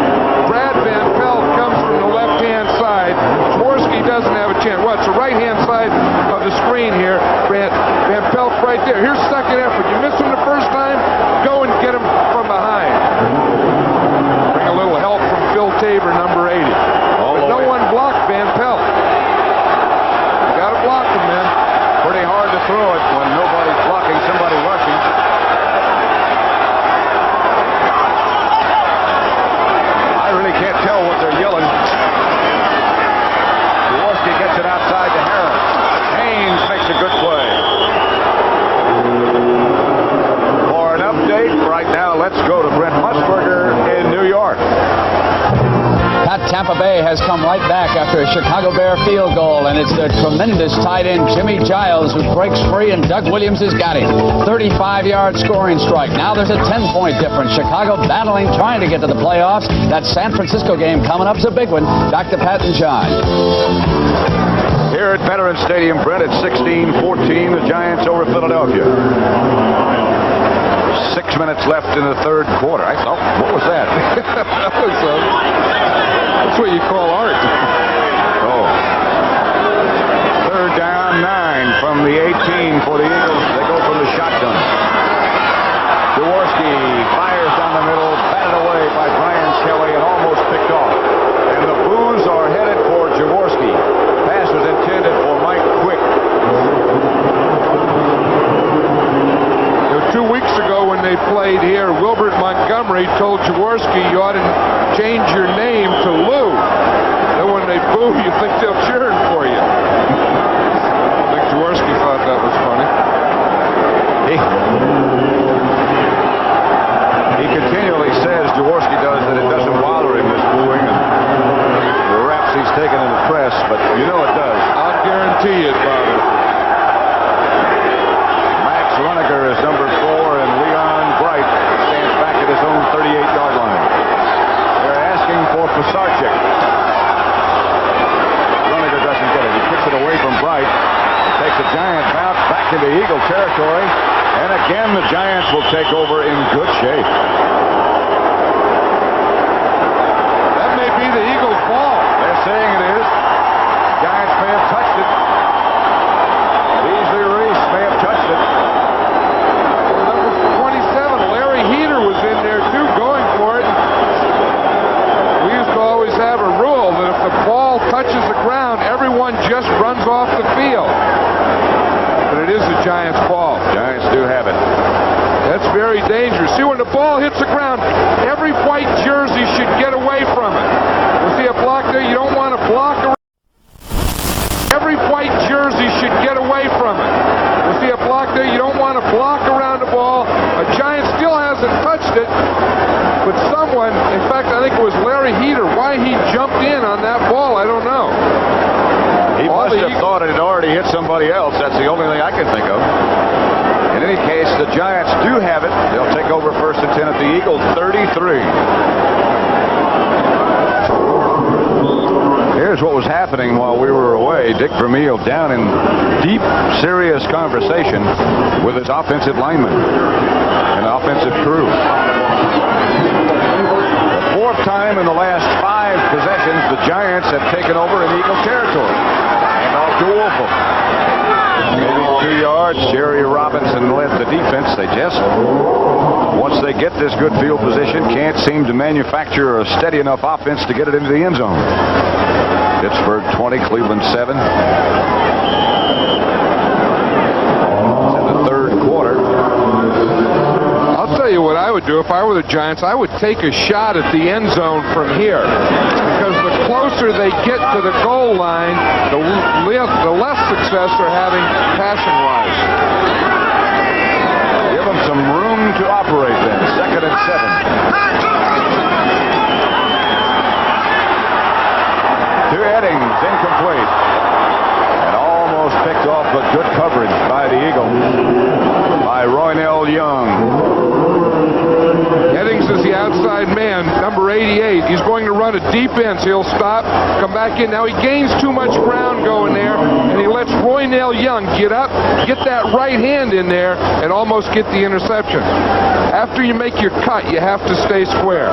Brad Van Pelt comes from the left-hand side. Jaworski doesn't have a chance. Well, it's the right-hand side of the screen here. Van Pelt right there. Here's second effort. You missed him the first time, go and get him from behind. Bring a little help from Phil Tabor, number 80. But no one blocked Van Pelt. You got to block him, man. Pretty hard to throw it when nobody's blocking, somebody rushing. Can't tell what they're yelling. Jaworski gets it outside to Harris. Haynes makes a good play. For an update right now, let's go to Brent Musburger in New York. Tampa Bay has come right back after a Chicago Bear field goal, and it's the tremendous tight end Jimmy Giles who breaks free, and Doug Williams has got him. 35-yard scoring strike. Now there's a 10-point difference. Chicago battling, trying to get to the playoffs. That San Francisco game coming up is a big one. Back to Pat and John. Here at Veterans Stadium, Brent, at 16-14, the Giants over Philadelphia. 6 minutes left in the third quarter. I thought, what was that? That's what you call art. Oh. Third down, 9 from the 18 for the Eagles. They go from the shotgun. Jaworski fires down the middle, batted away by Brian Kelly and almost picked off. And the boos are headed for Jaworski. Pass was intended for Mike Quick. 2 weeks ago when they played here, Wilbert Montgomery told Jaworski you ought to change your name to Lou. And when they boo, you think they'll cheer for you. I think Jaworski thought that was funny. He continually says, Jaworski does, that it doesn't bother him, this booing and the raps he's taken in the press, but you know it does. I'll guarantee it bothers him. Max Runiger is number 4, and Leon Bright stands back at his own 38-yard line. They're asking for Pisarcik. Runiger doesn't get it. He kicks it away from Bright. It takes a giant bounce back into Eagle territory. And again, the Giants will take over in good shape. That may be the Eagles' ball. They're saying it is. Giants may have touched it. Beasley Reese may have touched it. That was 27. Larry Heater was in there, too, going for it. We used to always have a rule that if the ball touches the ground, everyone just runs off the field. But it is the Giants' ball. Giants do have it. That's very dangerous. See, when the ball hits the ground, every white jersey should get away from it. You see a block there? You don't want to block around. Every white jersey should get away from it. You see a block there? You don't want to block around the ball. A Giant still hasn't touched it, but someone, in fact, I think it was Larry Heater, why he jumped in on that ball, I don't know. He must have thought it had already hit somebody else. That's the only thing I can think of. In any case, the Giants do have it. They'll take over first and 10 at the Eagles 33. Here's Here's what was happening while we were away. Dick Vermeil down in deep, serious conversation with his offensive lineman and offensive crew. The fourth time in the last 5 possessions, the Giants have taken over in Eagle territory. And off to Wolfel. Maybe 2 yards. Jerry Robinson led the defense. They just, once they get this good field position, can't seem to manufacture a steady enough offense to get it into the end zone. Pittsburgh 20, Cleveland 7. It's in the third quarter. I'll tell you what I would do if I were the Giants. I would take a shot at the end zone from here, because the closer they get to the goal line, the less success they're having passing-wise. Give them some room to operate then. 2nd and 7. To Eddings, incomplete. And almost picked off, but good coverage by the Eagle. By Roynell Young. Eddings is the outside man, number 88. He's going to run a deep end, so he'll stop, come back in. Now he gains too much ground going there, and he lets Roynell Young get up, get that right hand in there, and almost get the interception. After you make your cut, you have to stay square.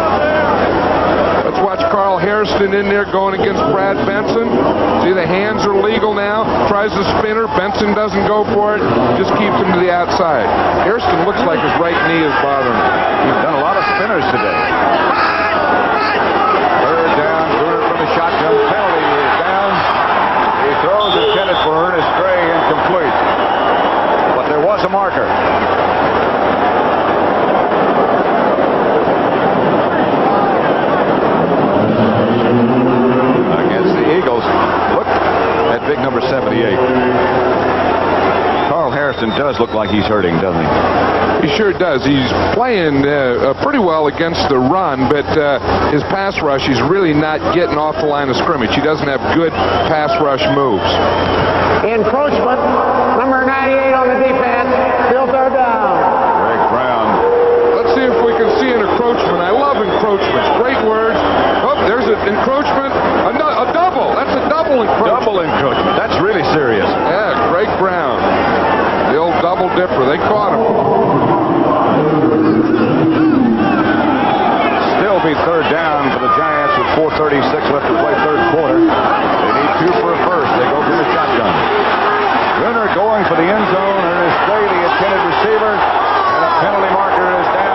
Let's watch Carl Hairston in there going against Brad Benson. See, the hands are legal now. Tries the spinner. Benson doesn't go for it. Just keeps him to the outside. Hairston looks like his right knee is bothering him. He's done a lot of spinners today. Third down. Bruner from the shotgun. Penalty is down. He throws intended for Ernest Gray, incomplete. But there was a marker. Eagles. Look at big number 78. Carl Hairston does look like he's hurting, doesn't he? He sure does. He's playing pretty well against the run, but his pass rush, he's really not getting off the line of scrimmage. He doesn't have good pass rush moves. Encroachment, number 98 on the defense. Still third down. Greg Brown. Let's see if we can see an encroachment. I love encroachments. Great words. Oh, there's an encroachment. A double. That's a double encroachment. Double encroachment. That's really serious. Yeah, Greg Brown. The old double dipper. They caught him. Still be third down for the Giants with 4:36 left to play third quarter. They need 2 for a first. They go to the shotgun. Gunner going for the end zone. Ernest Gray, the intended receiver. And a penalty marker is down.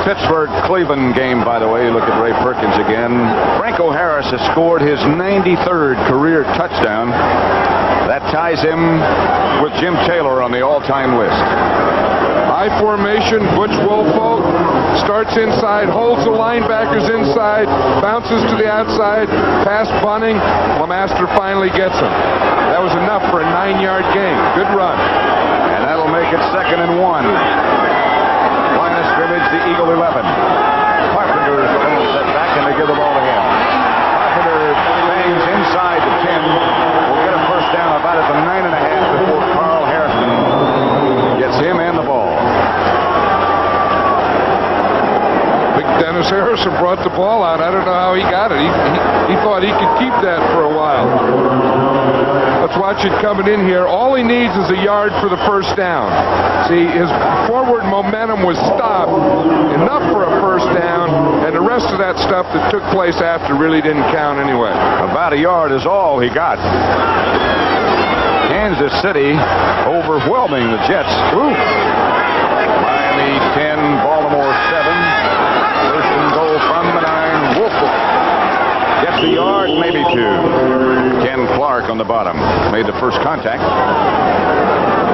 Pittsburgh-Cleveland game, by the way, you look at Ray Perkins again. Franco Harris has scored his 93rd career touchdown. That ties him with Jim Taylor on the all-time list. High formation, Butch Woolfolk starts inside, holds the linebackers inside, bounces to the outside, pass bunting. LeMaster finally gets him. That was enough for a 9-yard gain. Good run. And that'll make it 2nd and 1. Line of scrimmage, the Eagle 11. Carpenter is the one set back, and they give the ball to him. Carpenter bangs inside the 10. Will get a first down about at the 9.5 before Anderson brought the ball out. I don't know how he got it. He thought he could keep that for a while. Let's watch it coming in here. All he needs is a yard for the first down. See, his forward momentum was stopped. Enough for a first down, and the rest of that stuff that took place after really didn't count anyway. About a yard is all he got. Kansas City overwhelming the Jets. Ooh. Miami 10, Baltimore 7. First and goal from the 9. Woolfolk gets a yard, maybe 2. Ken Clark on the bottom made the first contact.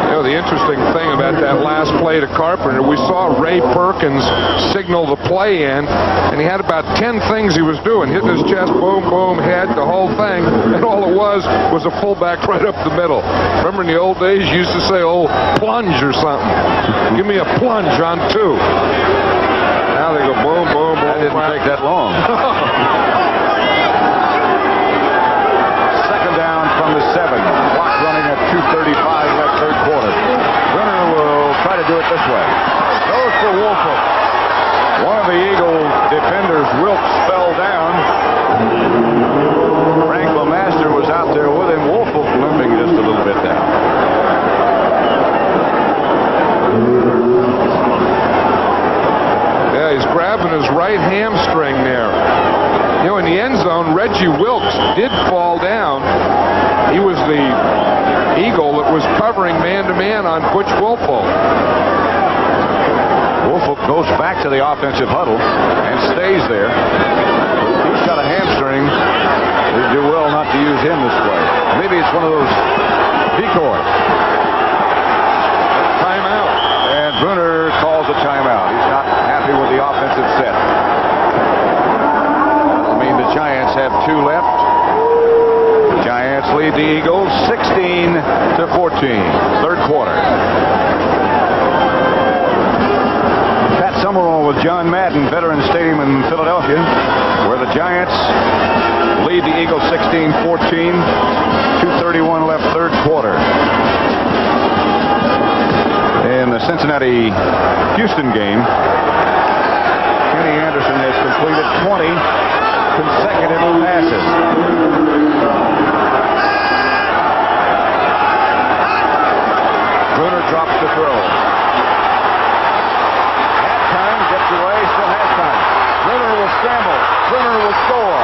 You know, the interesting thing about that last play to Carpenter, we saw Ray Perkins signal the play in, and he had about 10 things he was doing, hitting his chest, boom, boom, head, the whole thing, and all it was a fullback right up the middle. Remember in the old days, you used to say, oh, plunge or something. Give me a plunge on 2. Now they go boom, boom, boom. That didn't take that long. Second down from the 7. Clock running at 2:35 left, third quarter. Brunner will try to do it this way. Goes for Woolfolk. One of the Eagle defenders, Wilkes, fell down. Frank LeMaster was out there with him. Woolfolk limping just a little bit now. Yeah, he's grabbing his right hamstring there. You know, in the end zone, Reggie Wilkes did fall down. He was the Eagle that was covering man-to-man on Butch Woolfolk. Woolfolk goes back to the offensive huddle and stays there. He's got a hamstring. They'd do well not to use him this way. Maybe it's one of those decoys. Timeout. And Brunner calls a timeout. He's not happy with the offensive set. Doesn't mean the Giants have 2 left. The Giants lead the Eagles 16-14. Third quarter. Pat Summerall with John Madden, Veterans Stadium in Philadelphia, where the Giants lead the Eagles 16-14. 2:31 left, third quarter. In the Cincinnati-Houston game, Kenny Anderson has completed 20 consecutive passes. Brunner drops the throw. Halftime, gets away, still has time. Brunner will scramble. Brunner will score.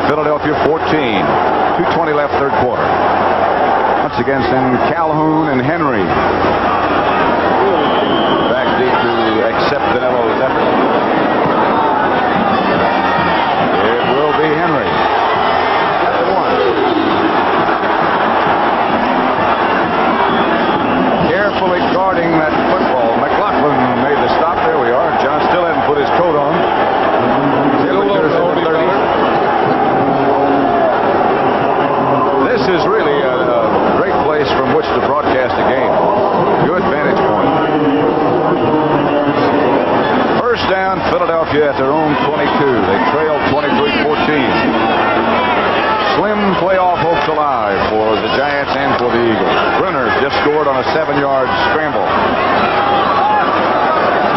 Philadelphia 14. 2:20 left, third quarter. Once again, send Calhoun and Henry back deep to accept Danello's effort. It will be Henry at the 1. Carefully guarding that football. McLaughlin made the stop. There we are. John still hasn't put his coat on. This is really a great place from which to broadcast a game. Good vantage point. First down, Philadelphia at their own 22. They trail 23-14. Slim playoff hopes alive for the Giants and for the Eagles. Brunner just scored on a 7-yard scramble.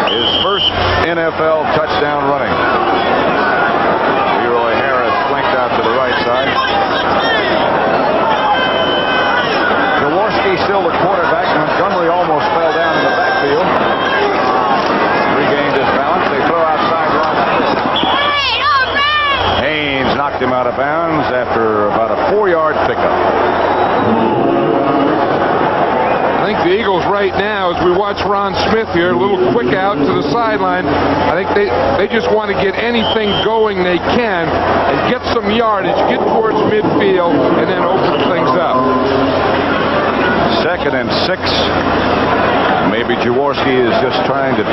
His first NFL touchdown running. Leroy Harris flanked out to the right side. Jaworski still the quarterback. Montgomery almost fell down in the backfield. Regained his balance. They throw outside run. Haynes knocked him out of bounds after about a 4-yard pickup. the Eagles right now, as we watch Ron Smith here, a little quick out to the sideline. I think they just want to get anything going they can and get some yardage, get towards midfield, and then open things up. 2nd and 6. Maybe Jaworski is just trying to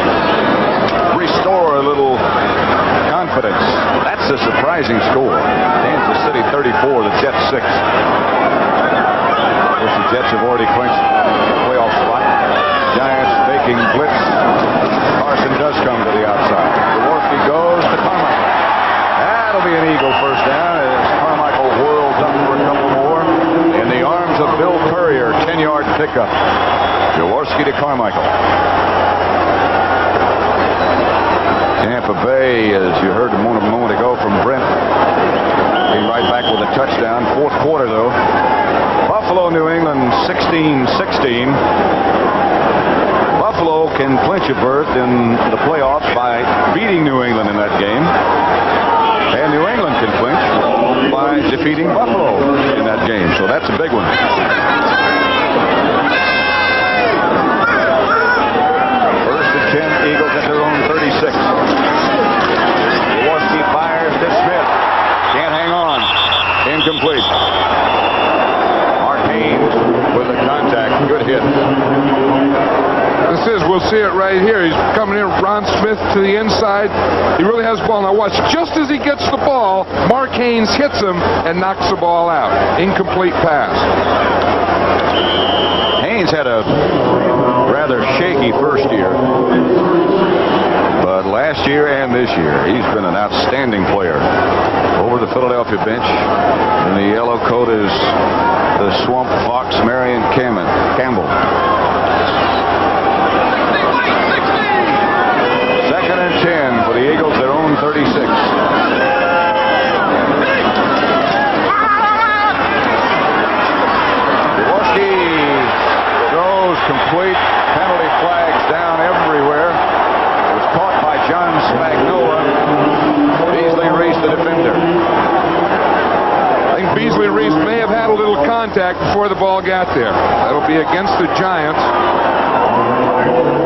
restore a little confidence. That's a surprising score. Kansas City 34, the Jets 6. Of course, the Jets have already clinched the playoff spot. Giants faking blitz. Carson does come to the outside. Jaworski goes to Carmichael. That'll be an Eagle first down as Carmichael whirls up for a couple more. In the arms of Bill Courier, 10-yard pickup. Jaworski to Carmichael. Tampa Bay, as you heard a moment ago from Brent, came right back with a touchdown. 4th quarter, though. Buffalo, New England, 16-16. Buffalo can clinch a berth in the playoffs by beating New England in that game. And New England can clinch by defeating Buffalo in that game. So that's a big one. First and 10, Eagles at their own 36. Jaworski fires to Smith. Can't hang on. Incomplete. Mark Haynes with a contact. Good hit. We'll see it right here. He's coming in, Ron Smith to the inside. He really has the ball. Now watch, just as he gets the ball, Mark Haynes hits him and knocks the ball out. Incomplete pass. Haynes had a rather shaky first year. But last year and this year, he's been an outstanding player. Over the Philadelphia bench, in the yellow coat is the Swamp Fox, Marion Campbell. 2nd and 10 for the Eagles, their own 36. Jaworski throws complete. Penalty flags down everywhere. It was caught by John Spagnola. Beasley Reese, the defender. I think Beasley Reese may have had a little contact before the ball got there. That'll be against the Giants.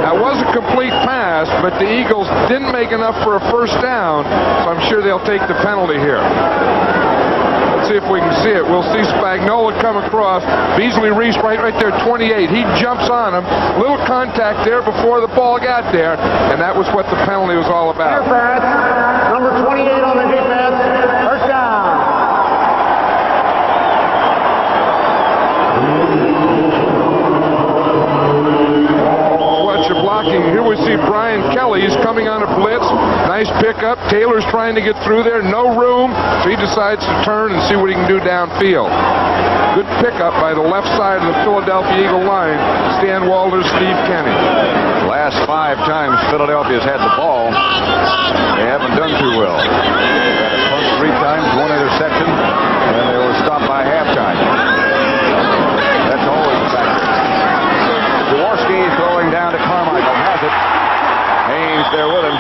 That was a complete pass, but the Eagles didn't make enough for a first down, so I'm sure they'll take the penalty here. Let's see if we can see it. We'll see Spagnola come across. Beasley Reese right there, 28. He jumps on him. Little contact there before the ball got there, and that was what the penalty was all about. Interference. Number 28 on the defense. First down. Blocking. Here we see Brian Kelly. He's coming on a blitz. Nice pickup. Taylor's trying to get through there. No room, so he decides to turn and see what he can do downfield. Good pickup by the left side of the Philadelphia Eagle line. Stan Walters, Steve Kenny. Last 5 times Philadelphia's had the ball, they haven't done too well. They had a punt 3 times, 1 interception, and they were stopped by halftime. That's always a factor. Jaworski throwing down to Carmichael, has it. Haynes there with him.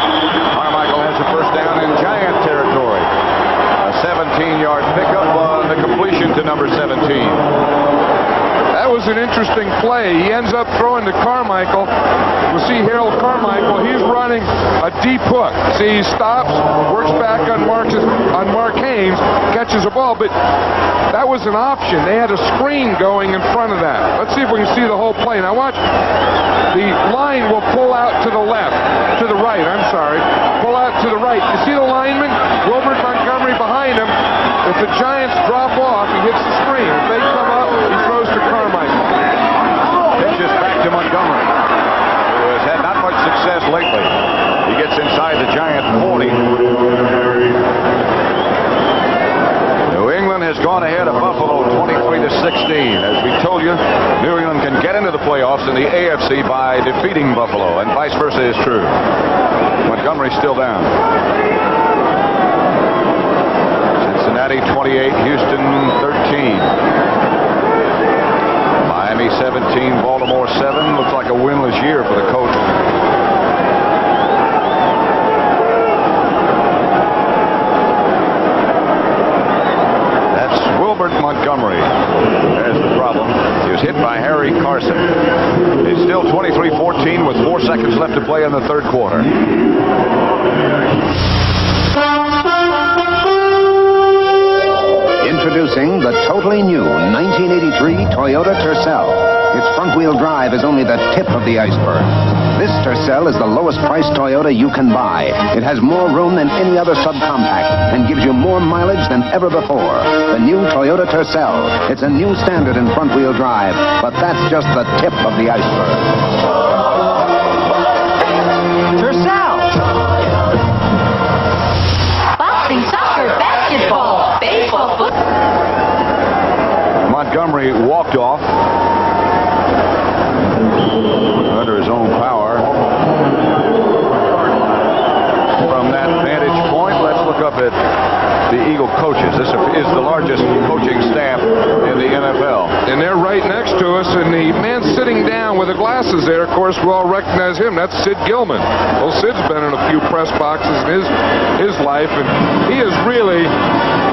Carmichael has the first down in Giant territory. A 17-yard pickup on the completion to number 17. That was an interesting play. He ends up throwing to Carmichael. We'll see Harold Carmichael. He's running a deep hook. See, he stops, works back on Mark Haynes, catches a ball, but that was an option. They had a screen going in front of that. Let's see if we can see the whole play. Now watch. The line will pull out to the left, to the right, I'm sorry. Pull out to the right. You see the lineman? Wilbert Montgomery behind him. If the Giants drop off, he hits the screen. If they come up, he throws to Carmichael. Pitches back to Montgomery, who has had not much success lately. He gets inside the Giant 40. New England has gone ahead of Buffalo 23-16. As we told you, New England can get into the playoffs in the AFC by defeating Buffalo, and vice versa is true. Montgomery's still down. Cincinnati 28, Houston 13. Miami 17, Baltimore 7. Looks like a winless year for the coach. That's Wilbert Montgomery. There's the problem. You is hit by Harry Carson. It's still 23-14 with 4 seconds left to play in the third quarter. Introducing the totally new 1983 Toyota Tercel. Its front-wheel drive is only the tip of the iceberg. This Tercel is the lowest-priced Toyota you can buy. It has more room than any other subcompact and gives you more mileage than ever before. The new Toyota Tercel. It's a new standard in front-wheel drive, but that's just the tip of the iceberg. Tercel! Boxing, soccer, basketball, baseball, football. Montgomery walked off under his own power. From that vantage point, let's look up at the Eagle coaches. This is the largest coaching staff in the NFL. And they're right next to us, and the man sitting down with the glasses there, of course, we all recognize him. That's Sid Gilman. Well, Sid's been in a few press boxes in his life, and he is really,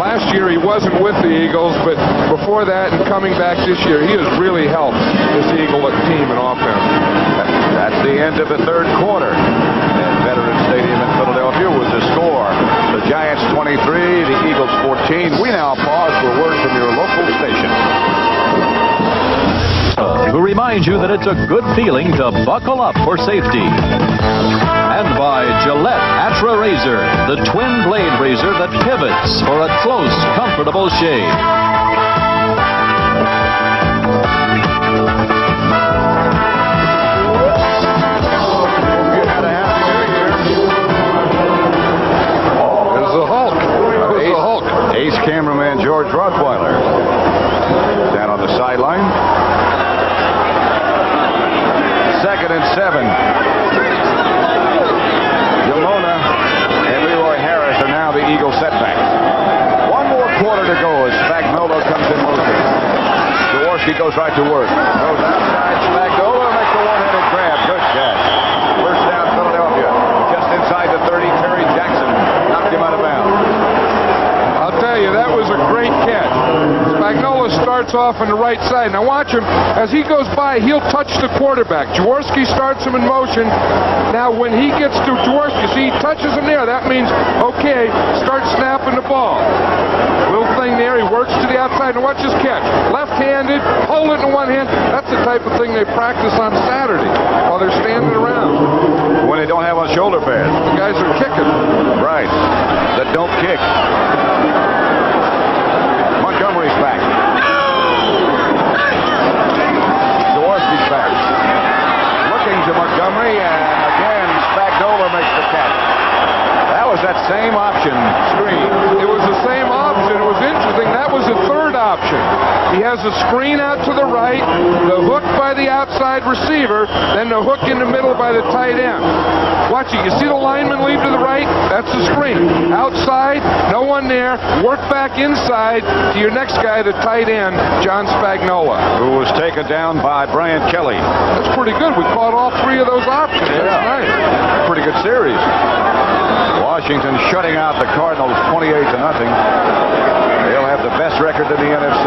last year he wasn't with the Eagles, but before that and coming back this year, he has really helped this Eagle team in offense. That's the end of the third quarter at Veterans Stadium in Philadelphia with the score. The Giants 23, the Eagles 14. We now pause for word from your local station. Who reminds you that it's a good feeling to buckle up for safety. And by Gillette Atra Razor, the twin blade razor that pivots for a close, comfortable shave. Ace cameraman George Rottweiler down on the sideline. 2nd and 7. Yamona and Leroy Harris are now the Eagle setbacks. One more quarter to go as Spagnuolo comes in motion. Jaworski goes right to work. Goes outside. Spagnuolo makes a one-handed grab. Good catch. First down, Philadelphia. Just inside the 30, Terry Jackson knocked him out of bounds. I'll tell you, that was a great catch. Spagnuolo starts off on the right side. Now watch him. As he goes by, he'll touch the quarterback. Jaworski starts him in motion. Now when he gets to Jaworski, see, he touches him there. That means, okay, start snapping the ball. Little thing there. He works to the outside. Now watch his catch. Left-handed, hold it in one hand. That's the type of thing they practice on Saturday while they're standing around. When they don't have on shoulder pads. The guys are kicking. Right. That don't kick. Montgomery's back. Jaworski's back. Looking to Montgomery, and again, Spagnuolo makes the catch. That was that same option screen. It was the same option. It was interesting. That was the third option. He has a screen out to the right, the hook by the outside receiver, then the hook in the middle by the tight end. Watch it. You see the lineman leave to the right? That's the screen. Outside, no one there. Work back inside to your next guy, the tight end, John Spagnuolo. Who was taken down by Brian Kelly. That's pretty good. We caught all three of those options. Yeah. That's nice. Pretty good series. Washington shutting out the Cardinals 28-0. They'll have the best record in the NFC.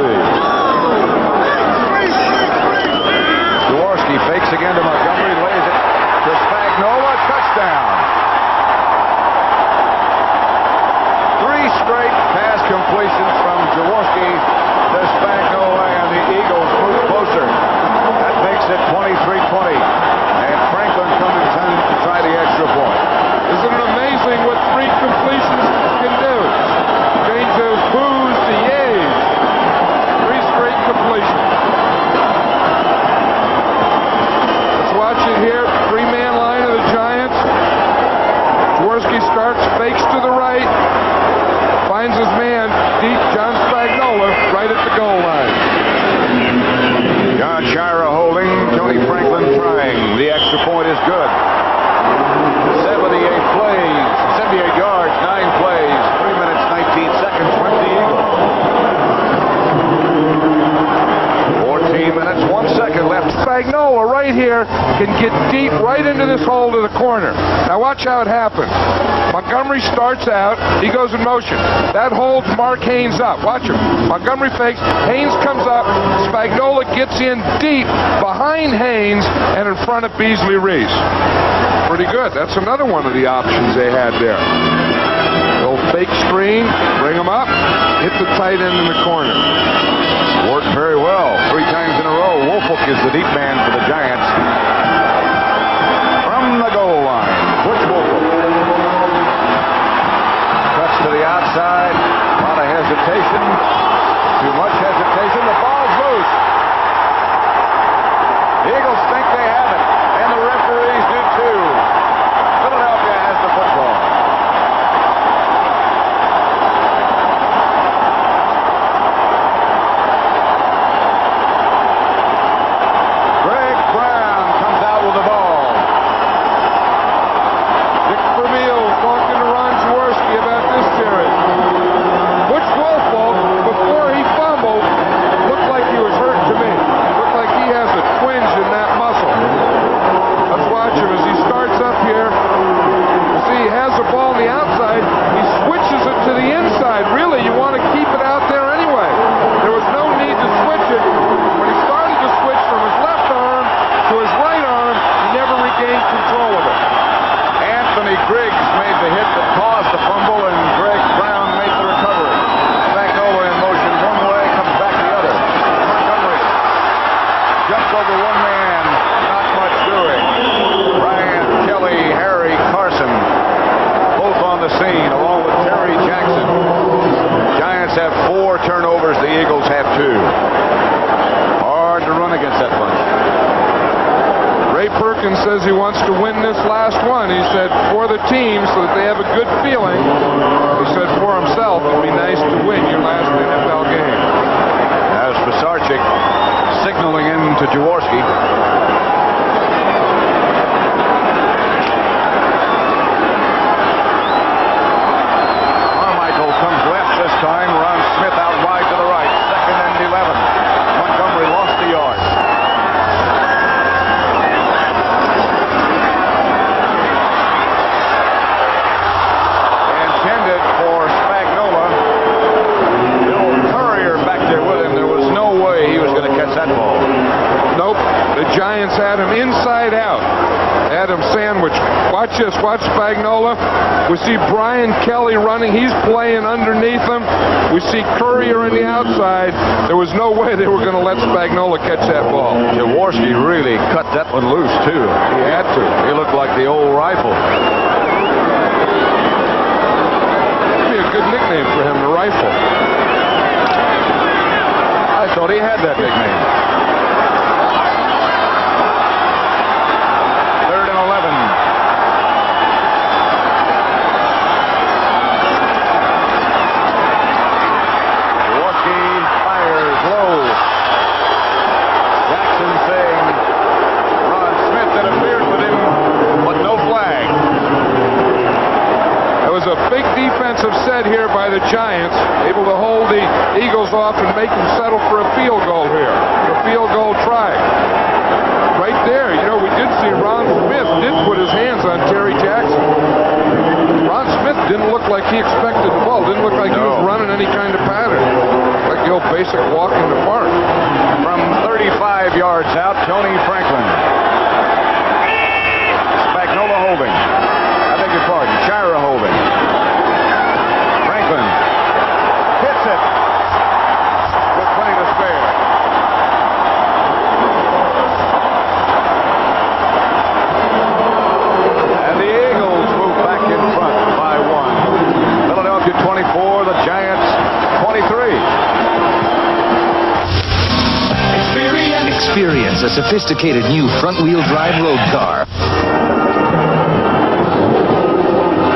Jaworski fakes again to Montgomery, lays it to Spagnuolo, touchdown. 3 straight pass completions from Jaworski to Spagnuolo, and the Eagles move closer. That makes it 23-20. And Franklin comes in time to try the extra point. Isn't it amazing what 3 completions can do? Change those boos to yays. 3 straight completions. Let's watch it here. 3-man line of the Giants. Jaworski starts, fakes to the right, finds his man deep, John Spagnuolo, right at the goal line. John Shira holding, Tony Franklin trying. The extra point is good. 78 plays, 78 yards, 9 plays, 3 minutes, 19 seconds went the Eagles. 14 minutes, 1 second left. Spagnuolo right here can get deep right into this hole to the corner. Now watch how it happened. Montgomery starts out. He goes in motion. That holds Mark Haynes up. Watch him. Montgomery fakes. Haynes comes up. Spagnola gets in deep behind Haynes and in front of Beasley Reese. Pretty good. That's another one of the options they had there. Little fake screen. Bring him up. Hit the tight end in the corner. Worked very well 3 times in a row. Woolfolk is the deep man for the Giants. From the goal line, Butch Woolfolk. Cuts to the outside. A lot of hesitation. Too much hesitation. The ball's loose. The Eagles think they have it, and the referees do too. Philadelphia has the football. Greg Brown comes out with the ball. Dick Vermeil talking to Ron Jaworski about this series. Butch Woolfolk, before he fumbled, looked like he was hurt to me. Looked like he has a twinge in that muscle. Let's watch him as he starts up here. You see, he has the ball on the outside. He switches it to the inside. Really, you want to keep it out there anyway. There was no need to switch it. When he started to switch from his left arm to his right arm, he never regained control of it. Anthony Griggs made the hit that caused the fumble, and Greg Brown made the recovery. Spagnola in motion one way, comes back the other. Montgomery jumps over one man, not much doing. Brian Kelly, Harry Carson, both on the scene, along with Terry Jackson. Giants have 4 turnovers, the Eagles have 2. Hard to run against that bunch. Ray Perkins says he wants to win this last one. He said for the team so that they have a good feeling. He said for himself it'd be nice to win your last NFL game. As Pisarcik signaling in to Jaworski. Carmichael comes left this time. Ron Smith out wide to the right. 2nd and 11. Montgomery lost the yard. Intended for Spagnola. Bill Courier back there with him. There was no way he was going to catch that ball. Nope. The Giants had him inside out. Had him sandwiched. Watch this. Watch Spagnola. We see Brian Kelly running. He's playing underneath him. We see Courier in the outside. There was no way they were going to let Spagnola catch that ball. Jaworski really cut that one loose, too. He had to. He looked like the old rifle. That'd be a good nickname for him, the Rifle. I thought he had that nickname. 3rd and 11. Jaworski fires low. Jackson saying Ron Smith interfered with him, but no flag. There was a big defensive set here by the Giants, able to hold the Eagles off and make them settle for a field goal here. A field goal try. Right there, you know, we did see Ron Smith did put his hands on Terry Jackson. Ron Smith didn't look like he expected the ball. Didn't look like he was running any kind of pattern. Like the old basic walk in the park. From 35 yards out, Tony Franklin. Spagnola holding. I beg your pardon. Shira holding. Franklin hits it with plenty to spare. And the Eagles move back in front by 1. Philadelphia 24, the Giants 23. Experience a sophisticated new front-wheel drive road car.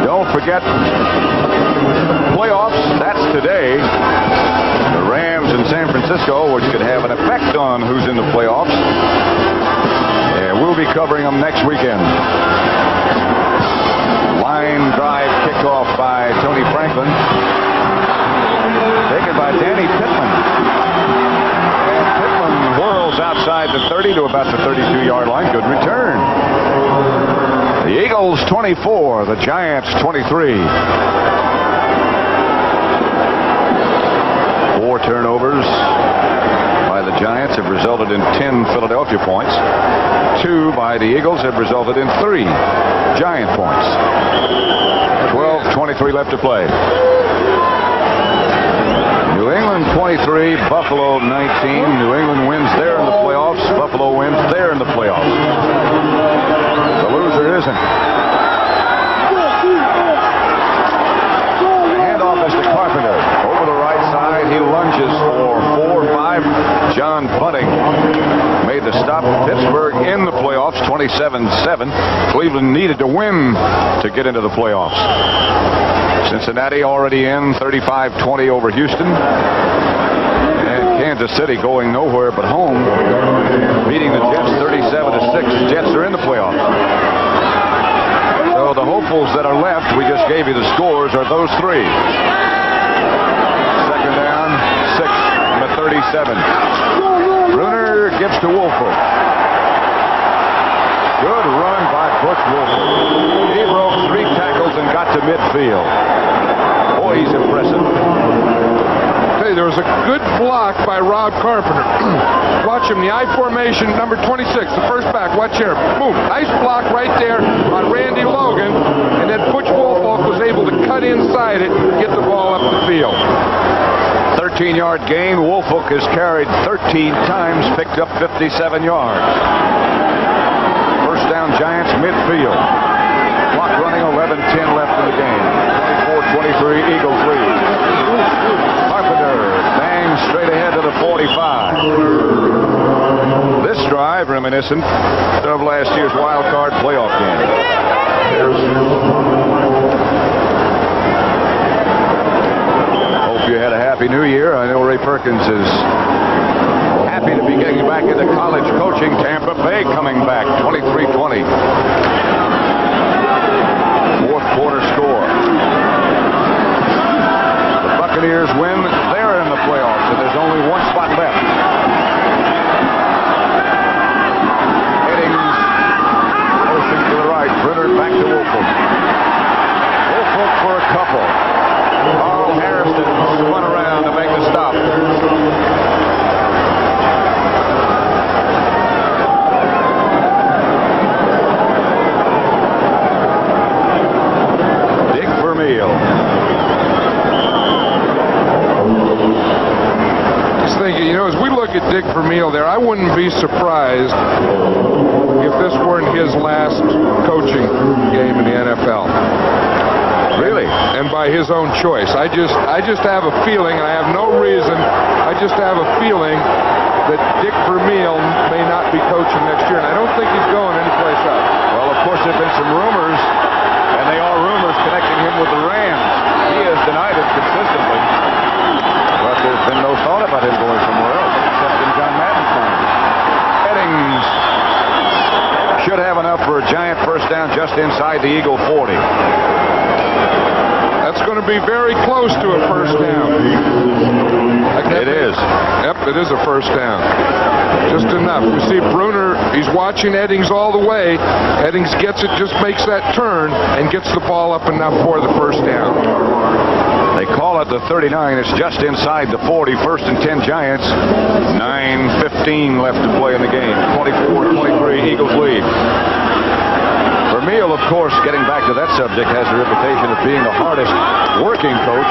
Don't forget, playoffs, that's today. The Rams in San Francisco, which could have an effect on who's in the playoffs. And we'll be covering them next weekend. Line drive kickoff by Tony Franklin. Taken by Danny Pittman. And Pittman whirls outside the 30 to about the 32-yard line. Good return. The Eagles 24, the Giants 23. 4 turnovers by the Giants have resulted in 10 Philadelphia points. 2 by the Eagles have resulted in 3 Giant points. 12:23 left to play. New England 23, Buffalo 19. New England wins there in the playoffs. Buffalo wins there in the playoffs. The loser isn't. The handoff is to Carpenter. Over the right side, he lunges for 4-5. John Bunting made the stop. Pittsburgh in the playoffs, 27-7. Cleveland needed to win to get into the playoffs. Cincinnati already in, 35-20 over Houston. And Kansas City going nowhere but home, beating the Jets 37-6. The Jets are in the playoffs. So the hopefuls that are left, we just gave you the scores, are those 3. Second down, 6 from the 37. Bruner gives to Woolfolk. Good run by Butch Woolfolk. He broke 3 tackles and got to midfield. Boy, he's impressive. Hey, there was a good block by Rob Carpenter. Watch him, the I formation, number 26, the first back. Watch here. Boom. Nice block right there on Randy Logan. And then Butch Woolfolk was able to cut inside it and get the ball up the field. 13-yard gain. Woolfolk has carried 13 times, picked up 57 yards. First down, Giants midfield. Clock running, 11:10 left in the game. 24-23, Eagles lead. Carpenter bangs straight ahead to the 45. This drive reminiscent of last year's wild card playoff game. Hope you had a happy new year. I know Ray Perkins is happy to be getting back into college coaching. Tampa Bay coming back, 23-20. Fourth quarter score. The Buccaneers win. They're in the playoffs, and there's only one spot left. Headings motion to the right. Brenner back to Woolfolk. Woolfolk for a couple. Carl Harrison spun around to make the stop. Dick Vermeil. Just thinking, as we look at Dick Vermeil there, I wouldn't be surprised if this weren't his last coaching game in the NFL. Really? And by his own choice. I just have a feeling, and I have no reason, I just have a feeling that Dick Vermeil may not be coaching next year, and I don't think he's going anyplace else. Well, of course, there have been some rumors, and they are rumors connecting him with the Rams. He has denied it consistently. But there's been no thought about him going somewhere else, except in John Madden's mind. Headings should have enough for a Giant first down just inside the Eagle 40. That's going to be very close to a first down. It is. Yep, it is a first down. Just enough. We see Bruner, he's watching Headings all the way. Headings gets it, just makes that turn, and gets the ball up enough for the first down. They call it the 39. It's just inside the 40. First and 10 Giants. 9:15 left to play in the game. 24-23 Eagles lead. Vermeil, of course, getting back to that subject, has the reputation of being the hardest working coach,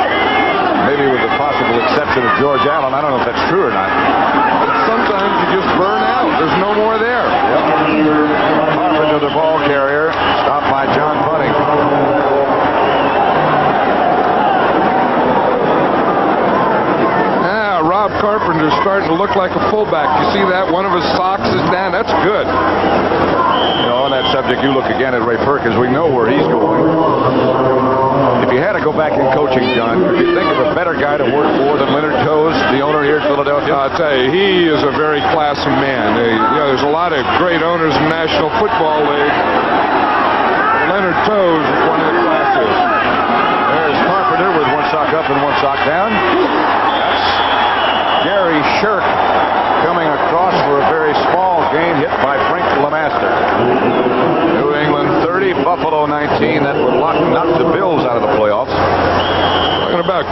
maybe with the possible exception of George Allen. I don't know if that's true or not. Sometimes you just burn out. There's no more there. Yep. Carpenter, the ball carrier, stopped by John Bunting. Rob Carpenter's starting to look like a fullback. You see that? One of his socks is down. That's good. On that subject, you look again at Ray Perkins. We know where he's going. If you had to go back in coaching, John, could you think of a better guy to work for than Leonard Toews, the owner here at Philadelphia? I'll tell you, he is a very classy man. There's a lot of great owners in the National Football League. Leonard Toews is one of the classiest. There's Carpenter with one sock up and one sock down. That's Gary Shirk coming across for a very small gain, hit by Frank LeMaster. New England 30,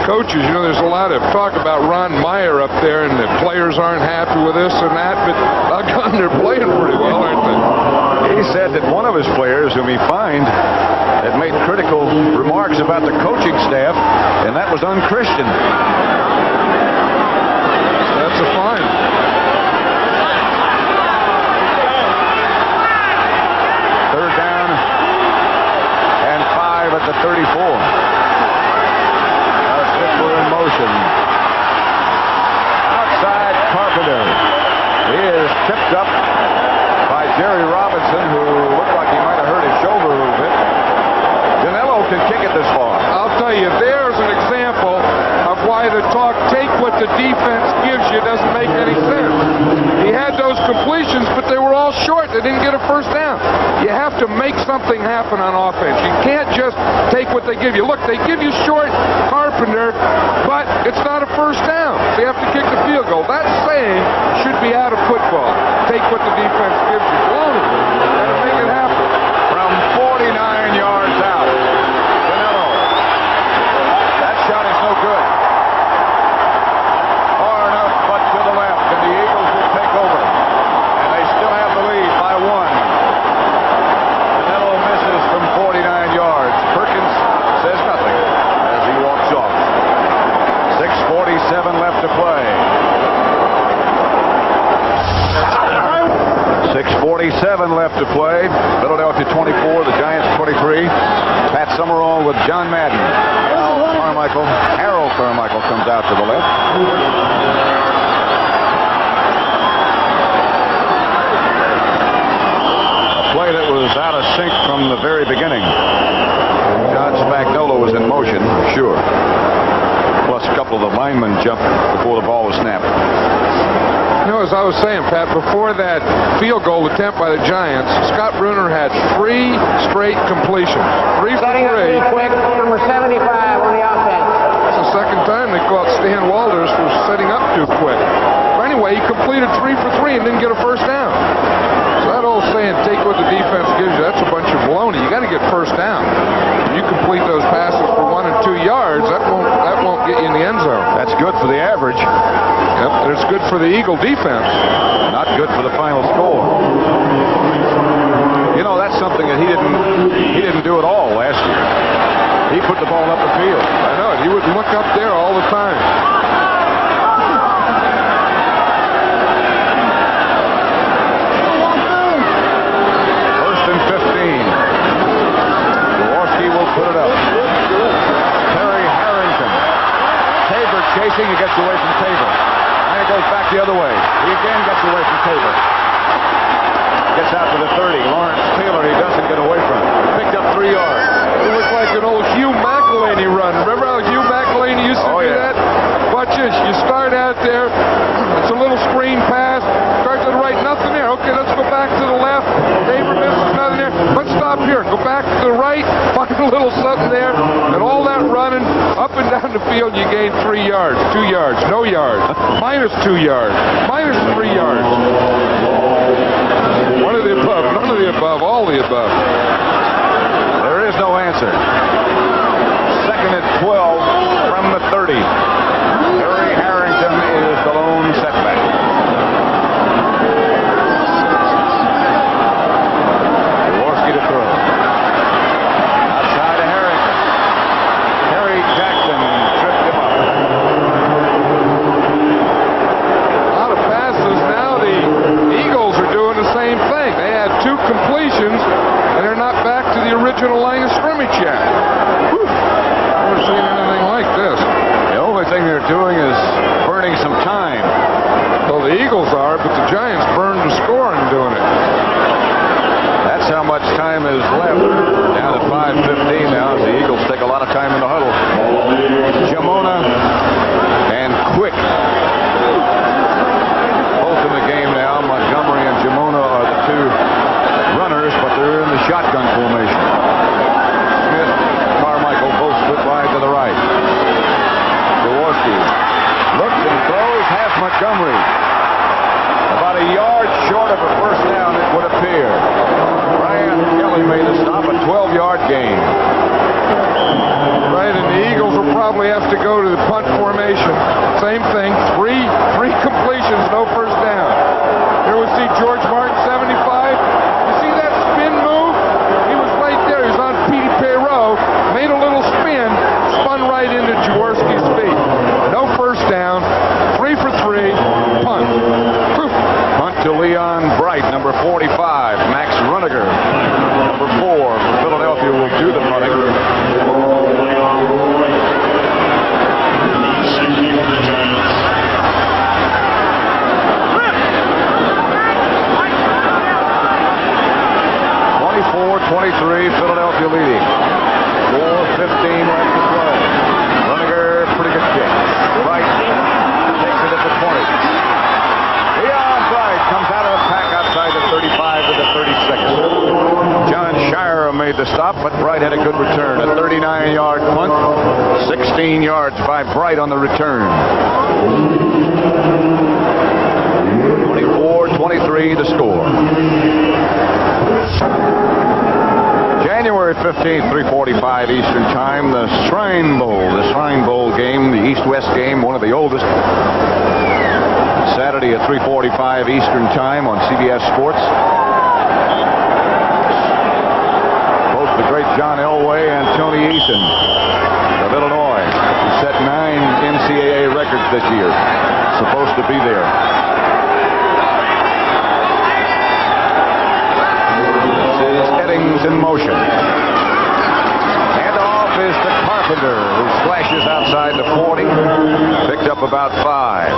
coaches, you know, there's a lot of talk about Ron Meyer up there, and the players aren't happy with this and that, but doggone, they're playing pretty well, aren't they? He said that one of his players, whom he fined, had made critical remarks about the coaching staff, and that was unchristian. That's a fine. Third down and 5 at the 34. We're in motion. Outside Carpenter. He is tripped up by Jerry Robinson, who looked like he might have hurt his shoulder a little bit. Janello can kick it this far. I'll tell you, there's an example of why the talk, take what the defense gives you, doesn't make any sense. He had those completions, but they were all short. They didn't get a first down. You have to make something happen on offense. You can't just take what they give you. Look, they give you short Carpenter, but it's not a first down. So you have to kick the field goal. That saying should be out of football. Take what the defense gives you. Blown it. Gotta make it happen. From 49 yards out. Janello. That shot is no good. Far enough, but to the left, and the Eagles will take over. And they still have the lead by 1. Janello misses from 49 yards. Perkins says nothing as he walks off. 6:47 left to play. 6:47 left to play. Philadelphia 24, the Giants 23. Pat Summerall with John Madden. Harold Carmichael comes out to the left. A play that was out of sync from the very beginning. John Spagnuolo was in motion, sure. Plus a couple of the linemen jumped before the ball was snapped. You know, as I was saying, Pat, before that field goal attempt by the Giants, Scott Bruner had 3 straight completions. 3 for 3. Setting up real quick, number 75 on the offense. It's the second time they caught Stan Walters for setting up too quick. But anyway, he completed 3 for 3 and didn't get a first down. So that old saying, take what the defense gives you, that's a bunch of baloney. You got to get first down. If you complete those passes for 1 and 2 yards, that won't get you in the end zone. That's good for the average. Yep, and it's good for the Eagle defense. Not good for the final score. You know, that's something that he didn't do at all last year. He put the ball up the field. I know it. He would look up there all the time. First and 15. Jaworski will put it up. Terry Harrington. Tabor chasing. He gets away from Tabor. And it goes back the other way. He again gets away from Tabor. Gets out to the 30. Lawrence Taylor, he doesn't get away from it. He picked up 3 yards. It looked like an old Hugh McElhaney run. Remember how Hugh McElhaney used to do that? Watch this. You start out there. It's a little screen pass. Start to the right. Nothing there. Okay, let's go back to the left. Tabor misses, nothing there. Let's stop here. Go back to the right. Find a little something there. And all that running up and down the field, you gain 3 yards. 2 yards. No yards. Minus 2 yards. Minus 3 yards. One of the above. None of the above. All the above. There is no answer. Second and 12 from the 30. Terry Harrington is the lone setback. Jaworski to throw. Outside to Harrington. Terry Jackson tripped him up. A lot of passes. Now the Eagles are doing the same thing. They had 2 completions, and they're not back to the original line of scrimmage yet. Whew. Never seen anything like this. The only thing they're doing is burning some time. Well, the Eagles are, but the Giants burned the score in doing it. That's how much time is left. Down at 5:15 now. The Eagles take a lot of time in the huddle. Jamona and Quick. Both in the game now. Montgomery and Jamona are the 2 runners, but they're in the shotgun formation. Smith, Carmichael both split wide to the right. Jaworski looks and throws past Montgomery. About a yard short of a first down, it would appear. Ryan Kelly made the stop, a 12-yard gain. Right punt formation. Same thing, three completions, no first down. Here we see George Martin, 75. You see that spin move? He was right there. He was on Petey Perot, made a little spin, spun right into Jaworski's feet. No first down, 3 for 3, punt. Punt to Leon Bright, number 45. Max Runiger, number 4 for Philadelphia, will do the punting. Philadelphia leading. 4:15 left to play. Runiger, pretty good kick. Bright takes it at the 20. Leon Bright comes out of the pack outside the 35 to the 32nd. John Shire made the stop, but Bright had a good return. A 39-yard punt. 16 yards by Bright on the return. 24-23 the score. January 15th, 3:45 Eastern Time, the Shrine Bowl game, the East-West game, one of the oldest. Saturday at 3:45 Eastern Time on CBS Sports. Both the great John Elway and Tony Eason of Illinois, who set 9 NCAA records this year, supposed to be there. In motion. Handoff is to Carpenter, who splashes outside the 40. Picked up about 5.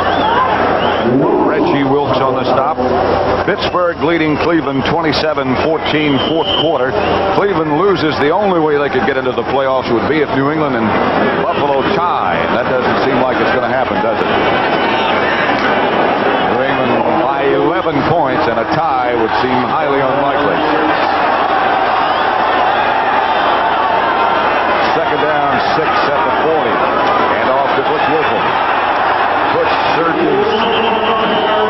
Reggie Wilkes on the stop. Pittsburgh leading Cleveland 27-14 fourth quarter. Cleveland loses. The only way they could get into the playoffs would be if New England and Buffalo tie. That doesn't seem like it's going to happen, does it? New England by 11 points, and a tie would seem highly unlikely. Second down, 6 at the 40. And off to Butch Wilson. Butch surges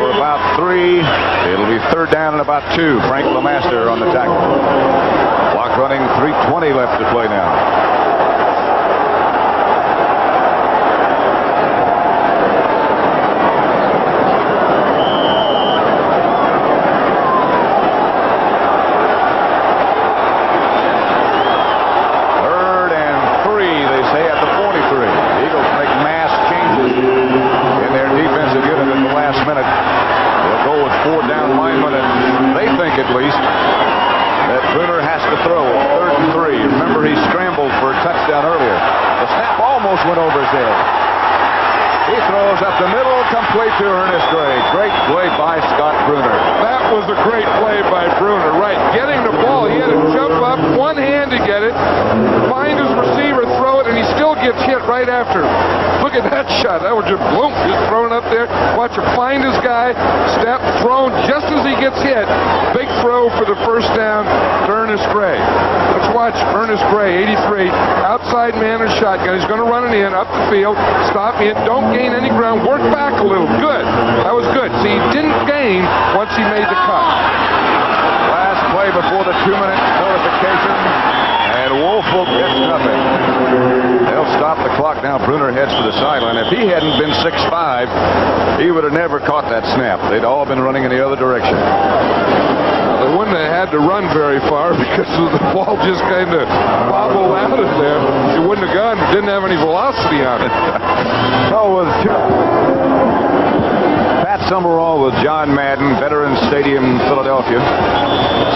for about 3. It'll be third down and about 2. Frank LeMaster on the tackle. Clock running, 3:20 left to play now. Went over his head. He throws up the middle, complete to Ernest Gray. Great play by Scott Bruner. That was a great play by Bruner, right. Getting the ball, he had to jump up, one hand to get it, find his receiver, throw it, and he still gets hit right after. Look at that shot. That was just boom, just thrown up there. Watch him find his guy, step, thrown just as he gets hit. Big throw for the first down to Ernest Gray. Let's watch Ernest Gray, 83, outside man and shotgun. He's going to run it in, up the field, stop it, don't gain any ground, work back a little. Good. That was good. See, he didn't gain once he made the cut. Last play before the 2-minute notification, and Woolfolk gets nothing. They'll stop the clock now. Bruner heads for the sideline. If he hadn't been 6'5", he would have never caught that snap. They'd all been running in the other direction. They wouldn't have had to run very far because the ball just kind of bobbled out of there. It wouldn't have gone. It didn't have any velocity on it. Pat Summerall with John Madden, Veterans Stadium, Philadelphia.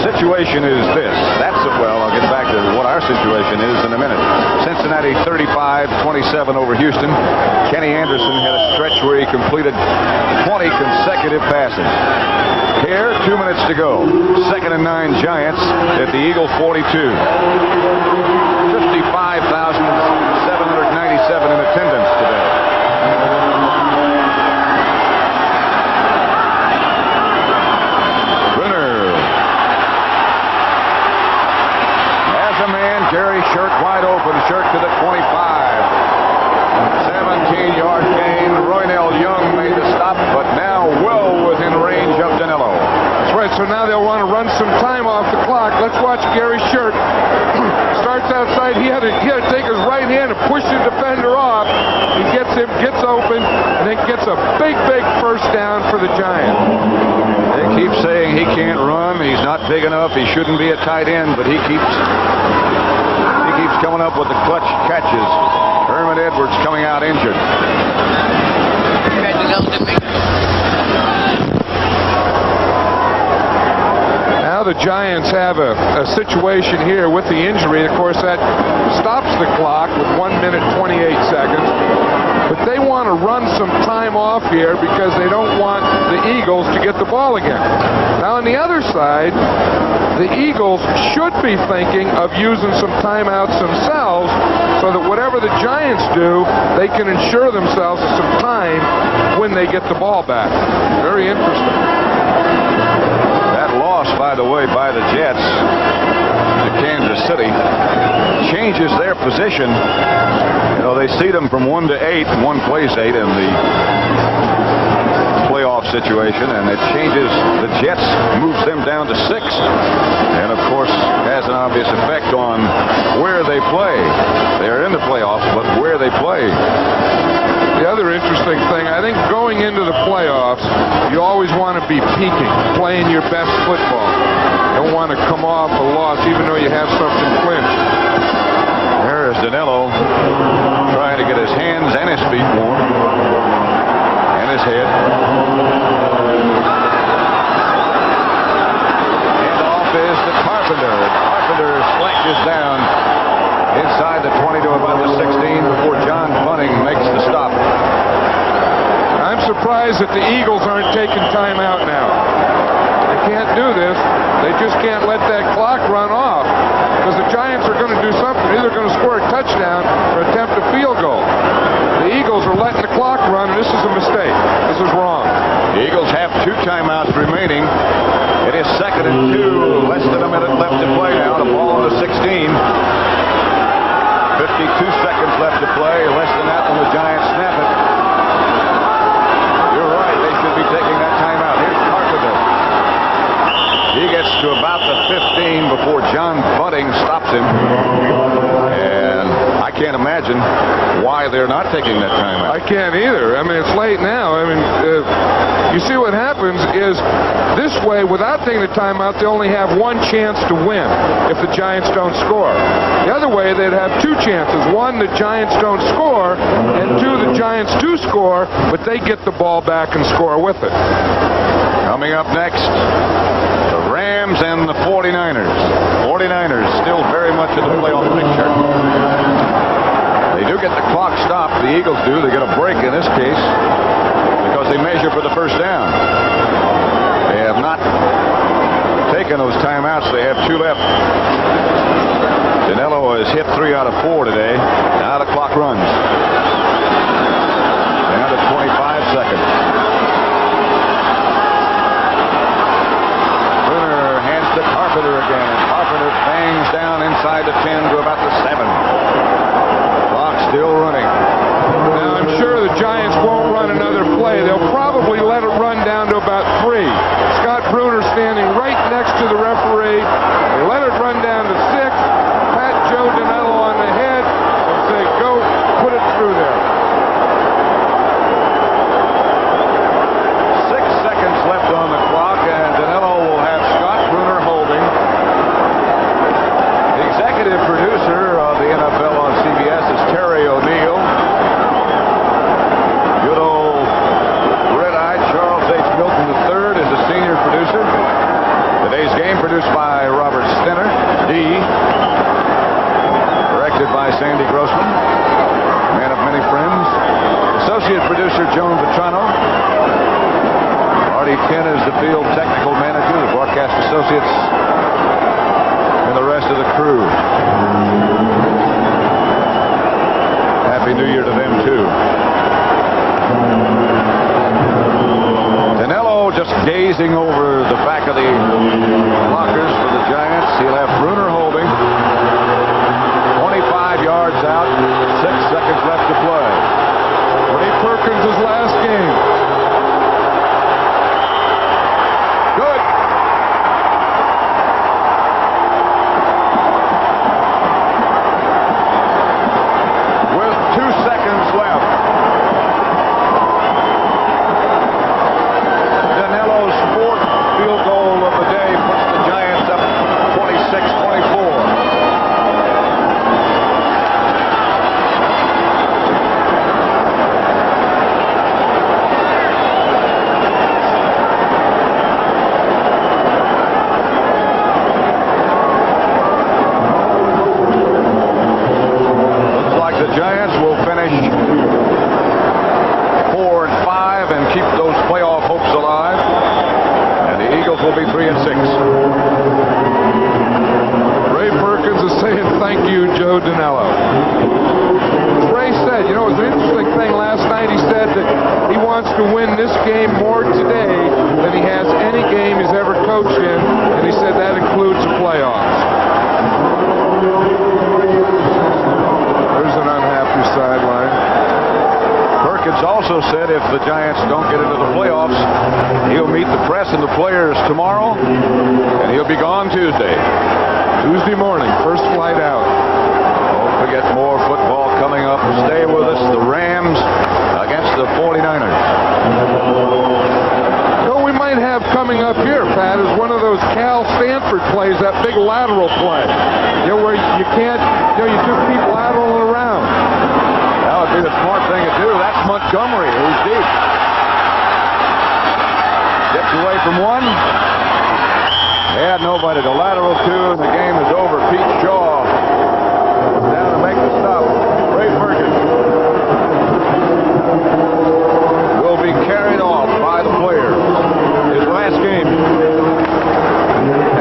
Situation is this. I'll get back to what our situation is in a minute. Cincinnati 35-27 over Houston. Kenny Anderson had a stretch where he completed 20 consecutive passes. Here, 2 minutes to go. 2nd and 9 Giants at the Eagle 42. 55,797 in attendance today. Gary Shirk wide open. Shirk to the 25. 17-yard gain. Roynell Young made the stop, but now well within range of Danilo. That's right. So now they'll want to run some time off the clock. Let's watch Gary Shirk. Starts outside. He had to take his right hand and push the defender off. He gets him, gets open, and then gets a big first down for the Giants. They keep saying he can't run, he's not big enough, he shouldn't be a tight end, but he keeps coming up with the clutch catches. Herman Edwards coming out injured. Now the Giants have a situation here with the injury. Of course, that stops the clock with 1 minute 28 seconds. But they want to run some time off here because they don't want the Eagles to get the ball again. Now on the other side, the Eagles should be thinking of using some timeouts themselves so that whatever the Giants do, they can ensure themselves some time when they get the ball back. Very interesting. That loss, by the way, by the Jets to Kansas City changes their position. You know, they seed them from 1 to 8, and one plays 8 in the playoff situation, and it changes the Jets, moves them down to 6, and of course has an obvious effect on where they play. They're in the playoffs, but where they play. The other interesting thing, I think going into the playoffs, you always want to be peaking, playing your best football. You don't want to come off a loss even though you have something clinched. There is Danilo trying to get his hands and his feet warm, and his head. And off is the Carpenter. Carpenter slashes down inside the 20 to about the 16 before John Bunting makes the stop. I'm surprised that the Eagles aren't taking time out now. They can't do this. They just can't let that clock run off because the Giants are going to do something. Either going to score a touchdown or attempt a field goal. The Eagles are letting the clock run, and this is a mistake. This is wrong. The Eagles have 2 timeouts remaining. It is 2nd and 2. Less than a minute left to play now. The ball on the 16. 52 seconds left to play. Less than that when the Giants snap it. You're right. They should be taking that timeout. Here's Carpenter. He gets to about the 15 before John Bunting stops him. And I can't imagine why they're not taking that timeout. I can't either. I mean, it's late now. I mean, you see what happens is this way, without taking the timeout, they only have 1 chance to win if the Giants don't score. The other way, they'd have 2 chances. 1, the Giants don't score, and 2, the Giants do score, but they get the ball back and score with it. Coming up next, the Rams and the 49ers. 49ers still very much in the playoff picture. They do get the clock stopped. The Eagles do. They get a break in this case because they measure for the first down. They have not taken those timeouts. They have 2 left. Danilo has hit 3 out of 4 today. Now the clock runs. Down to 25 seconds. Bruner hands to Carpenter again. And Carpenter bangs down inside the 10 to about the 7. Clock still running. Now, I'm sure the Giants won't run another play. They'll probably let it run down to about 3. Scott Bruner standing right next to the referee. They let it run down to 6. Pat Joe Danilo on the head and say, go, put it through there. 6 seconds left on the clock, and Danilo will have Scott Bruner holding. The executive producer of the NFL on CBS is Terry O'Neill. Good old red-eyed Charles H. Milton III is the senior producer. Today's game produced by Robert Stenner, D. Directed by Sandy Grossman, man of many friends. Associate producer Joan Vetrano. Artie Ken is the field technical manager, the broadcast associates, and the rest of the crew. Happy New Year to them, too. Danilo just gazing over the back of the lockers for the Giants. He'll have Bruner holding. 25 yards out, 6 seconds left to play. Ray Perkins' last game. Good. With 2 seconds left, Thank you, Joe Danello. Ray said, you know, it was an interesting thing last night. He said that he wants to win this game more today than he has any game he's ever coached in, and he said that includes the playoffs. There's an unhappy sideline. Perkins also said if the Giants don't get into the playoffs, he'll meet the press and the players tomorrow, and he'll be gone Tuesday. Tuesday morning, first flight out. Don't forget more football coming up. Stay with us. The Rams against the 49ers. What we might have coming up here, Pat, is one of those Cal Stanford plays, that big lateral play. You know, where you can't, you know, you just keep lateraling around. That would be the smart thing to do. That's Montgomery, who's deep. Gets away from one. They had nobody to lateral to, and the game is over. Pete Shaw down to make the stop. Ray Perkins will be carried off by the players. His last game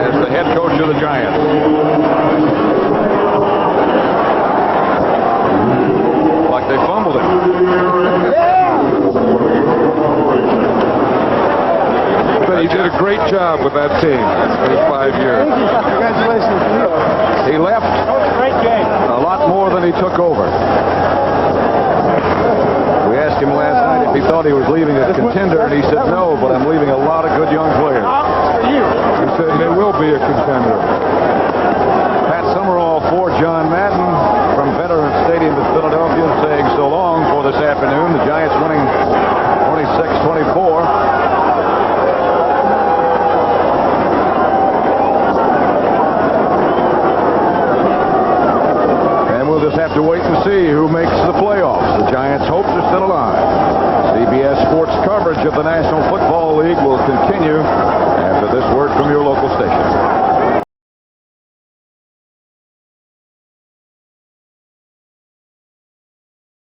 as the head coach of the Giants. Like they fumbled it. But he did a great job with that team in 5 years. Congratulations to you. He left Great game. a lot more than he took over. We asked him last night if he thought he was leaving a contender, and he said no, but I'm leaving a lot of good young players. He said they will be a contender. Pat Summerall for John Madden from Veterans Stadium in Philadelphia, saying so long for this afternoon. The Giants winning 26-24. We'll just have to wait and see who makes the playoffs. The Giants' hopes are still alive. CBS Sports coverage of the National Football League will continue after this word from your local station.